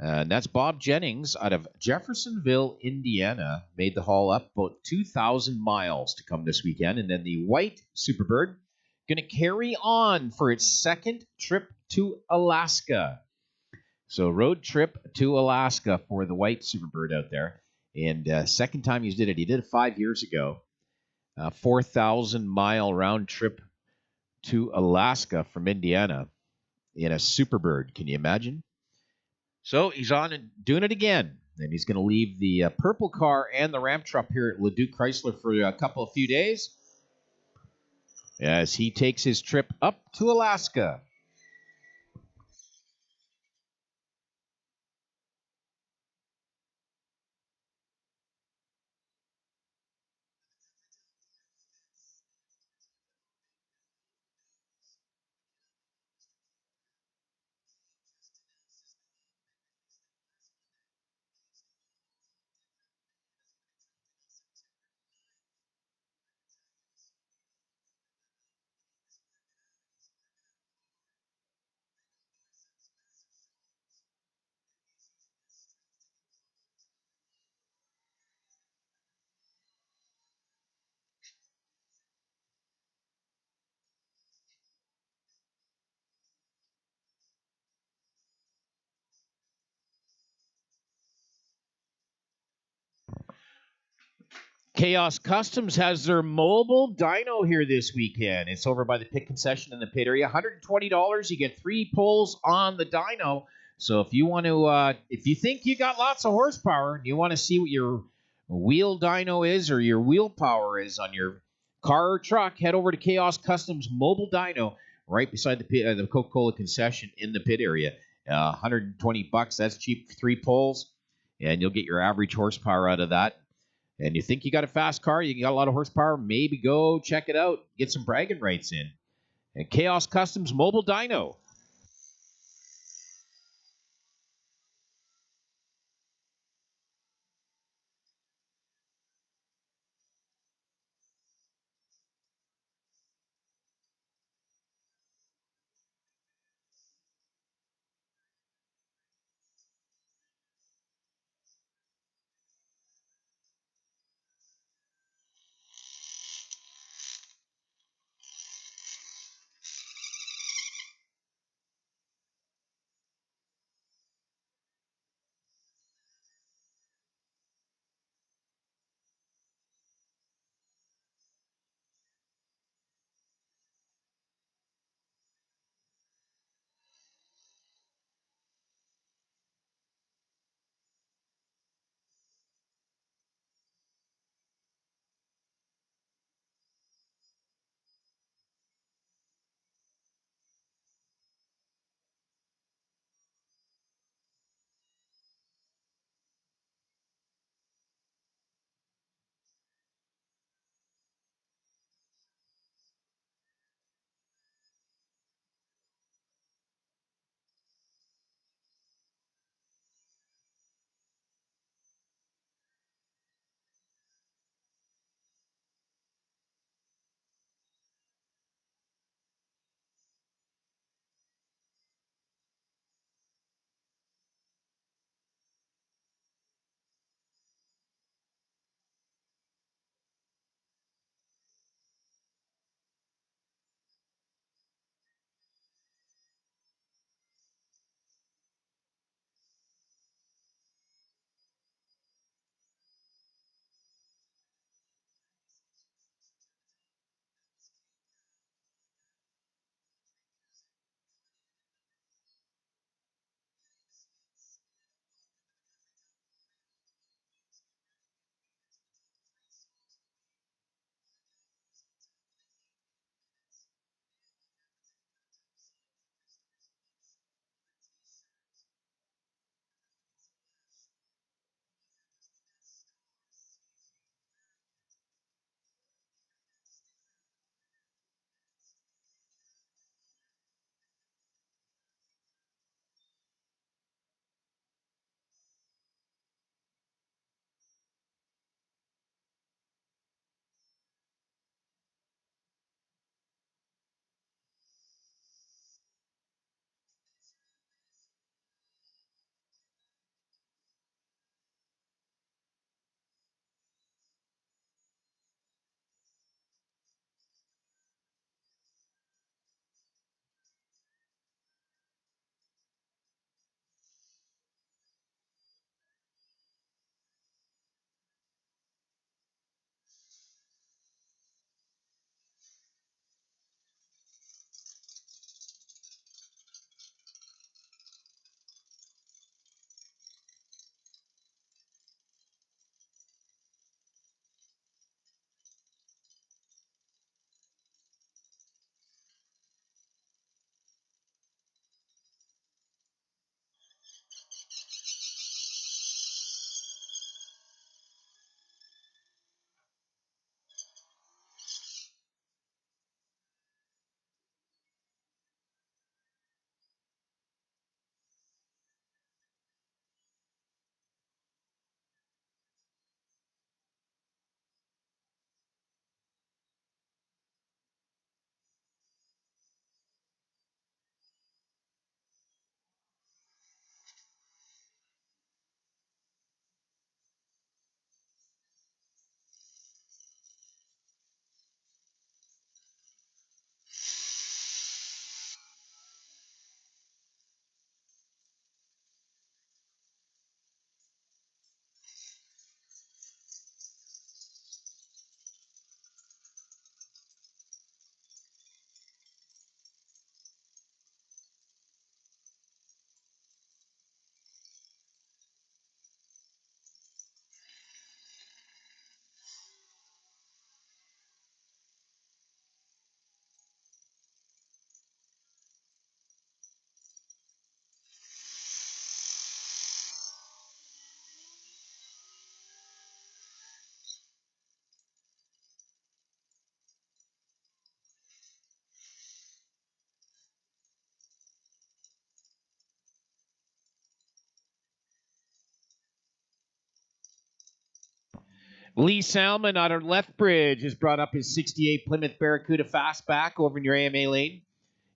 A: And that's Bob Jennings out of Jeffersonville, Indiana. Made the haul up about 2,000 miles to come this weekend. And then the white Superbird going to carry on for its second trip to Alaska. So road trip to Alaska for the white Superbird out there. And second time he did it. He did it 5 years ago. 4,000-mile round trip to Alaska from Indiana in a Superbird. Can you imagine? So he's on and doing it again. And he's going to leave the purple car and the ramp truck here at Leduc Chrysler for a few days as he takes his trip up to Alaska. Chaos Customs has their mobile dyno here this weekend. It's over by the pit concession in the pit area. $120. You get 3 pulls on the dyno. So if you want to, if you think you got lots of horsepower and you want to see what your wheel dyno is or your wheel power is on your car or truck, head over to Chaos Customs mobile dyno right beside the Coca-Cola concession in the pit area. $120. That's cheap for 3 pulls, and you'll get your average horsepower out of that. And you think you got a fast car, you got a lot of horsepower, maybe go check it out, get some bragging rights in. And Chaos Customs mobile dyno. Lee Salmon out of Lethbridge has brought up his 68 Plymouth Barracuda fastback over in your AMA lane.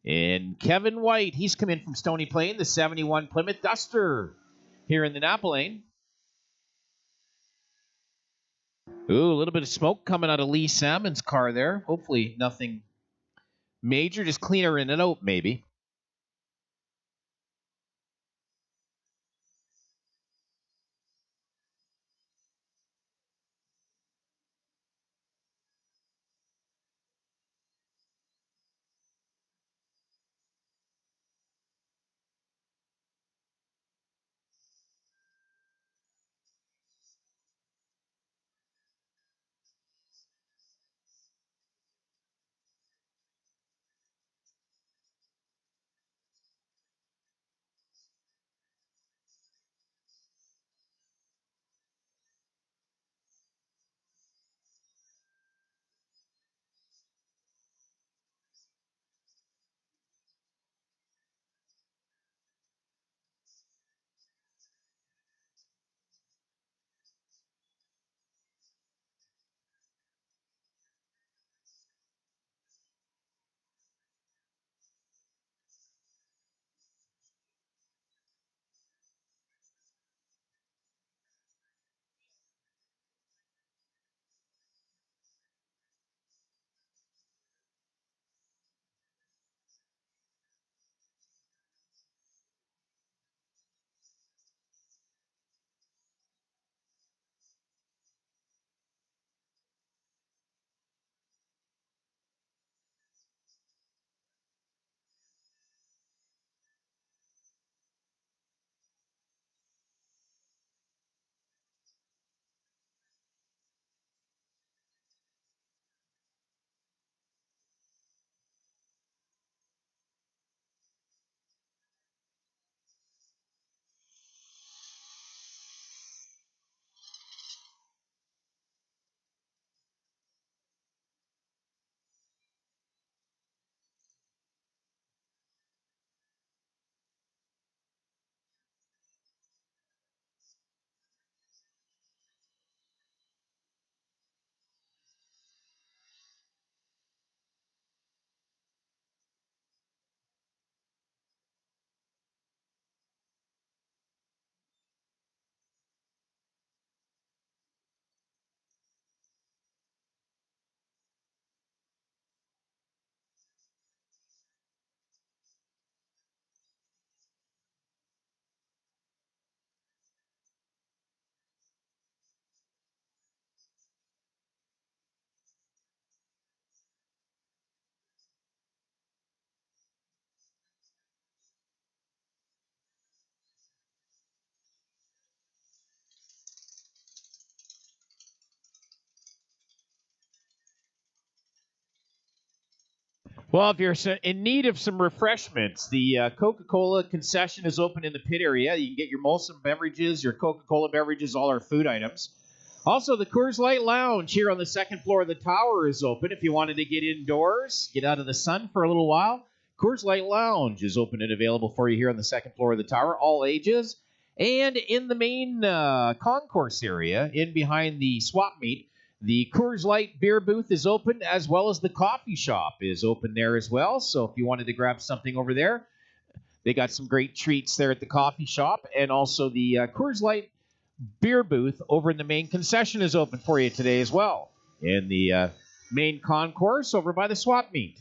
A: And Kevin White, he's come in from Stony Plain, the 71 Plymouth Duster here in the Napa lane. Ooh, a little bit of smoke coming out of Lee Salmon's car there. Hopefully nothing major, just cleaner in and out maybe. Well, if you're in need of some refreshments, the Coca-Cola concession is open in the pit area. You can get your Molson beverages, your Coca-Cola beverages, all our food items. Also, the Coors Light Lounge here on the second floor of the tower is open. If you wanted to get indoors, get out of the sun for a little while, Coors Light Lounge is open and available for you here on the second floor of the tower, all ages. And in the main concourse area, in behind the swap meet, the Coors Light beer booth is open, as well as the coffee shop is open there as well. So if you wanted to grab something over there, they got some great treats there at the coffee shop. And also the Coors Light beer booth over in the main concession is open for you today as well. In the main concourse over by the swap meet.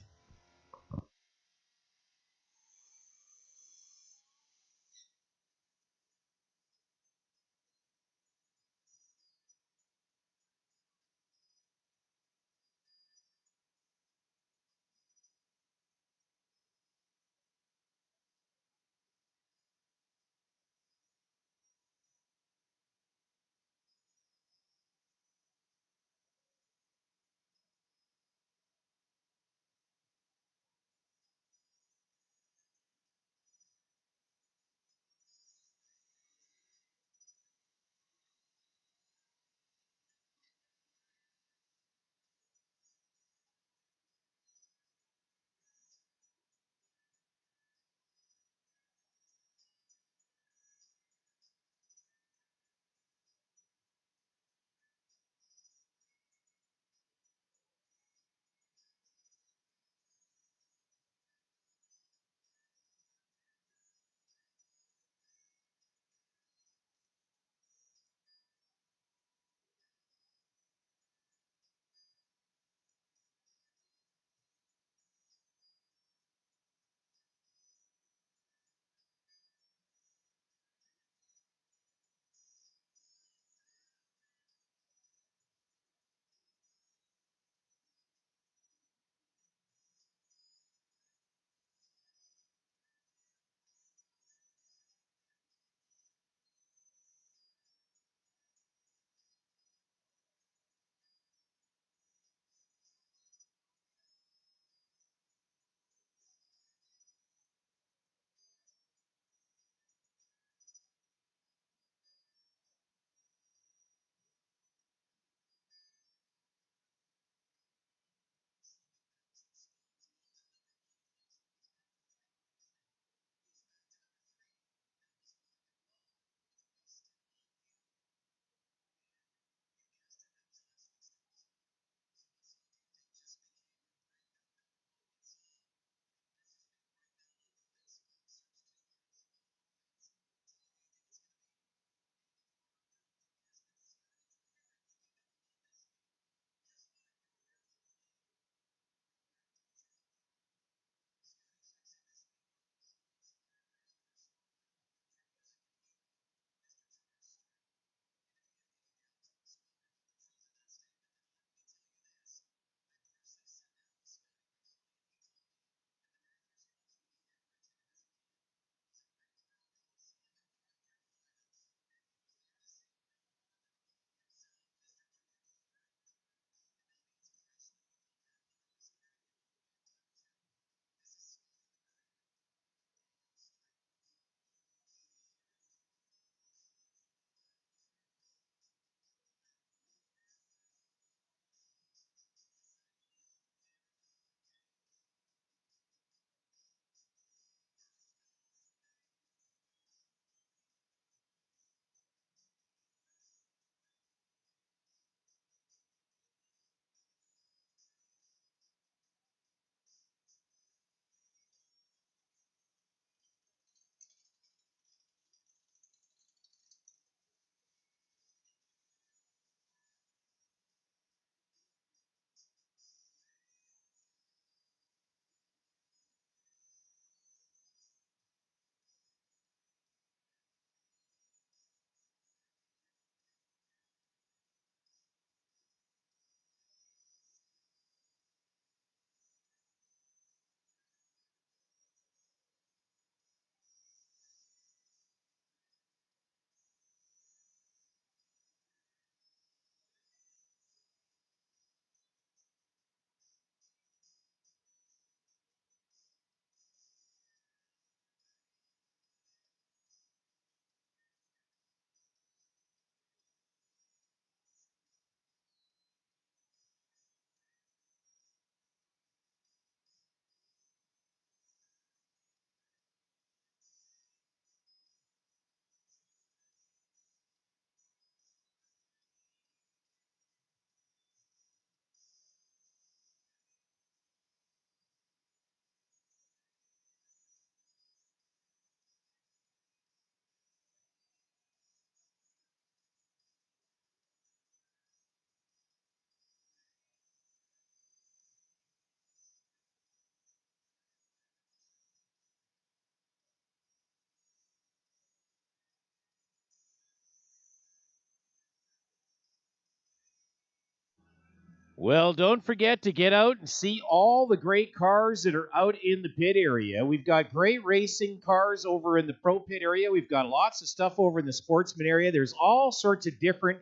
A: Well, don't forget to get out and see all the great cars that are out in the pit area. We've got great racing cars over in the pro pit area. We've got lots of stuff over in the sportsman area. There's all sorts of different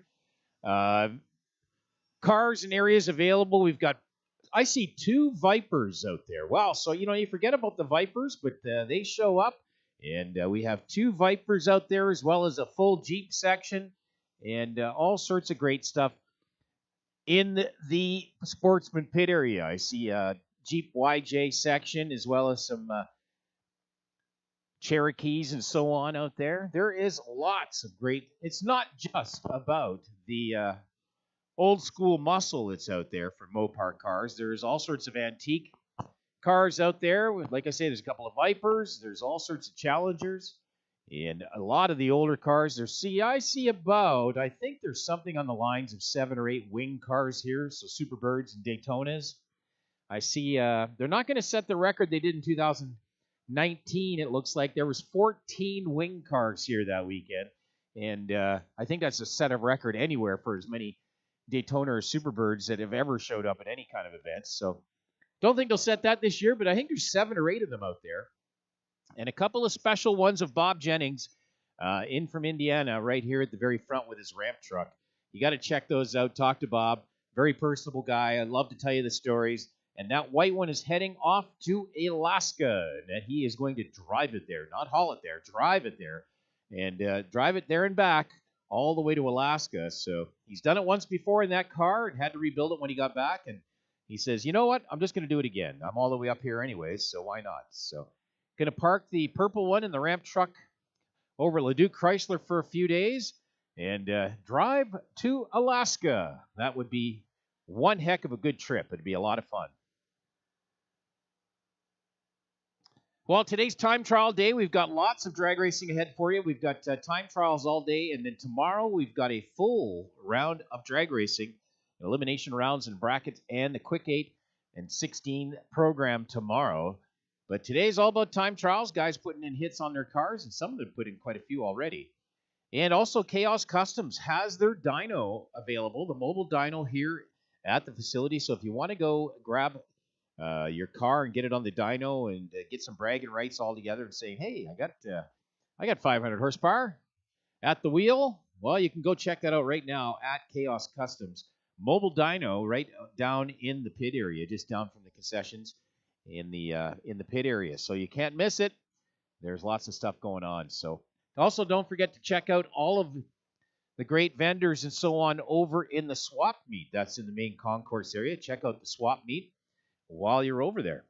A: uh, cars and areas available. I see 2 Vipers out there. Wow, so you forget about the Vipers, but they show up, and we have 2 Vipers out there as well as a full Jeep section, and all sorts of great stuff in the sportsman pit area. I see a Jeep YJ section as well as some Cherokees and so on out there. There is lots of great. It's not just about the old school muscle that's out there for Mopar cars. There's all sorts of antique cars out there. Like I say, there's a couple of Vipers. There's all sorts of Challengers. And a lot of the older cars, I see about, I think there's something on the lines of 7 or 8 wing cars here, so Superbirds and Daytonas. I see they're not going to set the record they did in 2019. It looks like there was 14 wing cars here that weekend. And I think that's a set of record anywhere for as many Daytona or Superbirds that have ever showed up at any kind of events. So don't think they'll set that this year, but I think there's 7 or 8 of them out there. And a couple of special ones of Bob Jennings in from Indiana right here at the very front with his ramp truck. You got to check those out. Talk to Bob. Very personable guy. I'd love to tell you the stories. And that white one is heading off to Alaska. And he is going to drive it there. Not haul it there. Drive it there. And drive it there and back all the way to Alaska. So he's done it once before in that car and had to rebuild it when he got back. And he says, you know what? I'm just going to do it again. I'm all the way up here anyways, so why not? So going to park the purple one in the ramp truck over at Leduc Chrysler for a few days and drive to Alaska. That would be one heck of a good trip. It'd be a lot of fun. Well, today's time trial day. We've got lots of drag racing ahead for you. We've got time trials all day, and then tomorrow we've got a full round of drag racing, elimination rounds and brackets, and the Quick 8 and 16 program tomorrow. But today's all about time trials, guys putting in hits on their cars, and some of them put in quite a few already. And also, Chaos Customs has their dyno available, the mobile dyno here at the facility. So if you want to go grab your car and get it on the dyno and get some bragging rights all together and say, hey, I got 500 horsepower at the wheel, well, you can go check that out right now at Chaos Customs. Mobile dyno right down in the pit area, just down from the concessions in the pit area. So you can't miss it. There's lots of stuff going on. So also don't forget to check out all of the great vendors and so on over in the swap meet. That's in the main concourse area. Check out the swap meet while you're over there.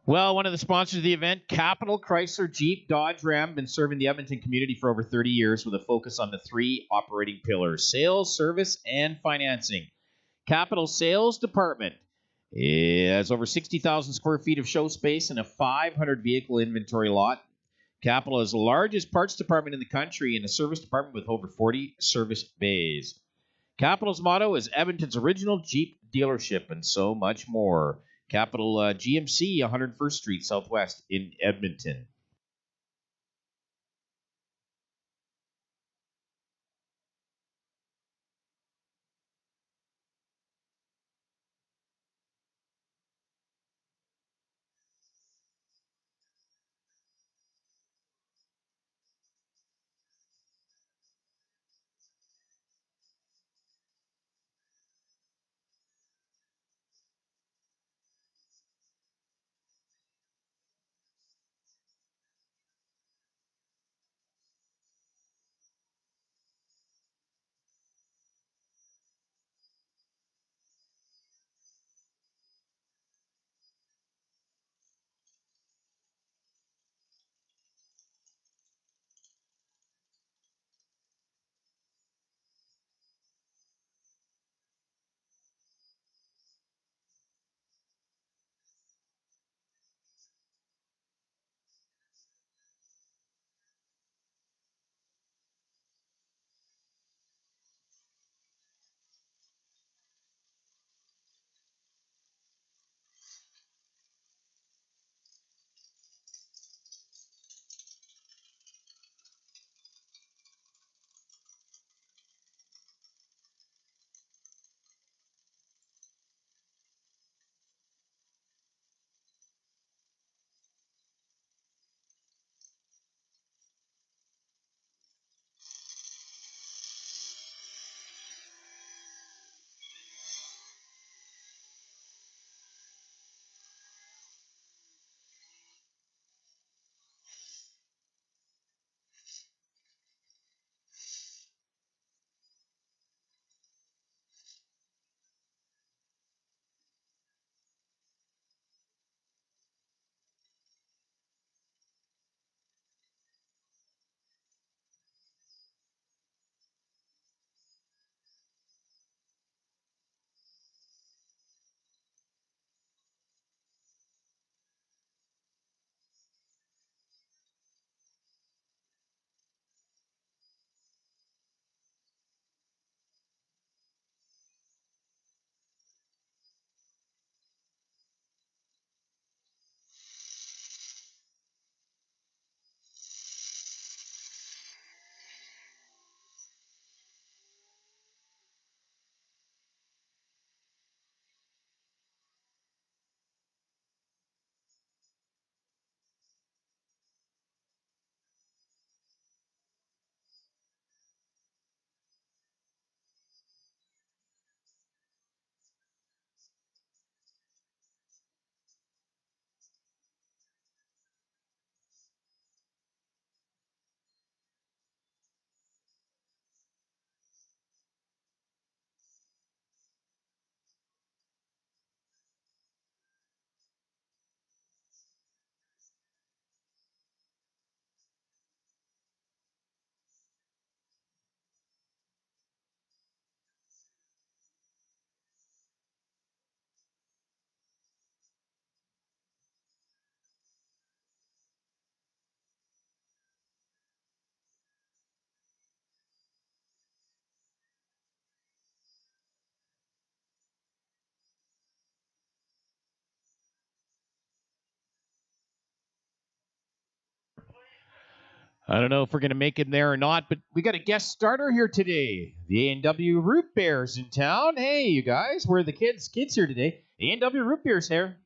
A: Well, one of the sponsors of the event, Capital Chrysler Jeep Dodge Ram, been serving the Edmonton community for over 30 years with a focus on the 3 operating pillars: sales, service, and financing. Capital Sales Department has over 60,000 square feet of show space and a 500 vehicle inventory lot. Capital is the largest parts department in the country and a service department with over 40 service bays. Capital's motto is Edmonton's original Jeep dealership, and so much more. Capital GMC, 101st Street Southwest in Edmonton. I don't know if we're going to make it there or not, but we got a guest starter here today. The A&W Root Bear's in town. Hey, you guys, where are the kids? Kids here today. The A&W Root Bear's here.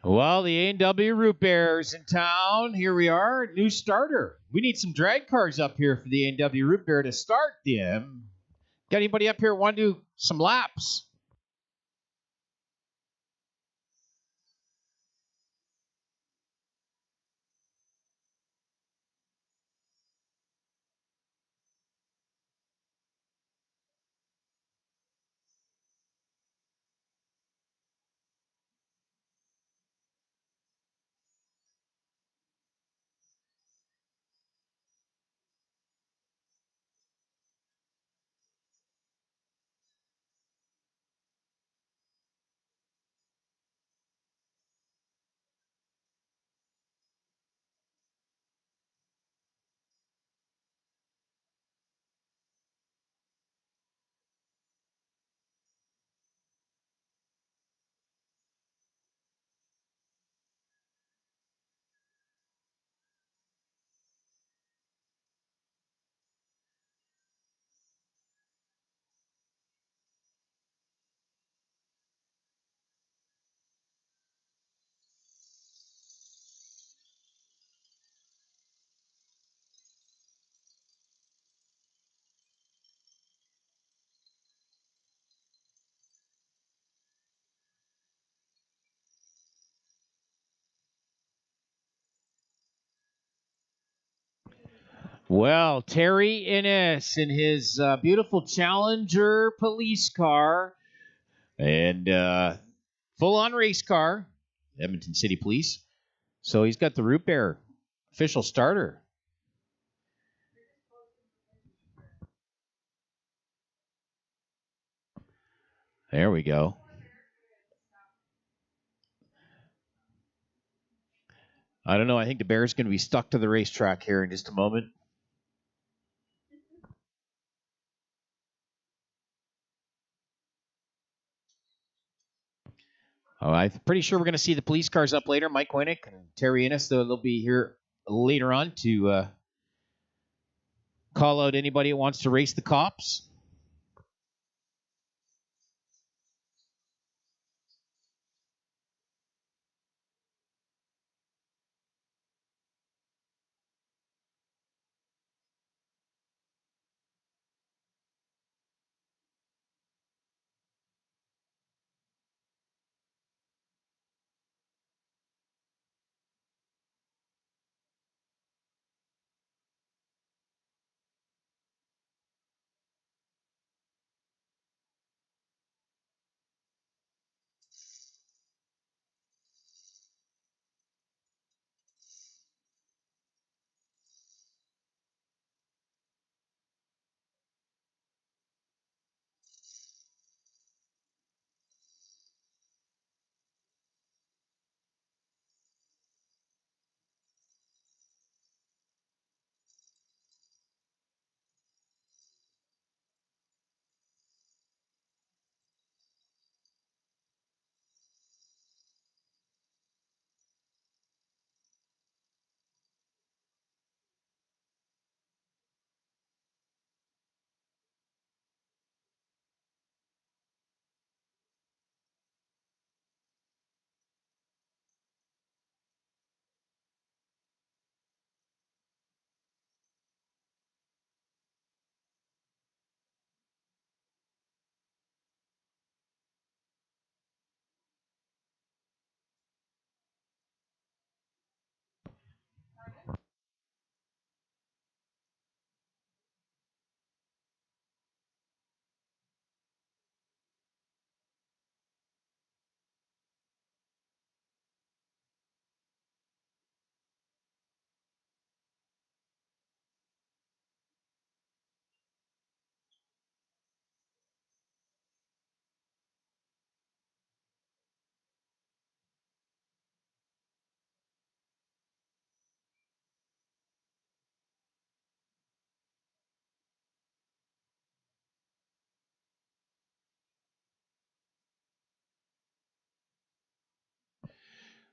A: Well, the A&W Root Bear's in town. Here we are, new starter. We need some drag cars up here for the A&W Root Bear to start them. Got anybody up here want to do some laps? Well, Terry Innes in his beautiful Challenger police car and full-on race car, Edmonton City Police. So he's got the Root Bear official starter. There we go. I don't know. I think the Bear's going to be stuck to the racetrack here in just a moment. Oh, I'm pretty sure we're going to see the police cars up later. Mike Winnick and Terry Innes, they'll be here later on to call out anybody that wants to race the cops.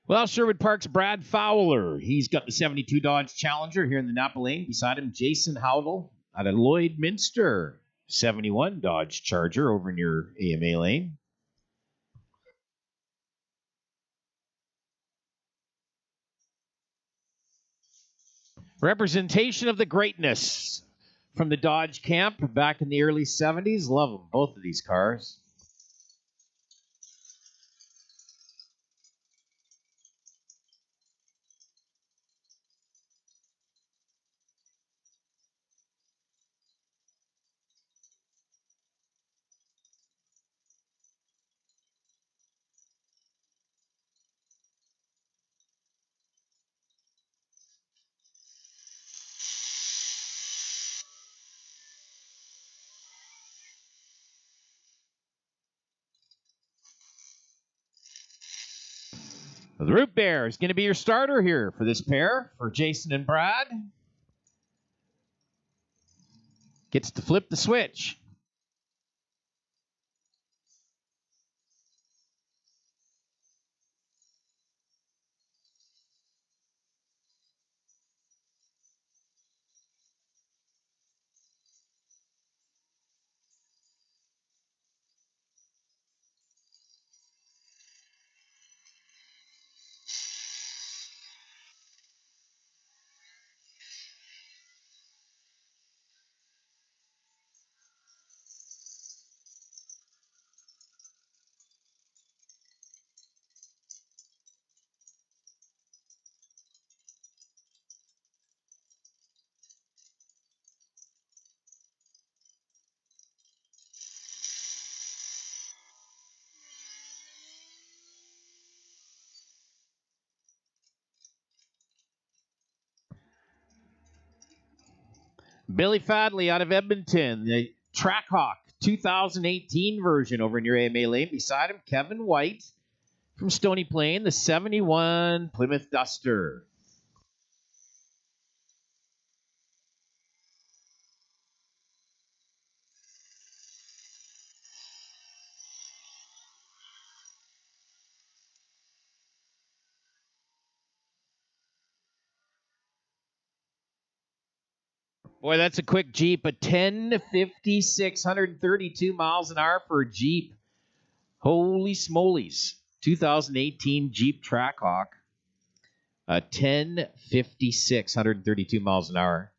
A: Well, Sherwood Park's Brad Fowler. He's got the 72 Dodge Challenger here in the Napa Lane. Beside him, Jason Howdle out of Lloydminster. 71 Dodge Charger over near AMA Lane. Representation of the greatness from the Dodge camp back in the early 70s. Love them, both of these cars. The Root Bear is going to be your starter here for this pair, for Jason and Brad. Gets to flip the switch. Billy Fadley out of Edmonton, the Trackhawk 2018 version over in your AMA lane. Beside him, Kevin White from Stony Plain, the 71 Plymouth Duster. Boy, that's a quick Jeep. A 1056, 132 miles an hour for a Jeep. Holy smolies. 2018 Jeep Trackhawk. A 1056, 132 miles an hour.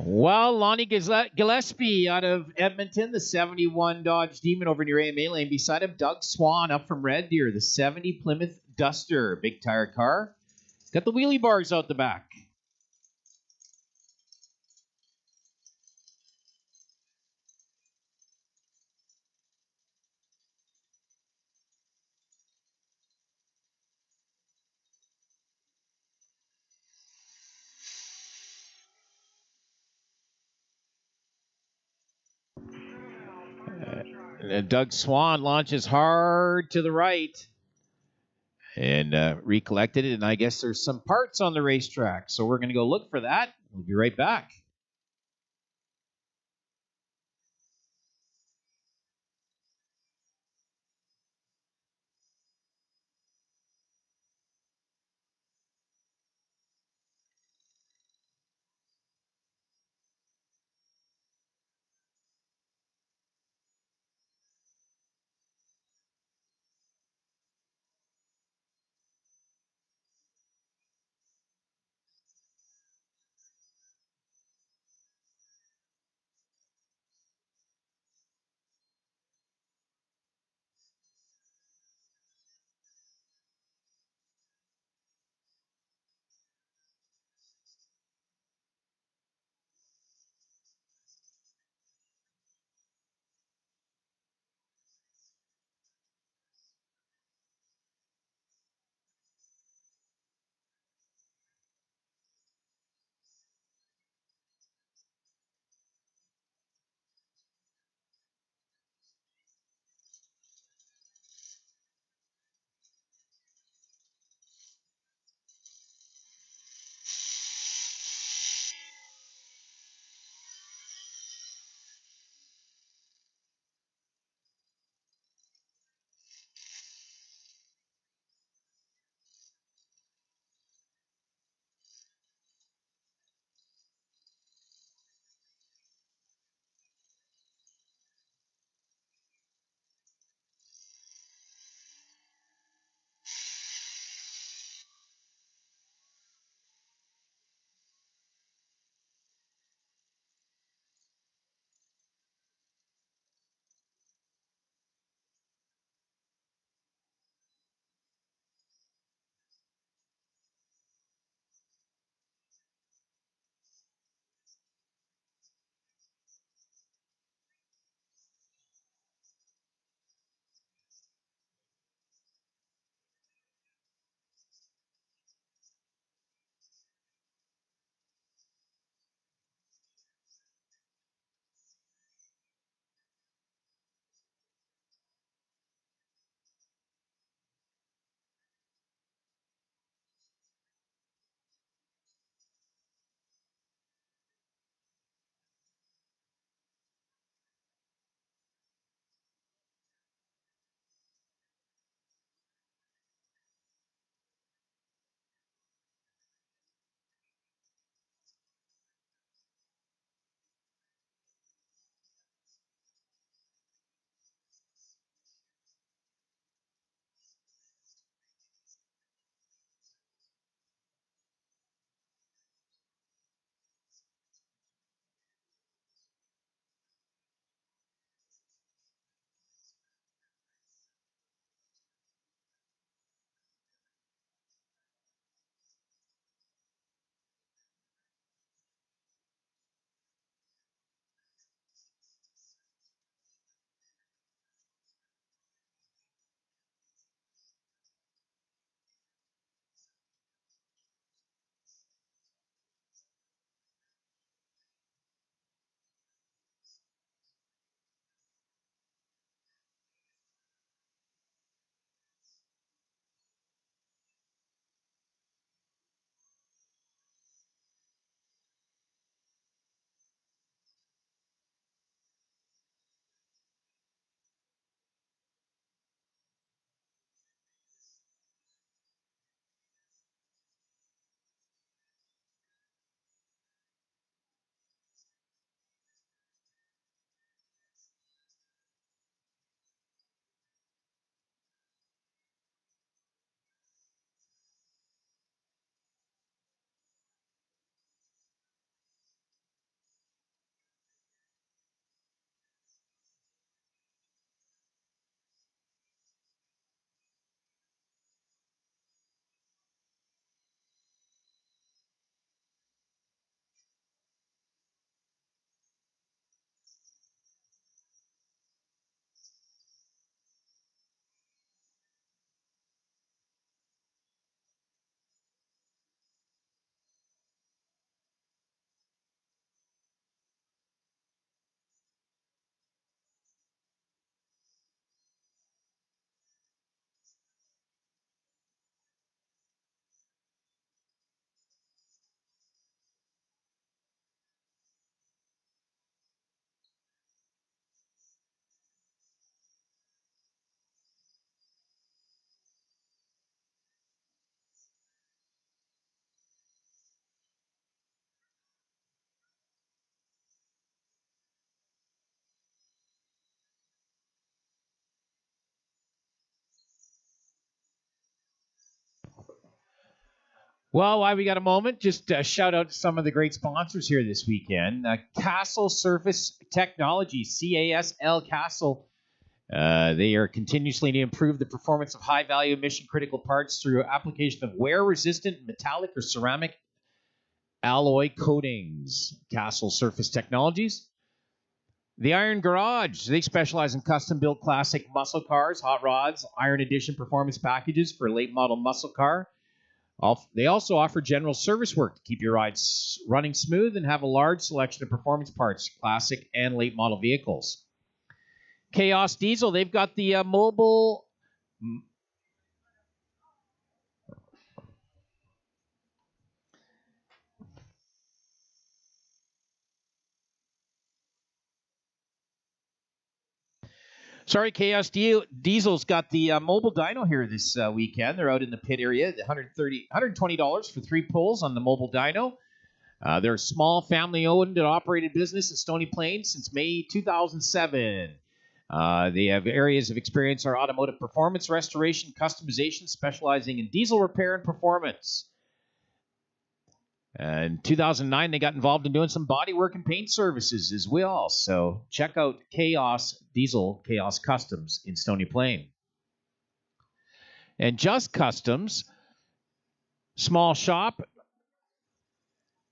A: Well, Lonnie Gillespie out of Edmonton, the 71 Dodge Demon over near AMA lane. Beside him, Doug Swan up from Red Deer, the 70 Plymouth Duster. Big tire car. Got the wheelie bars out the back. Doug Swan launches hard to the right and recollected it. And I guess there's some parts on the racetrack. So we're going to go look for that. We'll be right back. Well, while we got a moment, just shout out to some of the great sponsors here this weekend. Castle Surface Technology, CASL Castle. They are continuously to improve the performance of high-value mission-critical parts through application of wear-resistant metallic or ceramic alloy coatings. Castle Surface Technologies. The Iron Garage. They specialize in custom-built classic muscle cars, hot rods, Iron Edition performance packages for a late-model muscle car. They also offer general service work to keep your rides running smooth and have a large selection of performance parts, classic and late model vehicles. Chaos Diesel, they've got the mobile. Sorry, Chaos Diesel's got the mobile dyno here this weekend. They're out in the pit area. $120 for 3 pulls on the mobile dyno. They're a small family-owned and operated business in Stony Plain since May 2007. They have areas of experience are automotive performance, restoration, customization, specializing in diesel repair and performance. In 2009, they got involved in doing some body work and paint services as well. So check out Chaos Diesel, Chaos Customs in Stony Plain. And Just Customs, small shop.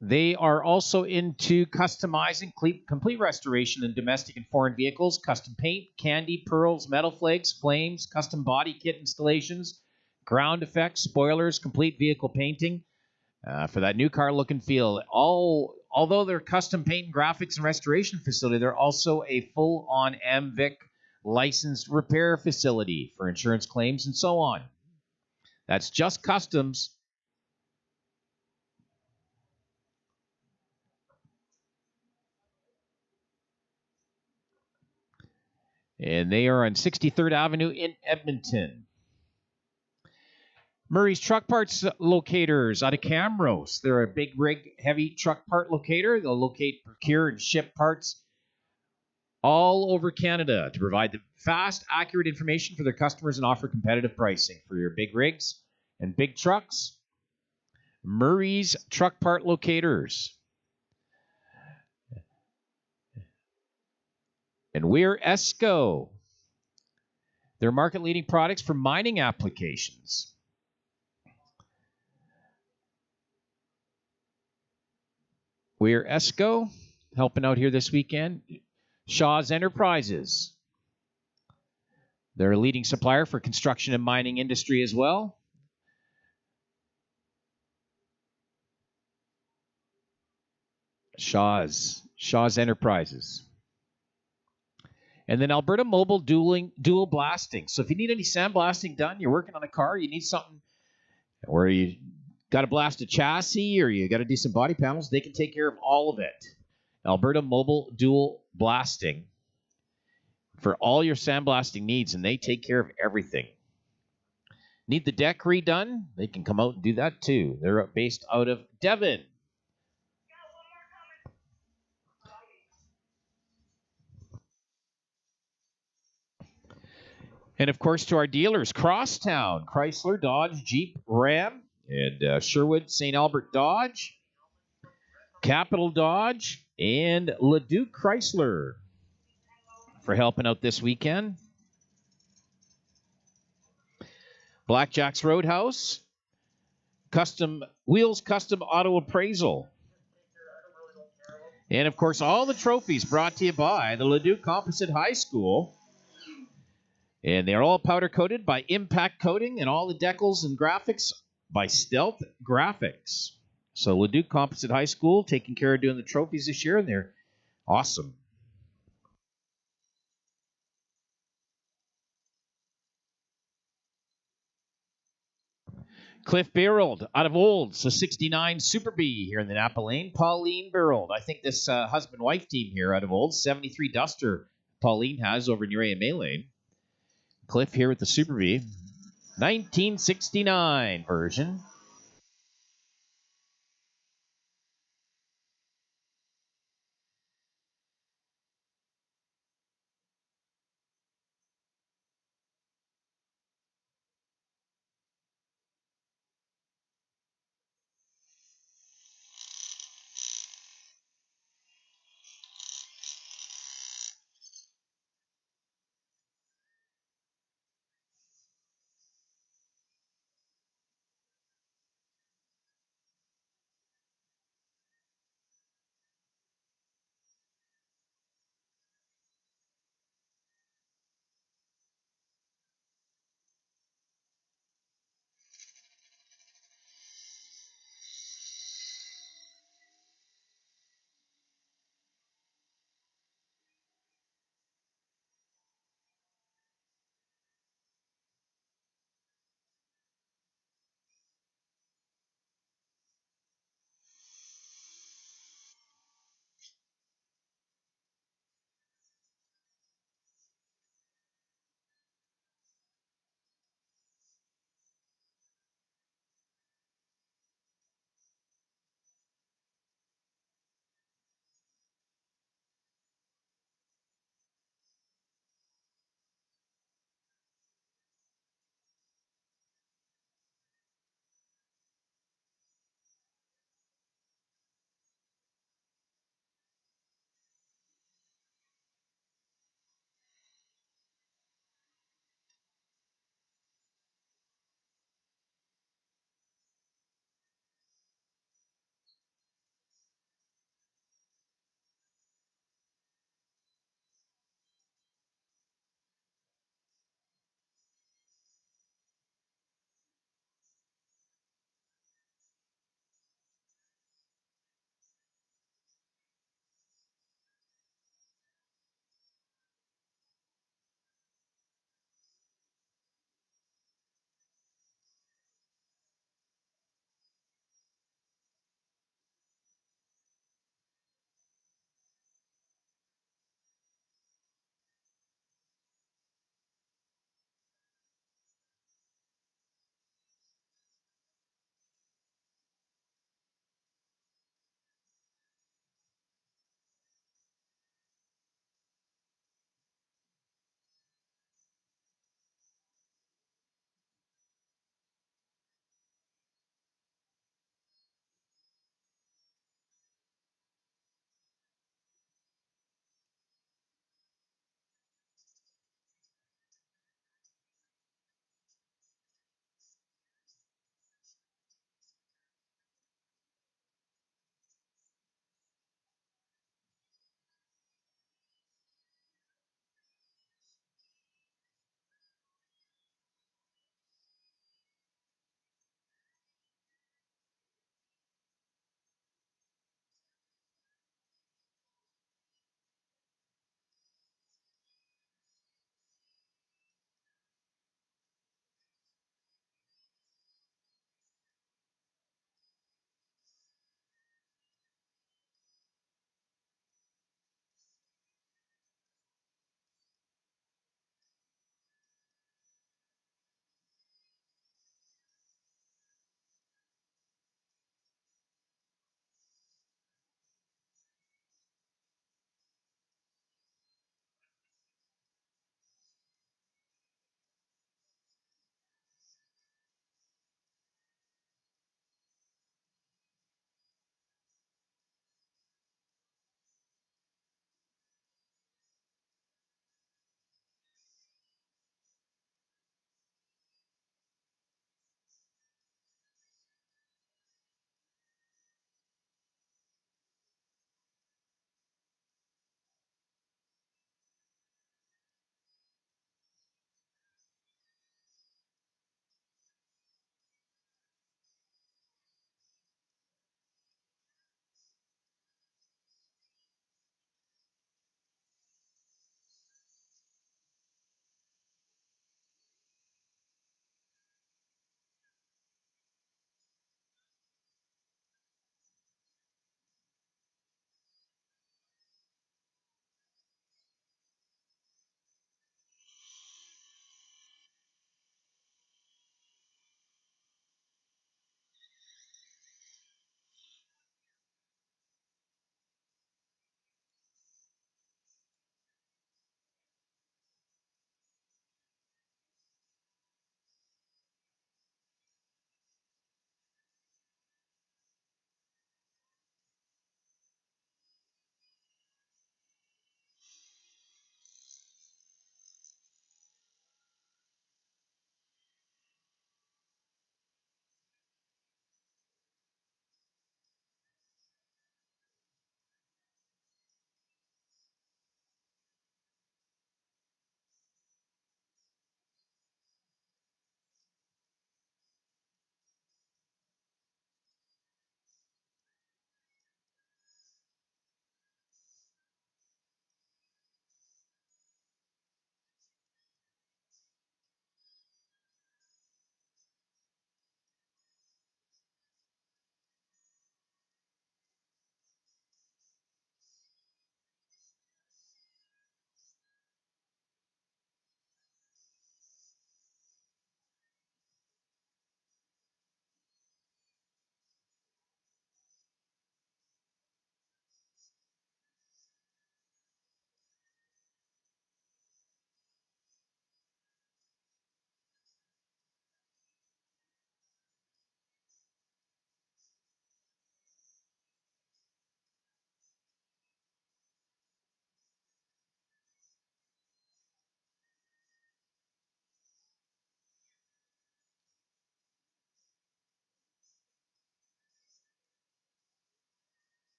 A: They are also into customizing, complete restoration in domestic and foreign vehicles, custom paint, candy, pearls, metal flakes, flames, custom body kit installations, ground effects, spoilers, complete vehicle painting for that new car look and feel. Although they're custom paint and graphics and restoration facility, they're also a full-on MVIC licensed repair facility for insurance claims and so on. That's Just Customs. And they are on 63rd Avenue in Edmonton. Murray's Truck Parts Locators out of Camrose. They're a big rig, heavy truck part locator. They'll locate, procure, and ship parts all over Canada to provide the fast, accurate information for their customers and offer competitive pricing for your big rigs and big trucks. Murray's Truck Part Locators. And we're ESCO. They're market-leading products for mining applications. We're ESCO, helping out here this weekend. Shaw's Enterprises. They're a leading supplier for construction and mining industry as well. Shaw's Enterprises. And then Alberta Mobile Dual Blasting. So if you need any sandblasting done, you're working on a car, you need something where you got to blast a chassis or you got to do some body panels, they can take care of all of it. Alberta Mobile Dual Blasting for all your sandblasting needs, and they take care of everything. Need the deck redone? They can come out and do that too. They're based out of Devon. And, of course, to our dealers, Crosstown, Chrysler, Dodge, Jeep, Ram, and Sherwood, St. Albert Dodge, Capital Dodge, and Leduc Chrysler for helping out this weekend. Blackjack's Roadhouse, Wheels Custom Auto Appraisal. And, of course, all the trophies brought to you by the Leduc Composite High School. And they're all powder-coated by Impact Coating, and all the decals and graphics by Stealth Graphics. So Leduc Composite High School taking care of doing the trophies this year, and they're awesome. Cliff Barreld out of Olds, so 69 Super B here in the Napa Lane. Pauline Barreld, I think this husband-wife team here out of Olds, 73 Duster Pauline has over near AMA Lane. Cliff here with the Super B, 1969 version.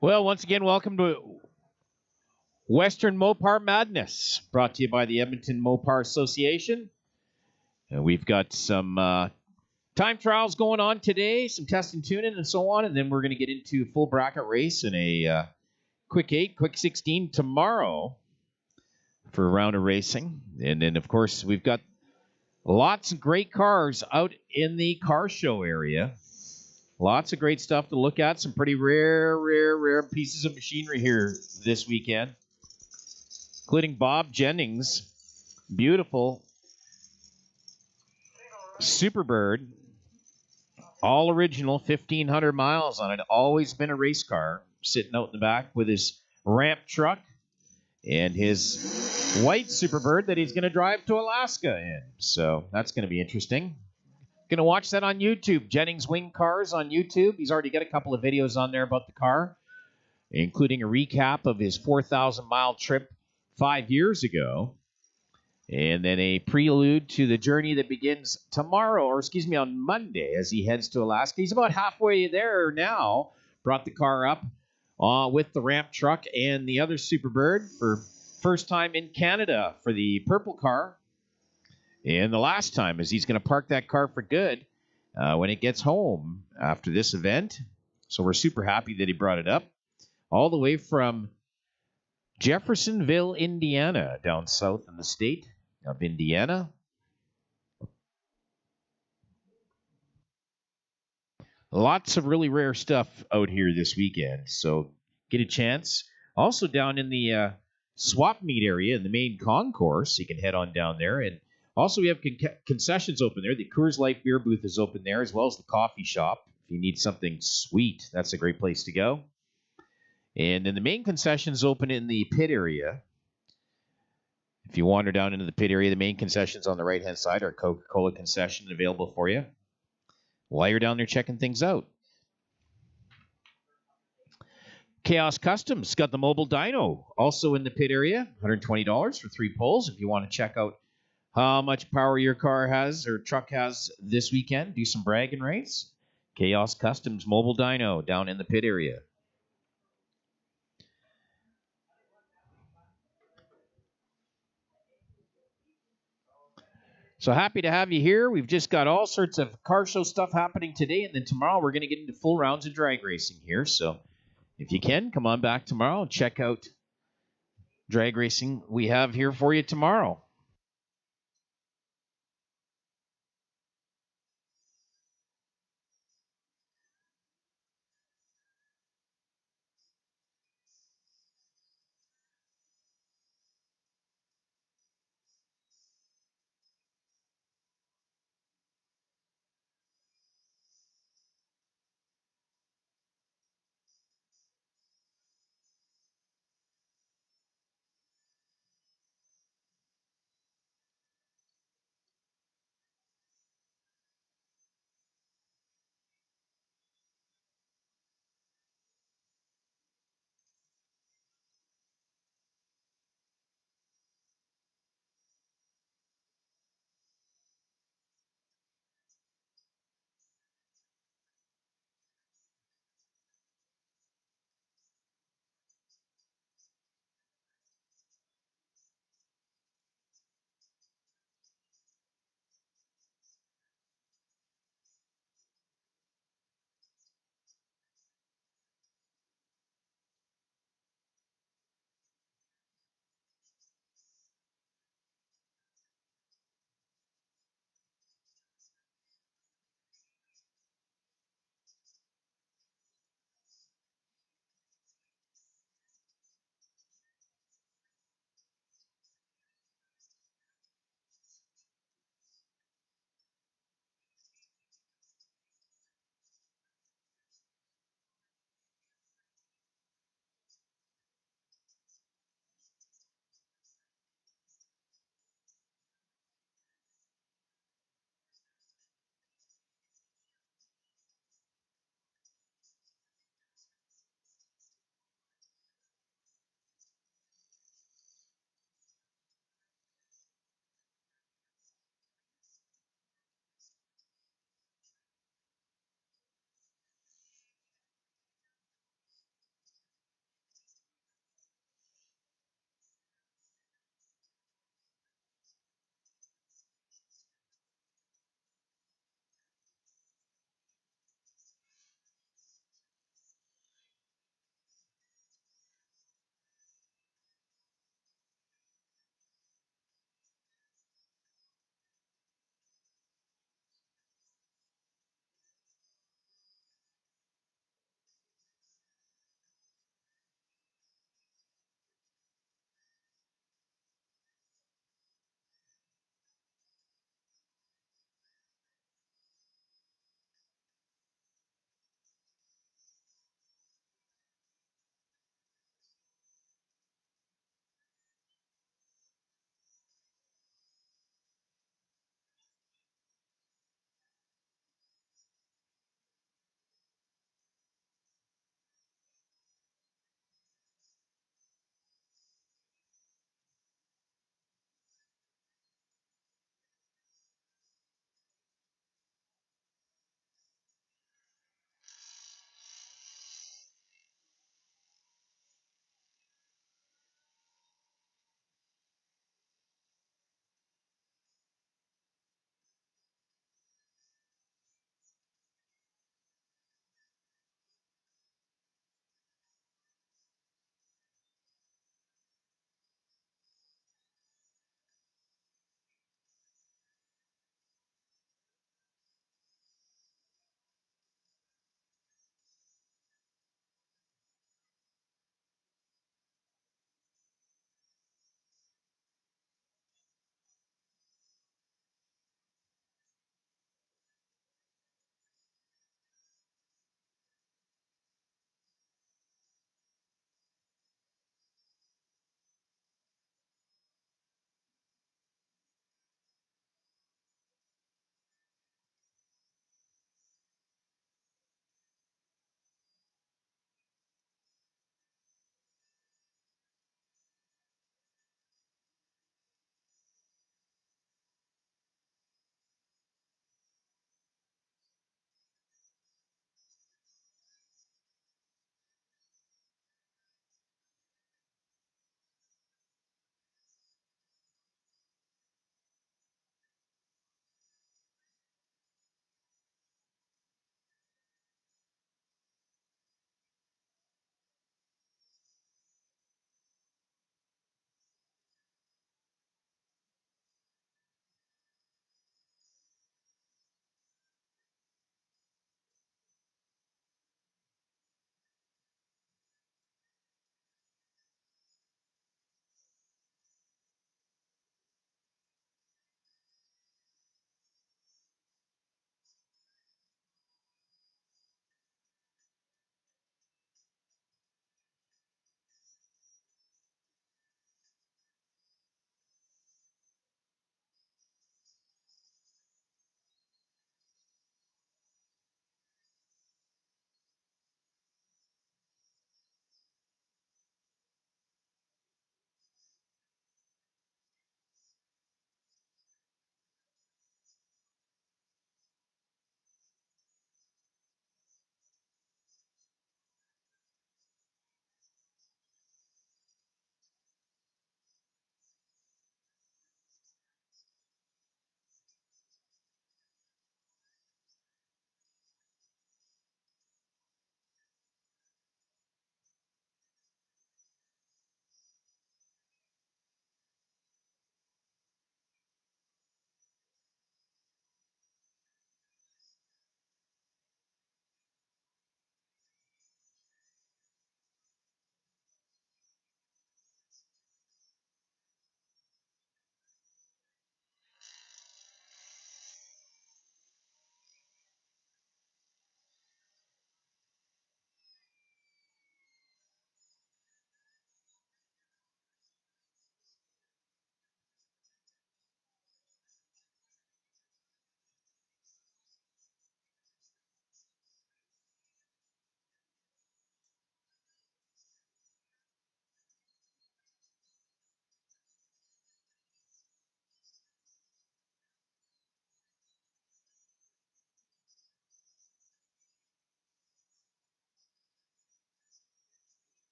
A: Well, once again, welcome to Western Mopar Madness, brought to you by the Edmonton Mopar Association. And we've got some time trials going on today, some testing, tuning, and so on. And then we're going to get into a full bracket race and a quick 8, quick 16 tomorrow for a round of racing. And then, of course, we've got lots of great cars out in the car show area. Lots of great stuff to look at. Some pretty rare pieces of machinery here this weekend, including Bob Jennings' beautiful Superbird, all original, 1,500 miles on it. Always been a race car, sitting out in the back with his ramp truck and his white Superbird that he's going to drive to Alaska in. So that's going to be interesting. Going to watch that on YouTube. Jennings Wing Cars on YouTube. He's already got a couple of videos on there about the car, including a recap of his 4,000-mile trip 5 years ago, and then a prelude to the journey that begins tomorrow, or excuse me, on Monday as he heads to Alaska. He's about halfway there now. Brought the car up with the ramp truck and the other Superbird for first time in Canada for the purple car. And the last time is he's going to park that car for good when it gets home after this event. So we're super happy that he brought it up all the way from Jeffersonville, Indiana, down south in the state of Indiana. Lots of really rare stuff out here this weekend, so get a chance. Also down in the swap meet area in the main concourse, you can head on down there. And also we have concessions open there. The Coors Light beer booth is open there, as well as the coffee shop. If you need something sweet, that's a great place to go. And then the main concessions open in the pit area. If you wander down into the pit area, the main concessions on the right-hand side are Coca-Cola concession available for you while you're down there checking things out. Chaos Customs got the mobile dyno also in the pit area, $120 for 3 pulls. If you want to check out how much power your car has or truck has this weekend, do some bragging rights. Chaos Customs mobile dyno down in the pit area. So happy to have you here. We've just got all sorts of car show stuff happening today, and then tomorrow we're going to get into full rounds of drag racing here. So if you can, come on back tomorrow and check out drag racing we have here for you tomorrow.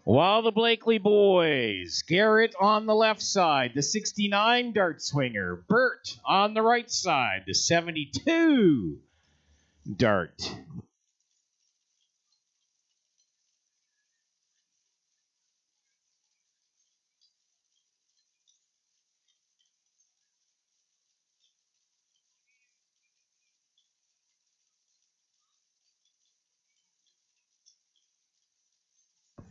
A: While the Blakely boys, Garrett on the left side, the 69 dart swinger. Bert on the right side, the 72 dart.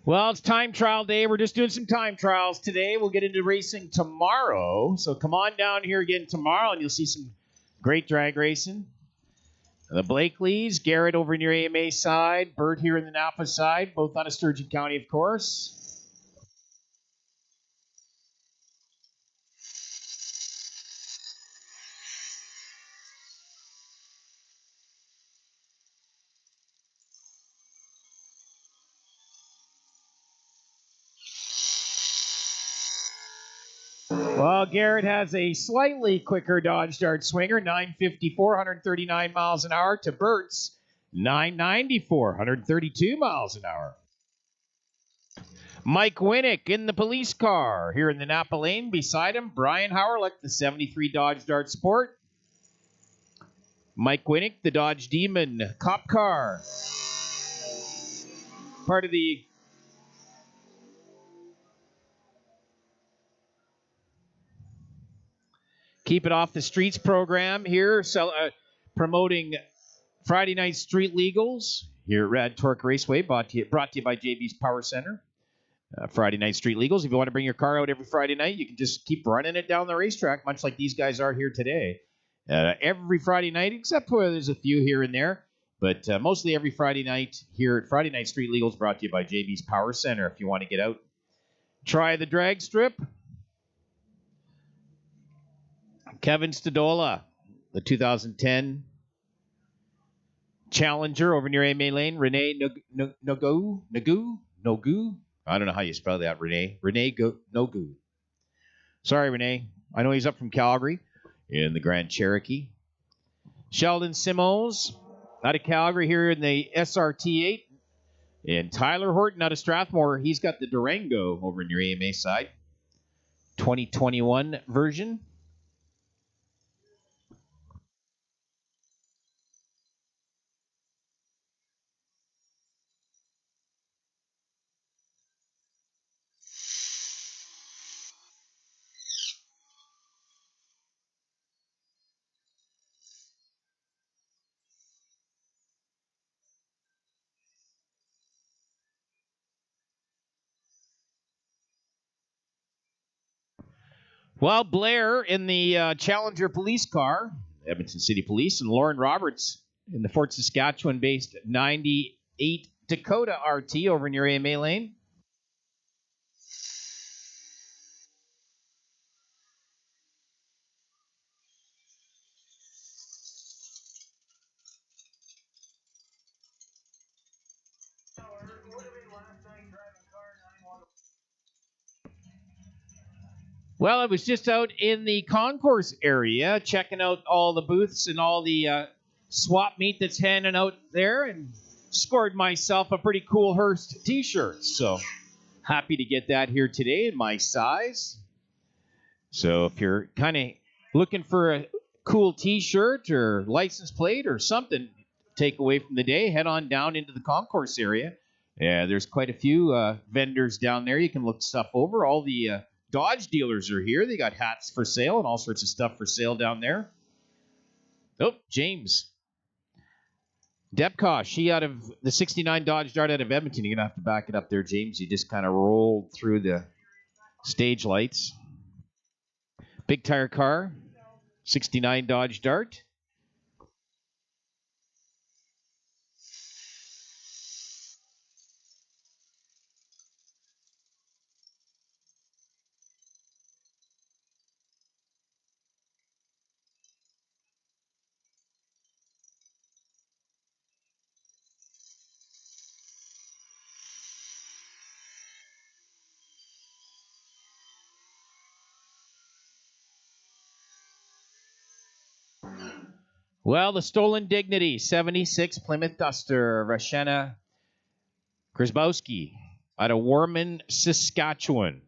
A: Well, it's time trial day. We're just doing some time trials today. We'll get into racing tomorrow. So come on down here again tomorrow, and you'll see some great drag racing. The Blakeleys, Garrett over near AMA side, Bert here in the Napa side, both out of Sturgeon County, of course. Well, Garrett has a slightly quicker Dodge Dart swinger, 954, 139 miles an hour, to Bert's 994, 132 miles an hour. Mike Winnick in the police car. Here in the Napa lane beside him, Brian Howerlick, the 73 Dodge Dart Sport. Mike Winnick, the Dodge Demon cop car. Part of the Keep It Off the Streets program here, promoting Friday night street legals here at Rad Torque Raceway, brought to you by JB's Power Center. Friday night street legals. If you want to bring your car out every Friday night, you can just keep running it down the racetrack, much like these guys are here today. Every Friday night, except for there's a few here and there, but mostly every Friday night here at Friday Night Street Legals, brought to you by JB's Power Center. If you want to get out, try the drag strip. Kevin Stadola, the 2010 Challenger over near AMA Lane. Renee Nogu. I don't know how you spell that, Renee. Nogu. Sorry, Renee. I know he's up from Calgary in the Grand Cherokee. Sheldon Simons out of Calgary here in the SRT8. And Tyler Horton out of Strathmore. He's got the Durango over near AMA side. 2021 version. Well, Blair in the Challenger police car, Edmonton City Police, and Lauren Roberts in the Fort Saskatchewan-based 98 Dakota RT over near AMA Lane. Well, I was just out in the concourse area checking out all the booths and all the swap meet that's handing out there, and scored myself a pretty cool Hearst t-shirt. So happy to get that here today in my size. So if you're kind of looking for a cool t-shirt or license plate or something to take away from the day, head on down into the concourse area. Yeah, there's quite a few vendors down there. You can look stuff over. All the Dodge dealers are here. They got hats for sale and all sorts of stuff for sale down there. Oh, James Depkosh, she out of the 69 Dodge Dart out of Edmonton. You're going to have to back it up there, James. You just kind of rolled through the stage lights. Big tire car, 69 Dodge Dart. Well, the Stolen Dignity, 76 Plymouth Duster, Rashana Grzybowski. out of Warman, Saskatchewan.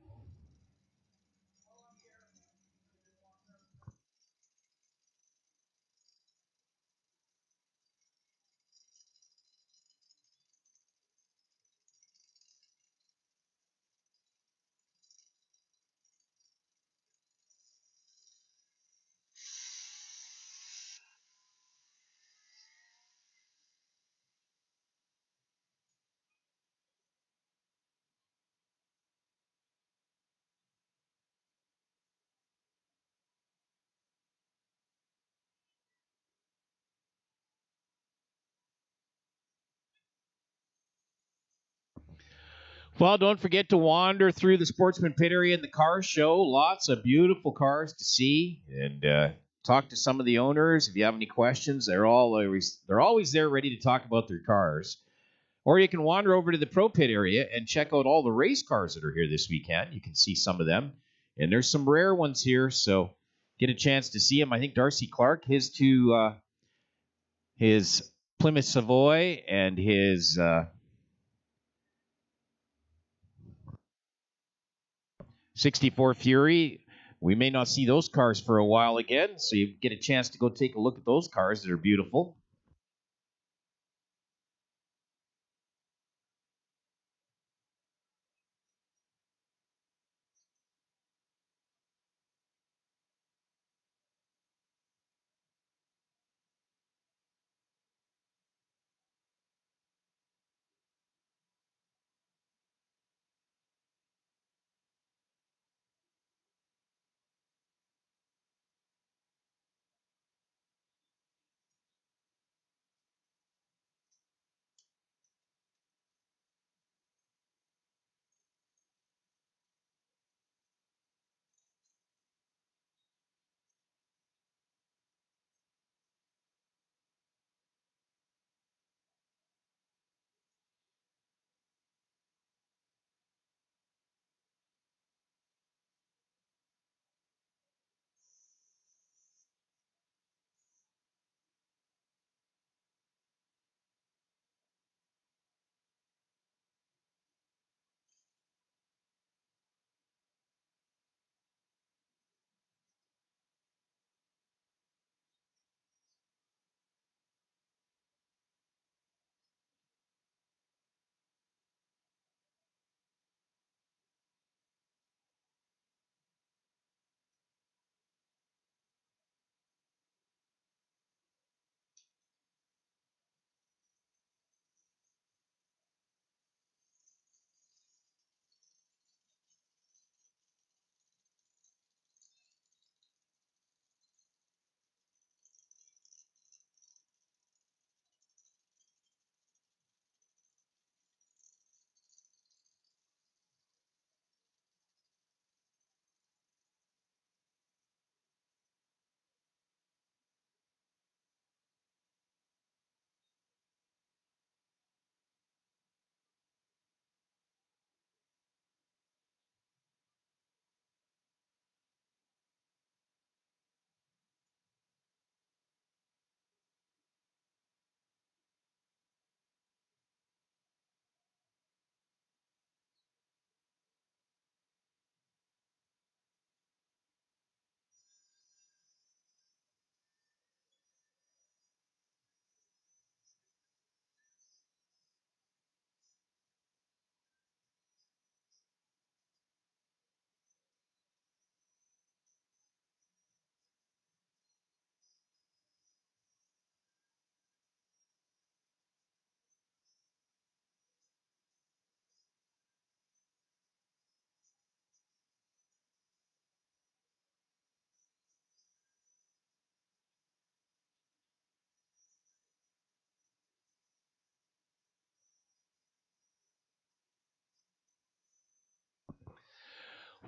A: Well, don't forget to wander through the Sportsman Pit area in the car show. Lots of beautiful cars to see, and talk to some of the owners. If you have any questions, they're always there ready to talk about their cars. Or you can wander over to the Pro Pit area and check out all the race cars that are here this weekend. You can see some of them, and there's some rare ones here, so get a chance to see them. I think Darcy Clark, his Plymouth Savoy and his 64 Fury. We may not see those cars for a while again, so you get a chance to go take a look at those cars that are beautiful.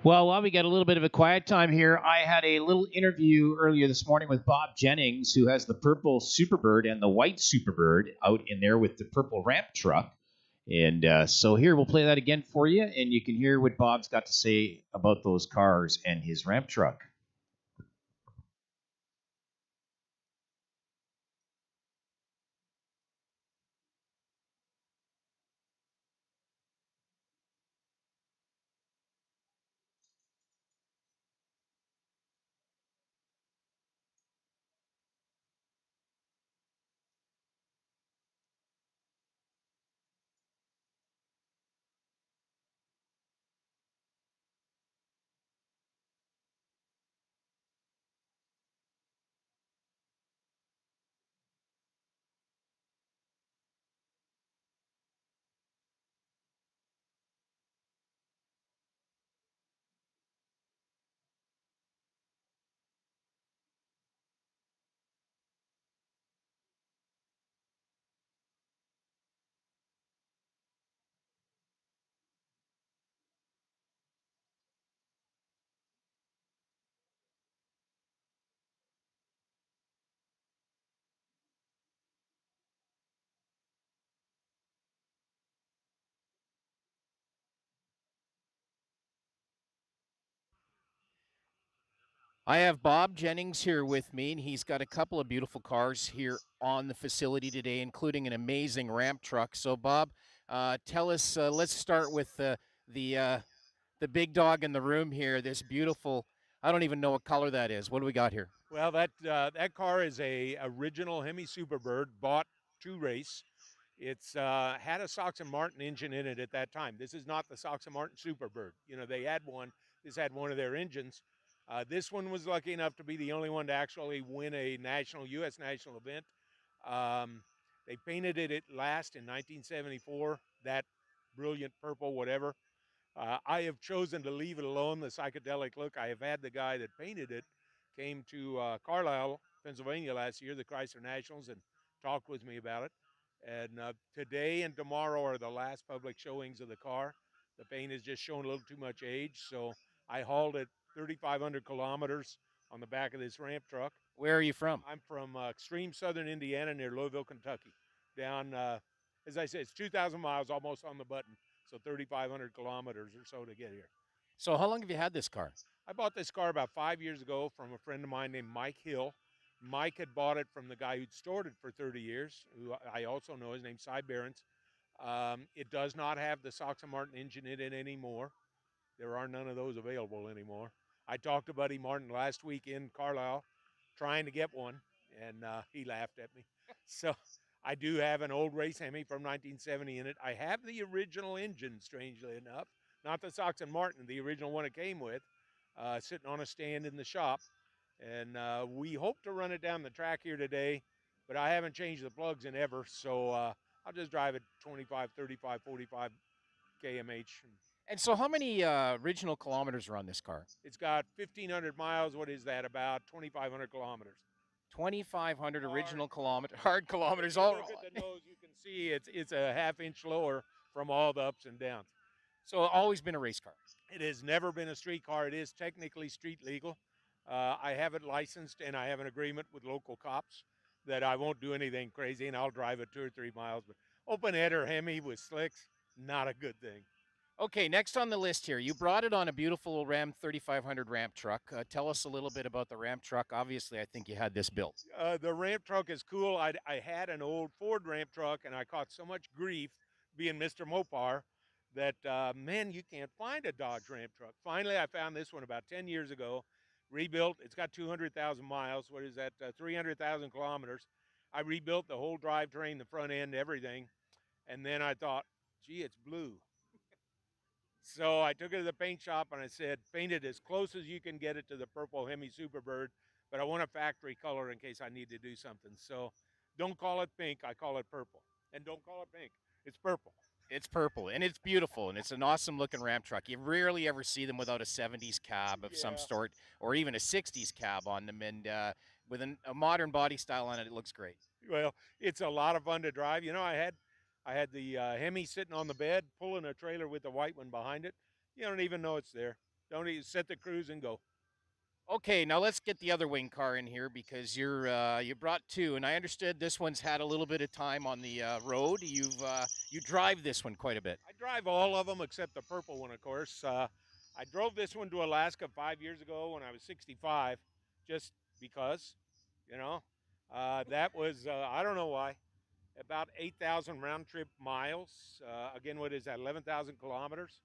A: Well, while we got a little bit of a quiet time here, I had a little interview earlier this morning with Bob Jennings, who has the purple Superbird and the white Superbird out in there with the purple ramp truck. And so here, we'll play that again for you, and you can hear what Bob's got to say about those cars and his ramp truck.
C: I have Bob Jennings here with me, and he's got a couple of beautiful cars here on the facility today, including an amazing ramp truck. So, Bob, tell us. Let's start with the big dog in the room here. This beautiful. I don't even know what color that is. What do we got here?
B: Well, that car is a original Hemi Superbird, bought to race. It's had a Sox and Martin engine in it at that time. This is not the Sox and Martin Superbird. You know, they had one. This had one of their engines. This one was lucky enough to be the only one to actually win a U.S. national event. They painted it at last in 1974, that brilliant purple, whatever. I have chosen to leave it alone, the psychedelic look. I have had the guy that painted it came to Carlisle, Pennsylvania last year, the Chrysler Nationals, and talked with me about it. And today and tomorrow are the last public showings of the car. The paint has just shown a little too much age, so I hauled it 3,500 kilometers on the back of this ramp truck.
C: Where are you from?
B: I'm from extreme southern Indiana near Louisville, Kentucky. Down, as I said, it's 2,000 miles, almost on the button, so 3,500 kilometers or so to get here.
C: So, how long have you had this car?
B: I bought this car about 5 years ago from a friend of mine named Mike Hill. Mike had bought it from the guy who'd stored it for 30 years, who I also know. His name's Cy Behrens. It does not have the Sox and Martin engine in it anymore. There are none of those available anymore. I talked to Buddy Martin last week in Carlisle trying to get one, and he laughed at me. So I do have an old race Hemi from 1970 in it. I have the original engine, strangely enough, not the Sox and Martin, the original one it came with, sitting on a stand in the shop. And we hope to run it down the track here today, but I haven't changed the plugs in ever, so I'll just drive it 25, 35, 45 kmh.
C: And so, how many original kilometers are on this car?
B: It's got 1,500 miles. What is that? About 2,500 kilometers.
C: 2,500 original kilometers, hard kilometers.
B: All look at the nose, you can see it's a half-inch lower from all the ups and downs.
C: So, always been a race car.
B: It has never been a street car. It is technically street legal. I have it licensed, and I have an agreement with local cops that I won't do anything crazy, and I'll drive it 2 or 3 miles. But open header Hemi with slicks, not a good thing.
C: Okay, next on the list here, you brought it on a beautiful Ram 3500 ramp truck. Tell us a little bit about the ramp truck. Obviously, I think you had this built.
B: The ramp truck is cool. I had an old Ford ramp truck, and I caught so much grief being Mr. Mopar that, man, you can't find a Dodge ramp truck. Finally, I found this one about 10 years ago, rebuilt. It's got 200,000 miles. What is that? 300,000 kilometers. I rebuilt the whole drivetrain, the front end, everything. And then I thought, gee, it's blue. So I took it to the paint shop and I said, paint it as close as you can get it to the purple Hemi Superbird, but I want a factory color in case I need to do something. So don't call it pink, I call it purple. And don't call it pink, it's purple.
C: It's purple, and it's beautiful, and it's an awesome looking ramp truck. You rarely ever see them without a 70s cab of some sort, or even a 60s cab on them, and with a modern body style on it, it looks great.
B: Well, it's a lot of fun to drive. You know, I had the Hemi sitting on the bed, pulling a trailer with the white one behind it. You don't even know it's there. Don't even set the cruise and go.
C: Okay, now let's get the other wing car in here because you brought two, and I understood this one's had a little bit of time on the road. You drive this one quite a bit.
B: I drive all of them except the purple one, of course. I drove this one to Alaska 5 years ago when I was 65, just because, you know. That was, I don't know why, about 8,000 round-trip miles. Again, what is that, 11,000 kilometers?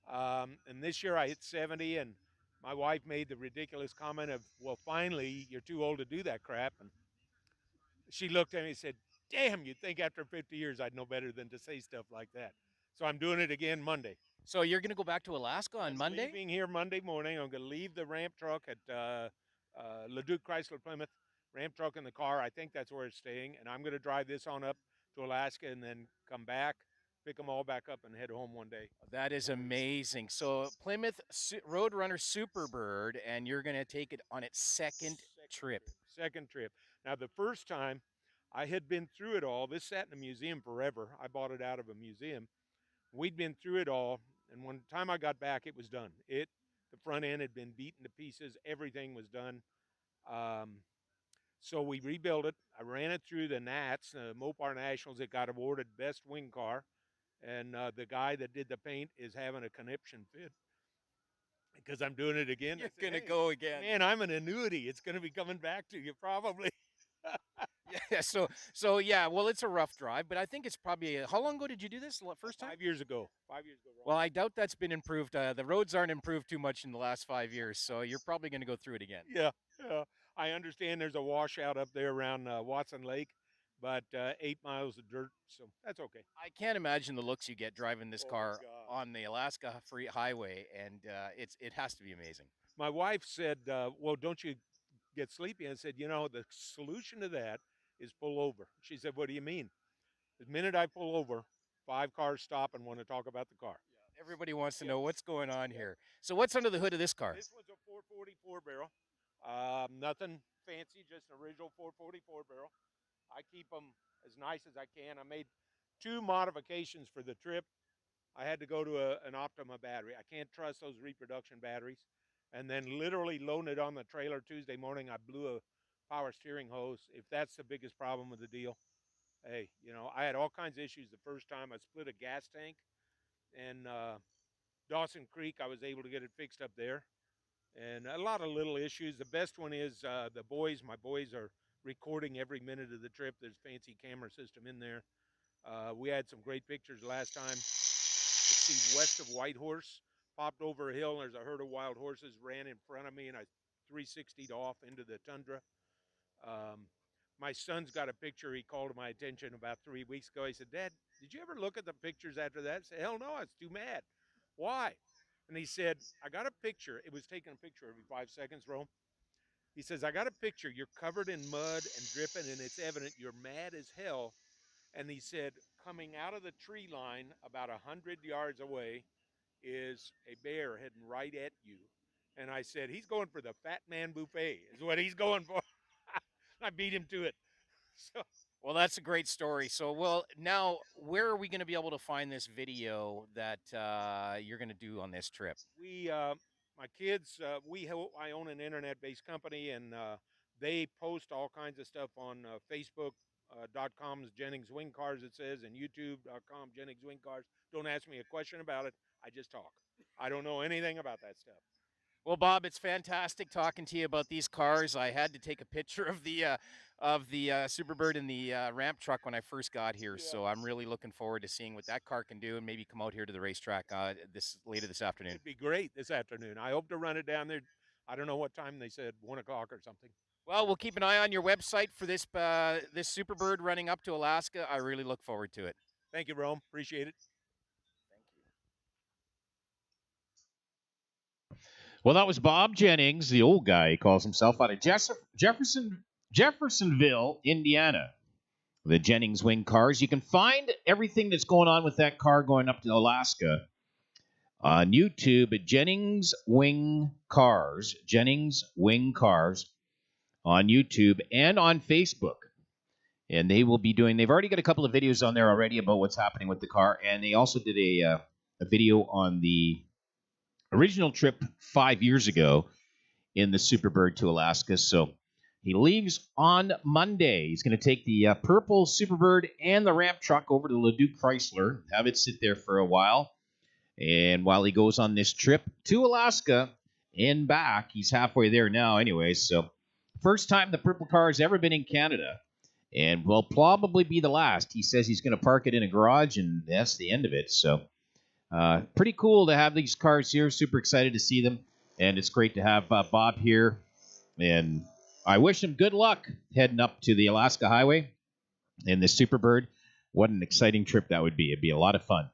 B: And this year I hit 70, and my wife made the ridiculous comment of, well, finally, you're too old to do that crap. And she looked at me and said, damn, you'd think after 50 years I'd know better than to say stuff like that. So I'm doing it again Monday.
C: So you're going to go back to Alaska on Monday?
B: I'm leaving here Monday morning. I'm going to leave the ramp truck at Leduc Chrysler Plymouth, ramp truck in the car. I think that's where it's staying. And I'm going to drive this on up to Alaska and then come back, pick them all back up, and head home one day.
C: That is amazing. So Plymouth Roadrunner Superbird, and you're going to take it on its second trip.
B: Second trip. Now, the first time I had been through it all. This sat in a museum forever. I bought it out of a museum. We'd been through it all, and when the time I got back, it was done. The front end had been beaten to pieces. Everything was done. So we rebuilt it. I ran it through the Nats, Mopar Nationals. It got awarded Best Wing Car. And the guy that did the paint is having a conniption fit. because I'm doing it again.
C: You're
B: I said,
C: gonna
B: hey,
C: go again.
B: man, I'm an annuity. It's going to be coming back to you probably.
C: Yeah. So yeah. Well, it's a rough drive, but I think it's probably. How long ago did you do this? First time?
B: 5 years ago. 5 years ago.
C: Well, I doubt that's been improved. The roads aren't improved too much in the last 5 years, so you're probably going to go through it again.
B: Yeah, yeah. I understand there's a washout up there around Watson Lake, but 8 miles of dirt, so that's okay.
C: I can't imagine the looks you get driving this
B: Oh,
C: car
B: God.
C: on the Alaska Free Highway, and it has to be amazing.
B: My wife said, well, don't you get sleepy? I said, the solution to that is pull over. She said, what do you mean? The minute I pull over, 5 cars stop and want to talk about the car.
C: Everybody wants to
B: Yeah.
C: know what's going on here. So what's under the hood of this car?
B: This one's a 444 barrel. Nothing fancy, just an original 444 barrel. I keep them as nice as I can. I made 2 modifications for the trip. I had to go to an Optima battery. I can't trust those reproduction batteries. And then literally loaded it on the trailer Tuesday morning. I blew a power steering hose. If that's the biggest problem with the deal, hey, I had all kinds of issues the first time. I split a gas tank, and Dawson Creek, I was able to get it fixed up there. And a lot of little issues. The best one is my boys are recording every minute of the trip. There's fancy camera system in there. We had some great pictures last time. Let's see, west of Whitehorse, popped over a hill, and there's a herd of wild horses ran in front of me, and I 360'd off into the tundra. My son's got a picture he called to my attention about 3 weeks ago. He said, Dad, did you ever look at the pictures after that? I said, hell no, I was too mad. Why? And he said, I got a picture. It was taking a picture every 5 seconds, Rome. He says, I got a picture. You're covered in mud and dripping, and it's evident you're mad as hell. And he said, coming out of the tree line about 100 yards away is a bear heading right at you. And I said, he's going for the Fat Man Buffet is what he's going for. I beat him to it. So,
C: Well, that's a great story. So, well, now where are we going to be able to find this video that you're going to do on this trip?
B: my kids, I own an internet-based company, and they post all kinds of stuff on Facebook.com's Jennings Wing Cars, it says, and YouTube.com Jennings Wing Cars. Don't ask me a question about it. I just talk. I don't know anything about that stuff.
C: Well, Bob, it's fantastic talking to you about these cars. I had to take a picture of the Superbird and the ramp truck when I first got here,
B: Yeah.
C: so I'm really looking forward to seeing what that car can do, and maybe come out here to the racetrack later this afternoon.
B: It'd be great this afternoon. I hope to run it down there. I don't know what time they said, 1 o'clock or something.
C: Well, we'll keep an eye on your website for this Superbird running up to Alaska. I really look forward to it.
B: Thank you, Rome. Appreciate it.
A: Well, that was Bob Jennings, the old guy, he calls himself, out of Jeffersonville, Indiana. The Jennings Wing Cars. You can find everything that's going on with that car going up to Alaska on YouTube at Jennings Wing Cars on YouTube and on Facebook. And they've already got a couple of videos on there already about what's happening with the car. And they also did a video on the original trip 5 years ago in the Superbird to Alaska. So he leaves on Monday. He's going to take the purple Superbird and the ramp truck over to Leduc Chrysler, have it sit there for a while. And while he goes on this trip to Alaska and back, he's halfway there now anyway. So first time the purple car has ever been in Canada, and will probably be the last. He says he's going to park it in a garage, and that's the end of it. So pretty cool to have these cars here. Super excited to see them. And it's great to have Bob here. And I wish him good luck heading up to the Alaska Highway in the Superbird. What an exciting trip that would be. It'd be a lot of fun.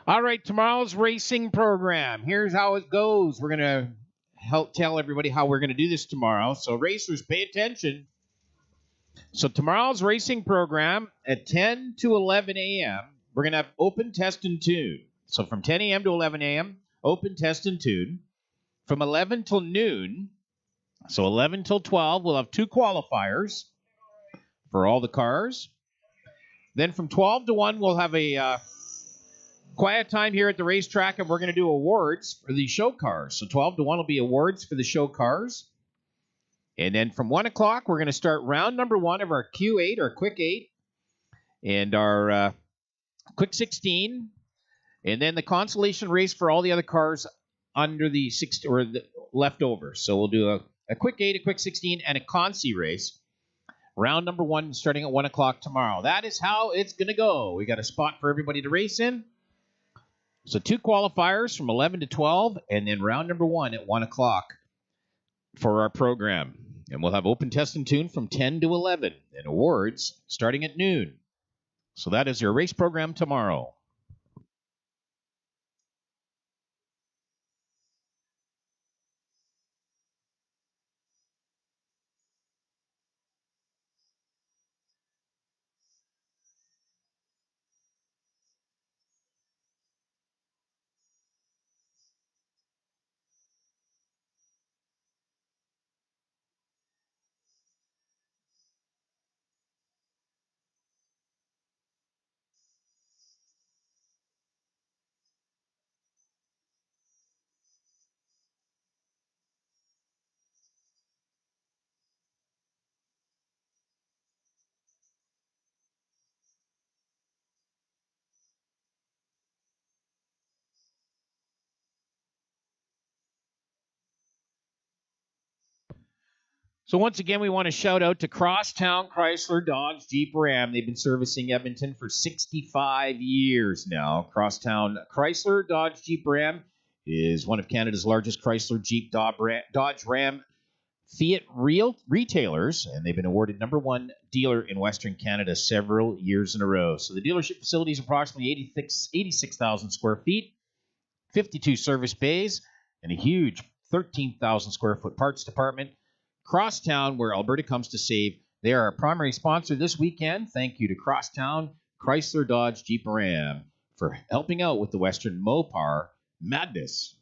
A: All right, tomorrow's racing program. Here's how it goes. We're going to help tell everybody how we're going to do this tomorrow. So, racers, pay attention. So, tomorrow's racing program at 10 to 11 a.m., we're going to have open, test, and tune. So, from 10 a.m. to 11 a.m., open, test, and tune. From 11 till noon, so 11 till 12, we'll have 2 qualifiers for all the cars. Then from 12 to 1, we'll have a quiet time here at the racetrack, and we're going to do awards for the show cars. So 12 to 1 will be awards for the show cars. And then from 1 o'clock, we're going to start round number 1 of our Q8, our Quick 8, and our Quick 16. And then the consolation race for all the other cars under the 60 or the leftover. So we'll do a Quick 8, a Quick 16, and a Consi race. Round number 1 starting at 1 o'clock tomorrow. That is how it's going to go. We got a spot for everybody to race in. So 2 qualifiers from 11 to 12, and then round number 1 at 1 o'clock for our program. And we'll have open test and tune from 10 to 11, and awards starting at noon. So that is your race program tomorrow. So once again, we want to shout out to Crosstown Chrysler Dodge Jeep Ram. They've been servicing Edmonton for 65 years now. Crosstown Chrysler Dodge Jeep Ram is one of Canada's largest Chrysler Jeep Dodge Ram Fiat retailers, and they've been awarded number 1 dealer in Western Canada several years in a row. So the dealership facility is approximately 86,000 square feet, 52 service bays, and a huge 13,000 square foot parts department. Crosstown, where Alberta comes to save. They are our primary sponsor this weekend. Thank you to Crosstown Chrysler Dodge Jeep Ram for helping out with the Western Mopar Madness.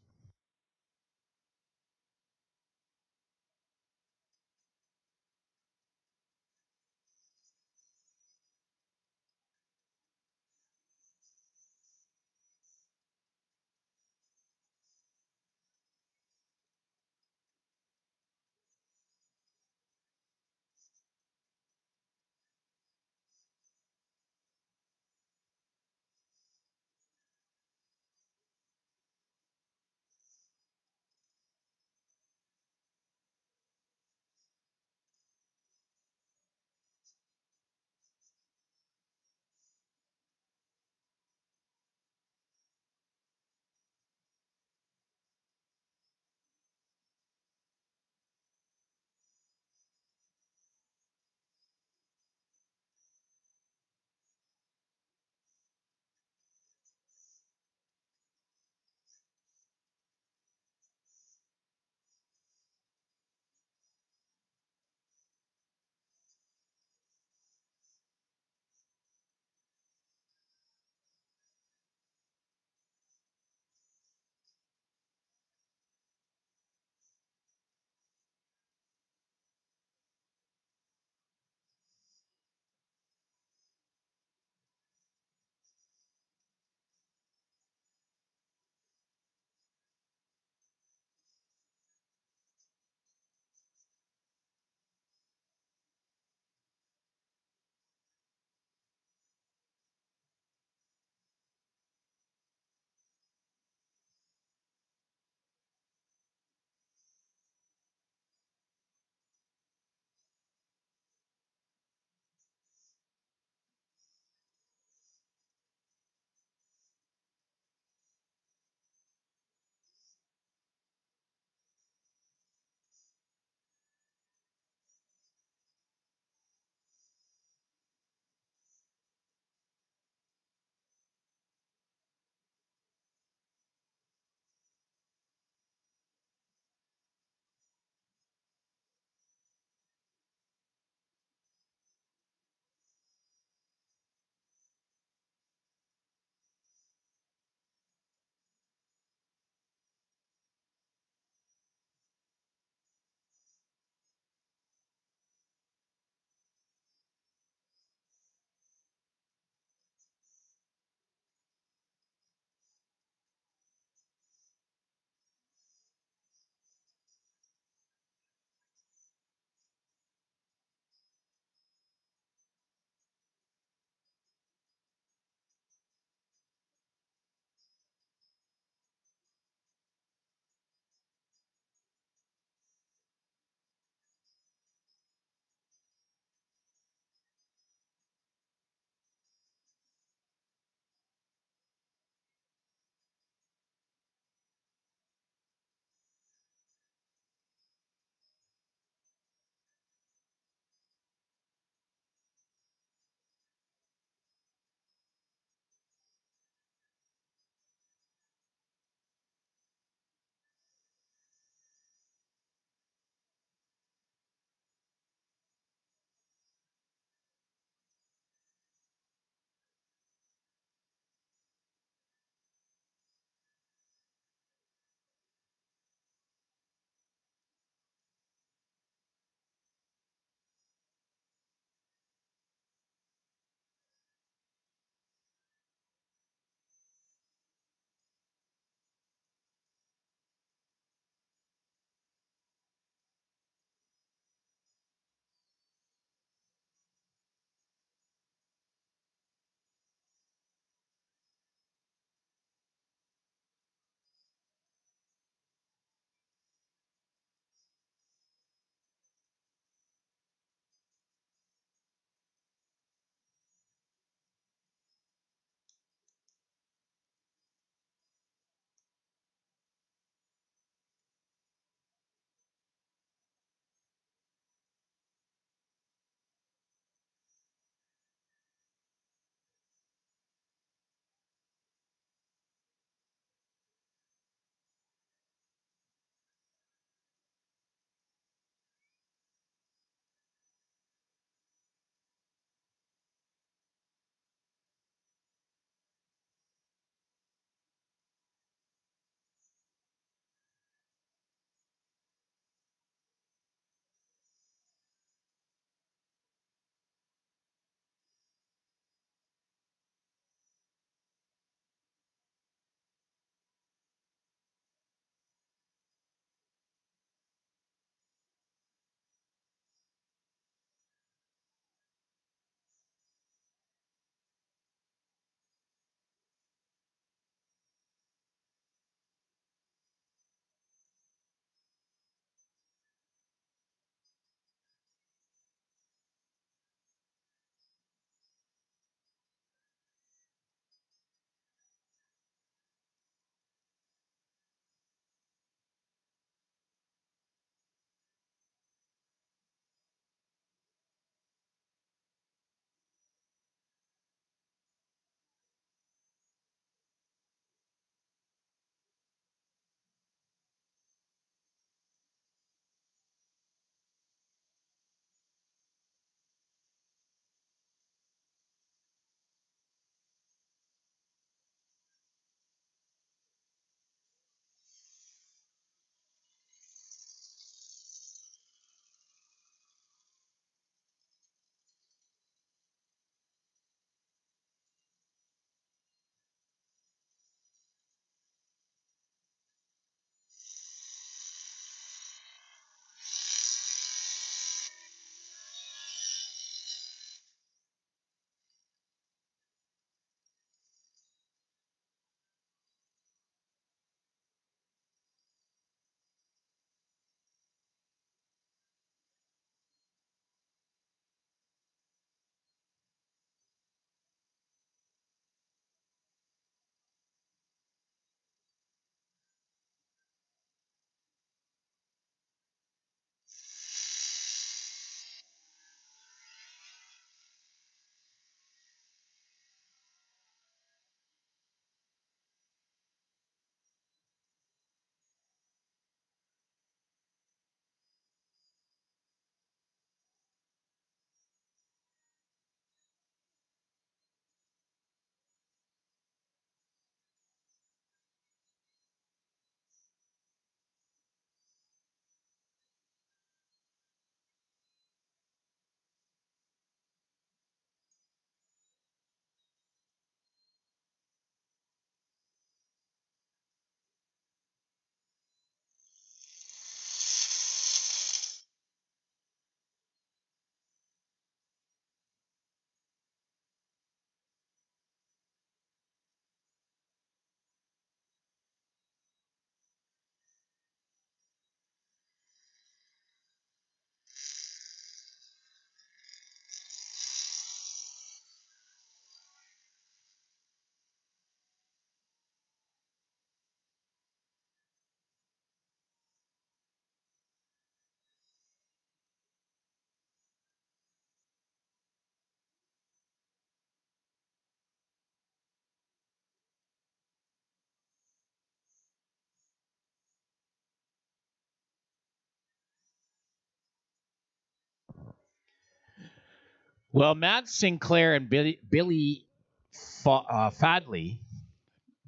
A: Well, Matt Sinclair and Billy Fadley,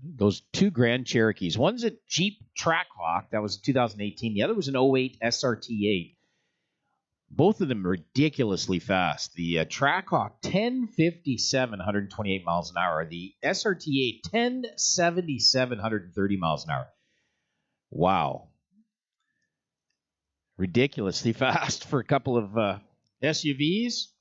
A: those two Grand Cherokees. One's a Jeep Trackhawk. That was 2018. The other was an 08 SRT8. Both of them ridiculously fast. The Trackhawk, 1057, 128 miles an hour. The SRT8, 1077, 130 miles an hour. Wow. Ridiculously fast for a couple of SUVs.